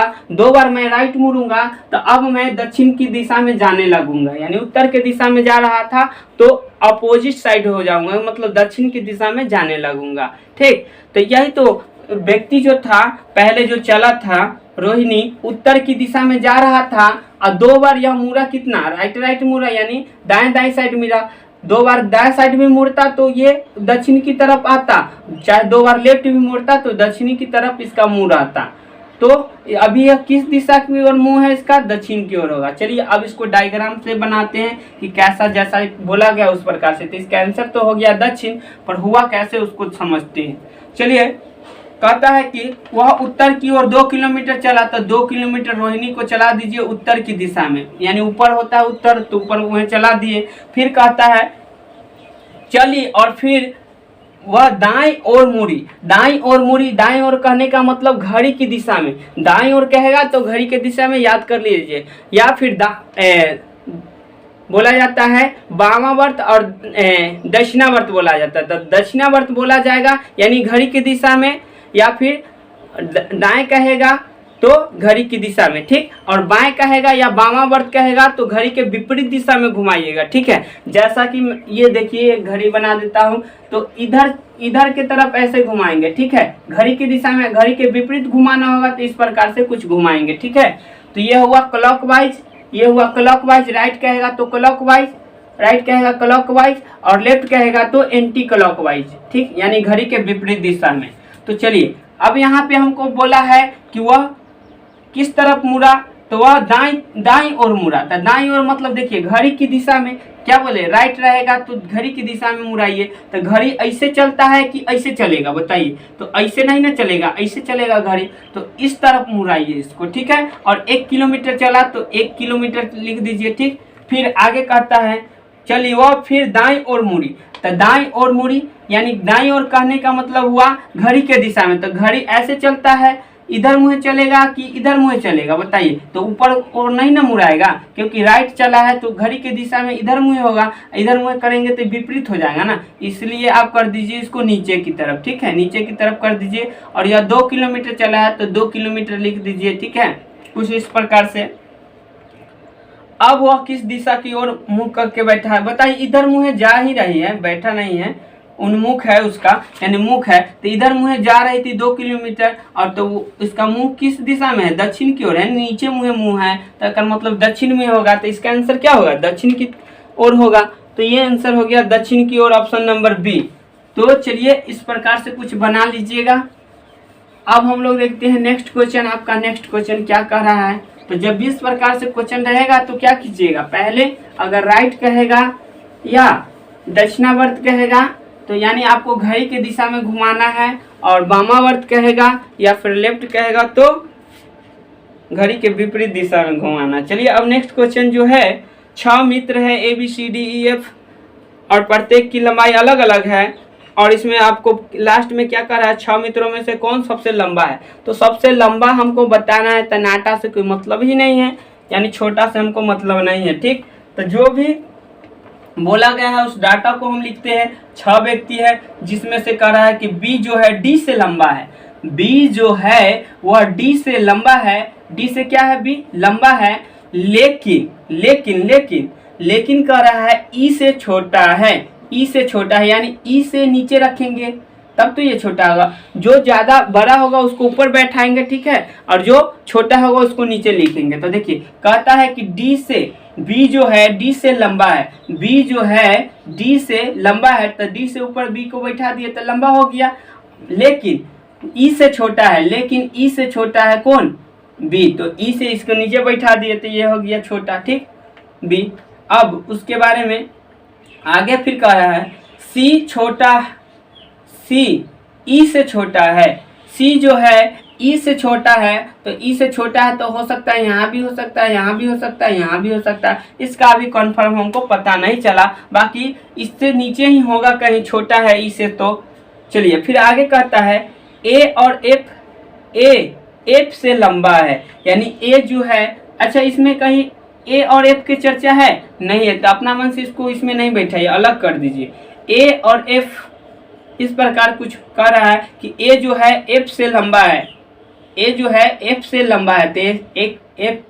तो अब मैं दक्षिण की दिशा में जाने लगूंगा, यानी उत्तर की दिशा में जा रहा था तो अपोजिट साइड हो जाऊंगा, मतलब दक्षिण की दिशा में जाने लगूंगा, ठीक। तो यही तो व्यक्ति जो था पहले जो चला था रोहिणी उत्तर की दिशा में जा रहा था, और 2 बार यह मुड़ा कितना राइट मुड़ा, यानी दाएं साइड मुड़ा। 2 बार दाएं साइड में मुड़ता तो ये दक्षिण की तरफ आता, चाहे 2 बार लेफ्ट में मुड़ता तो दक्षिणी की तरफ इसका मुड़ आता। तो अभी यह किस दिशा की ओर मुंह है, इसका दक्षिण की ओर होगा। चलिए अब इसको डायग्राम से बनाते हैं कि कैसा जैसा बोला गया उस प्रकार से। तो इसका आंसर तो हो गया दक्षिण, पर हुआ कैसे उसको समझते हैं। चलिए कहता है कि वह उत्तर की ओर 2 किलोमीटर चला, तो 2 किलोमीटर रोहिणी को चला दीजिए उत्तर की दिशा में, यानी ऊपर होता है उत्तर, तो ऊपर वह चला दिए। फिर कहता है चली और फिर वह दाएं ओर मुड़ी। दाएं ओर मुड़ी, दाएं ओर कहने का मतलब घड़ी की दिशा में, दाएं ओर कहेगा तो घड़ी की दिशा में याद कर लीजिए, या फिर बोला जाता है वामावर्त और दक्षिणावर्त बोला जाता है। तो दक्षिणावर्त बोला जाएगा यानी घड़ी की दिशा में, या फिर दाएं कहेगा तो घड़ी की दिशा में, ठीक। और बाएं कहेगा या वामावर्त कहेगा तो घड़ी के विपरीत दिशा में घुमाइएगा, ठीक है। जैसा कि ये देखिए घड़ी बना देता हूँ, तो इधर की तरफ ऐसे घुमाएंगे, ठीक है। घड़ी की दिशा में घड़ी के विपरीत घुमाना होगा तो इस प्रकार से कुछ घुमाएंगे, ठीक है। तो ये हुआ क्लॉकवाइज, ये हुआ क्लॉकवाइज। राइट कहेगा तो क्लॉकवाइज, राइट कहेगा क्लॉकवाइज, और लेफ्ट कहेगा तो एंटी क्लॉकवाइज, ठीक, यानी घड़ी के विपरीत दिशा में। तो चलिए अब यहाँ पे हमको बोला है कि वह किस तरफ मुड़ा, तो वह दाईं ओर मुड़ा। तो दाईं ओर मतलब देखिए घड़ी की दिशा में, क्या बोले, राइट रहेगा तो घड़ी की दिशा में मुड़ाइए। तो घड़ी ऐसे चलता है कि ऐसे चलेगा, बताइए। तो ऐसे नहीं ना चलेगा, ऐसे चलेगा घड़ी, तो इस तरफ मुड़ाइए इसको, ठीक है। और 1 किलोमीटर चला तो 1 किलोमीटर लिख दीजिए, ठीक। फिर आगे कहता है चलिए वह फिर दाईं ओर मुड़ी। तो दाईं ओर मुड़ी यानी दाईं ओर कहने का मतलब हुआ घड़ी के दिशा में। तो घड़ी ऐसे चलता है, इधर मुँह चलेगा कि इधर मुँह चलेगा, बताइए। तो ऊपर और नहीं ना मुड़ाएगा, क्योंकि राइट चला है तो घड़ी के दिशा में इधर मुँह होगा, इधर मुँह करेंगे तो विपरीत हो जाएगा ना, इसलिए आप कर दीजिए इसको नीचे की तरफ, ठीक है। नीचे की तरफ कर दीजिए। और यह 2 किलोमीटर चला है तो 2 किलोमीटर लिख दीजिए, ठीक है, कुछ इस प्रकार से। अब वह किस दिशा की ओर मुँह करके बैठा है, बताइए। इधर मुँह जा ही रही है, बैठा नहीं है, उन्मुख है उसका, यानी मुख है। तो इधर मुँह जा रही थी 2 किलोमीटर, और तो इसका मुंह किस दिशा में है, दक्षिण की ओर है। नीचे मुँह है तो इसका मतलब दक्षिण में होगा, तो इसका आंसर क्या होगा, दक्षिण की ओर होगा। तो ये आंसर हो गया दक्षिण की ओर, ऑप्शन नंबर बी। तो चलिए इस प्रकार से कुछ बना लीजिएगा। अब हम लोग देखते हैं नेक्स्ट क्वेश्चन। आपका नेक्स्ट क्वेश्चन क्या कह रहा है, तो जब भी इस प्रकार से क्वेश्चन रहेगा तो क्या कीजिएगा, पहले अगर राइट कहेगा या दक्षिणावर्त कहेगा तो यानी आपको घड़ी की दिशा में घुमाना है, और वामावर्त कहेगा या फिर लेफ्ट कहेगा तो घड़ी के विपरीत दिशा में घुमाना। चलिए अब नेक्स्ट क्वेश्चन जो है, 6 मित्र है ABCDEF और प्रत्येक की लंबाई अलग अलग है, और इसमें आपको लास्ट में क्या कर रहा है, 6 मित्रों में से कौन सबसे लंबा है। तो सबसे लंबा हमको बताना है, तनाटा से कोई मतलब ही नहीं है, यानी छोटा से हमको मतलब नहीं है, ठीक। तो जो भी बोला गया है उस डाटा को हम लिखते हैं। 6 व्यक्ति है, जिसमें से कह रहा है कि बी जो है डी से लंबा है, बी जो है वह डी से लंबा है। डी से क्या है, बी लंबा है, लेकिन लेकिन लेकिन लेकिन कह रहा है ई से छोटा है, ई से छोटा है, यानी ई से नीचे रखेंगे तब तो ये छोटा होगा। जो ज्यादा बड़ा होगा उसको ऊपर बैठाएंगे, ठीक है, और जो छोटा होगा उसको नीचे लिखेंगे। तो देखिए कहता है कि डी से बी जो है डी से लंबा है, बी जो है डी से लंबा है, तो डी से ऊपर बी को बैठा दिए तो लंबा हो गया। लेकिन ई से छोटा है, लेकिन ई से छोटा है कौन, बी, तो ई से इसको नीचे बैठा दिए तो ये हो गया छोटा, ठीक, बी। अब उसके बारे में आगे फिर कह रहा है सी छोटा, सी ई से छोटा है, सी जो है ई से छोटा है, तो ई से छोटा है तो हो सकता है यहाँ भी हो सकता है, यहाँ भी हो सकता है, यहाँ भी हो सकता है, इसका अभी कन्फर्म हमको पता नहीं चला, बाकी इससे नीचे ही होगा कहीं, छोटा है ई से। तो चलिए फिर आगे कहता है ए और एफ, ए एफ से लंबा है, यानी ए जो है, अच्छा इसमें कहीं ए और एफ की चर्चा है नहीं है, तो अपना मन से इसको इसमें नहीं बैठाइए, अलग कर दीजिए। ए और एफ इस प्रकार कुछ कह रहा है कि ए जो है एफ से लंबा है, ए जो है एफ से लंबा है, तो एक एफ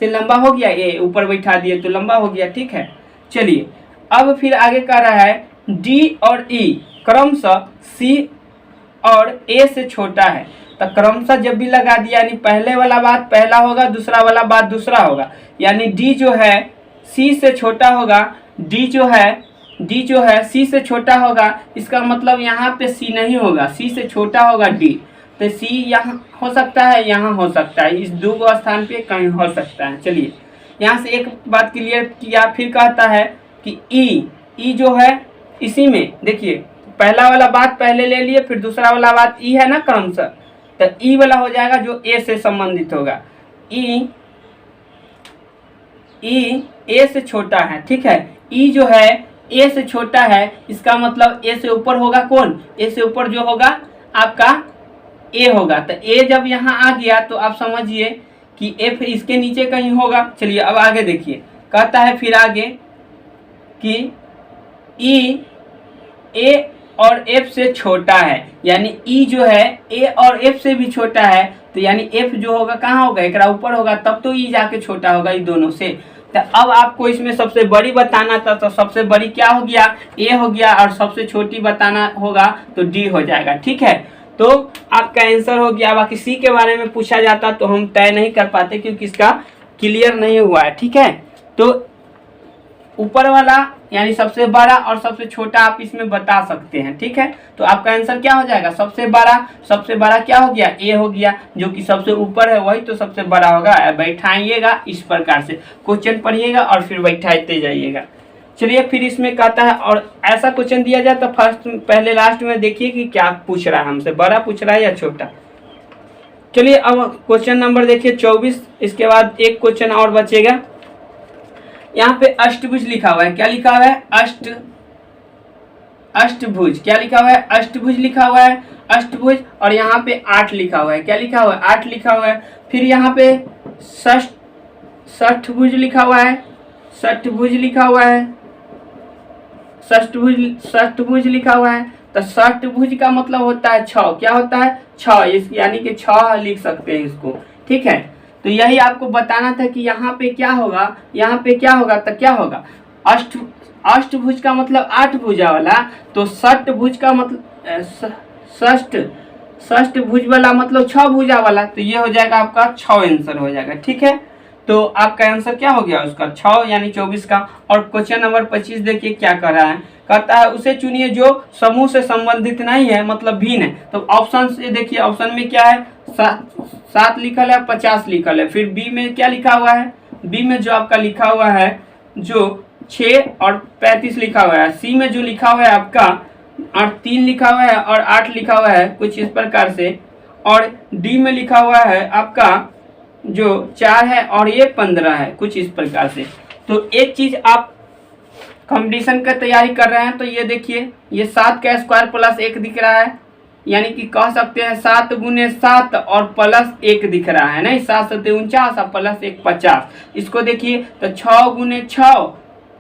से लंबा हो गया, ए ऊपर बैठा दिए तो लंबा हो गया, ठीक है। चलिए अब फिर आगे कह रहा है डी और ई क्रमशः सी और ए से छोटा है। तो क्रमशः जब भी लगा दिया यानी पहले वाला बात पहला होगा, दूसरा वाला बात दूसरा होगा, यानी डी जो है सी से छोटा होगा, डी जो है सी से छोटा होगा, इसका मतलब यहाँ पे सी नहीं होगा, सी से छोटा होगा डी, तो सी यहाँ हो सकता है, यहाँ हो सकता है, इस दो स्थान पे कहीं हो सकता है। चलिए यहाँ से एक बात क्लियर किया। फिर कहता है कि ई जो है इसी में देखिए पहला वाला बात पहले ले लिए, फिर दूसरा वाला बात ई है ना क्रमशः, तो ई वाला हो जाएगा जो ए से संबंधित होगा। ई ए से छोटा है, ठीक है। ई जो है ए से छोटा है, इसका मतलब ए से ऊपर होगा कौन, ए से ऊपर जो होगा आपका ए होगा। तो ए जब यहाँ आ गया तो आप समझिए कि एफ इसके नीचे कहीं होगा। चलिए अब आगे देखिए, कहता है फिर आगे कि ई ए और एफ से छोटा है, यानी ई जो है ए और एफ से भी छोटा है, तो यानी एफ जो होगा कहाँ होगा, एक ऊपर होगा, तब तो ई जाके छोटा होगा ई दोनों से। तो अब आपको इसमें सबसे बड़ी बताना था, तो सबसे बड़ी क्या हो गया, ए हो गया, और सबसे छोटी बताना होगा तो डी हो जाएगा, ठीक है। तो आपका आंसर हो गया। बाकी सी के बारे में पूछा जाता तो हम तय नहीं कर पाते क्योंकि इसका क्लियर नहीं हुआ है, ठीक है। तो ऊपर वाला यानी सबसे बड़ा और सबसे छोटा आप इसमें बता सकते हैं, ठीक है। तो आपका आंसर क्या हो जाएगा, सबसे बड़ा क्या हो गया, ए हो गया, जो कि सबसे ऊपर है वही तो सबसे बड़ा होगा। बैठाइएगा इस प्रकार से, क्वेश्चन पढ़िएगा और फिर बैठाते जाइएगा। चलिए फिर इसमें कहता है, और ऐसा क्वेश्चन दिया जाए तो पहले लास्ट में देखिए कि क्या पूछ रहा है हमसे, बड़ा पूछ रहा है या छोटा। चलिए अब क्वेश्चन नंबर देखिए 24, इसके बाद एक क्वेश्चन और बचेगा। यहाँ पे अष्टभुज लिखा हुआ है, क्या लिखा हुआ है, अष्टभुज, क्या लिखा हुआ है, अष्टभुज लिखा हुआ है, अष्टभुज। और यहाँ पे 8 लिखा हुआ है, क्या लिखा हुआ है, 8 लिखा हुआ है। फिर यहाँ पे षष्ठभुज लिखा हुआ है, षष्ठभुज लिखा हुआ है, षष्ठभुज लिखा हुआ है। तो षष्ठभुज का मतलब होता है 6, क्या होता है 6, यानी कि 6 लिख सकते हैं इसको, ठीक है। तो यही आपको बताना था कि यहाँ पे क्या होगा, यहाँ पे क्या होगा, तो क्या होगा, अष्टभुज का मतलब 8 भुजा वाला, तो षष्ठभुज का मतलब षष्ठभुज वाला मतलब 6 भुजा वाला, तो ये हो जाएगा आपका 6 आंसर हो जाएगा, ठीक है। तो आपका आंसर क्या हो गया उसका 6 यानी 24 का। और क्वेश्चन नंबर 25 देखिए क्या कर रहा है, कहता है उसे चुनिए जो समूह से संबंधित नहीं है, मतलब भिन्न है। तो ऑप्शन से देखिए, ऑप्शन में क्या है, 7 लिखल है, 50 लिखल है। फिर बी में क्या लिखा हुआ है, बी में जो आपका लिखा हुआ है जो 6 और 35 लिखा हुआ है। सी में जो लिखा हुआ है आपका 3 लिखा हुआ है और 8 लिखा हुआ है कुछ इस प्रकार से। और डी में लिखा हुआ है आपका जो 4 है और ये 15 है कुछ इस प्रकार से। तो एक चीज आप कंपटीशन का तैयारी कर रहे हैं तो ये देखिए, ये 7 का स्क्वायर प्लस 1 दिख रहा है, यानी कि कह सकते हैं 7 गुने 7 और प्लस 1 दिख रहा है, नहीं 7 7 49 और प्लस 1 50। इसको देखिए तो 6 गुने 6,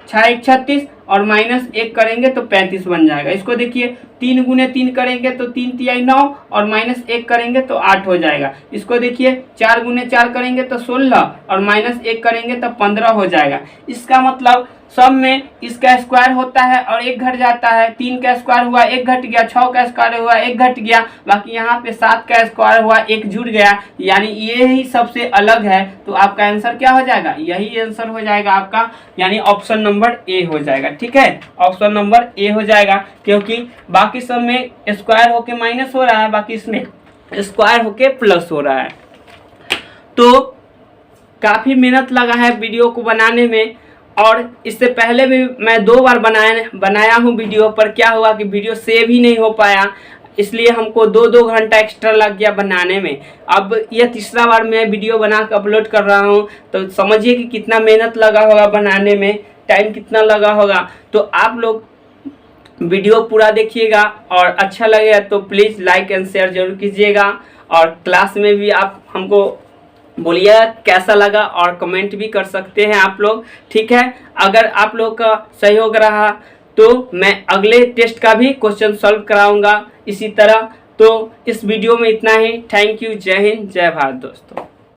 6 1 36 और माइनस 1 करेंगे तो 35 बन जाएगा। इसको देखिए 3 गुने 3 करेंगे तो 3 तिहाई 9 और माइनस 1 करेंगे तो 8 हो जाएगा। इसको देखिए 4 गुने 4 करेंगे तो 16 और माइनस 1 करेंगे तो 15 हो जाएगा। इसका मतलब सब में इसका स्क्वायर होता है और 1 घट जाता है। 3 का स्क्वायर हुआ 1 घट गया, 6 का स्क्वायर हुआ 1 घट गया, बाकी यहाँ पे 7 का स्क्वायर हुआ 1 जुड़ गया, यानी ये ही सबसे अलग है। तो आपका आंसर क्या हो जाएगा, यही आंसर हो जाएगा आपका, यानी ऑप्शन नंबर ए हो जाएगा, ठीक है। ऑप्शन नंबर ए हो जाएगा, क्योंकि बाकी सब में स्क्वायर होके माइनस हो रहा है, बाकी इसमें स्क्वायर होके प्लस हो रहा है। तो काफी मेहनत लगा है वीडियो को बनाने में, और इससे पहले भी मैं 2 बार बनाया हूँ वीडियो, पर क्या हुआ कि वीडियो सेव ही नहीं हो पाया, इसलिए हमको 2 घंटा एक्स्ट्रा लग गया बनाने में। अब यह तीसरा बार मैं वीडियो बना कर अपलोड कर रहा हूँ, तो समझिए कि कितना मेहनत लगा होगा बनाने में, टाइम कितना लगा होगा। तो आप लोग वीडियो पूरा देखिएगा और अच्छा लगेगा तो प्लीज़ लाइक एंड शेयर जरूर कीजिएगा। और क्लास में भी आप हमको बोलिए कैसा लगा, और कमेंट भी कर सकते हैं आप लोग, ठीक है। अगर आप लोग का सहयोग रहा तो मैं अगले टेस्ट का भी क्वेश्चन सॉल्व कराऊंगा इसी तरह। तो इस वीडियो में इतना ही। थैंक यू, जय हिंद, जय भारत दोस्तों।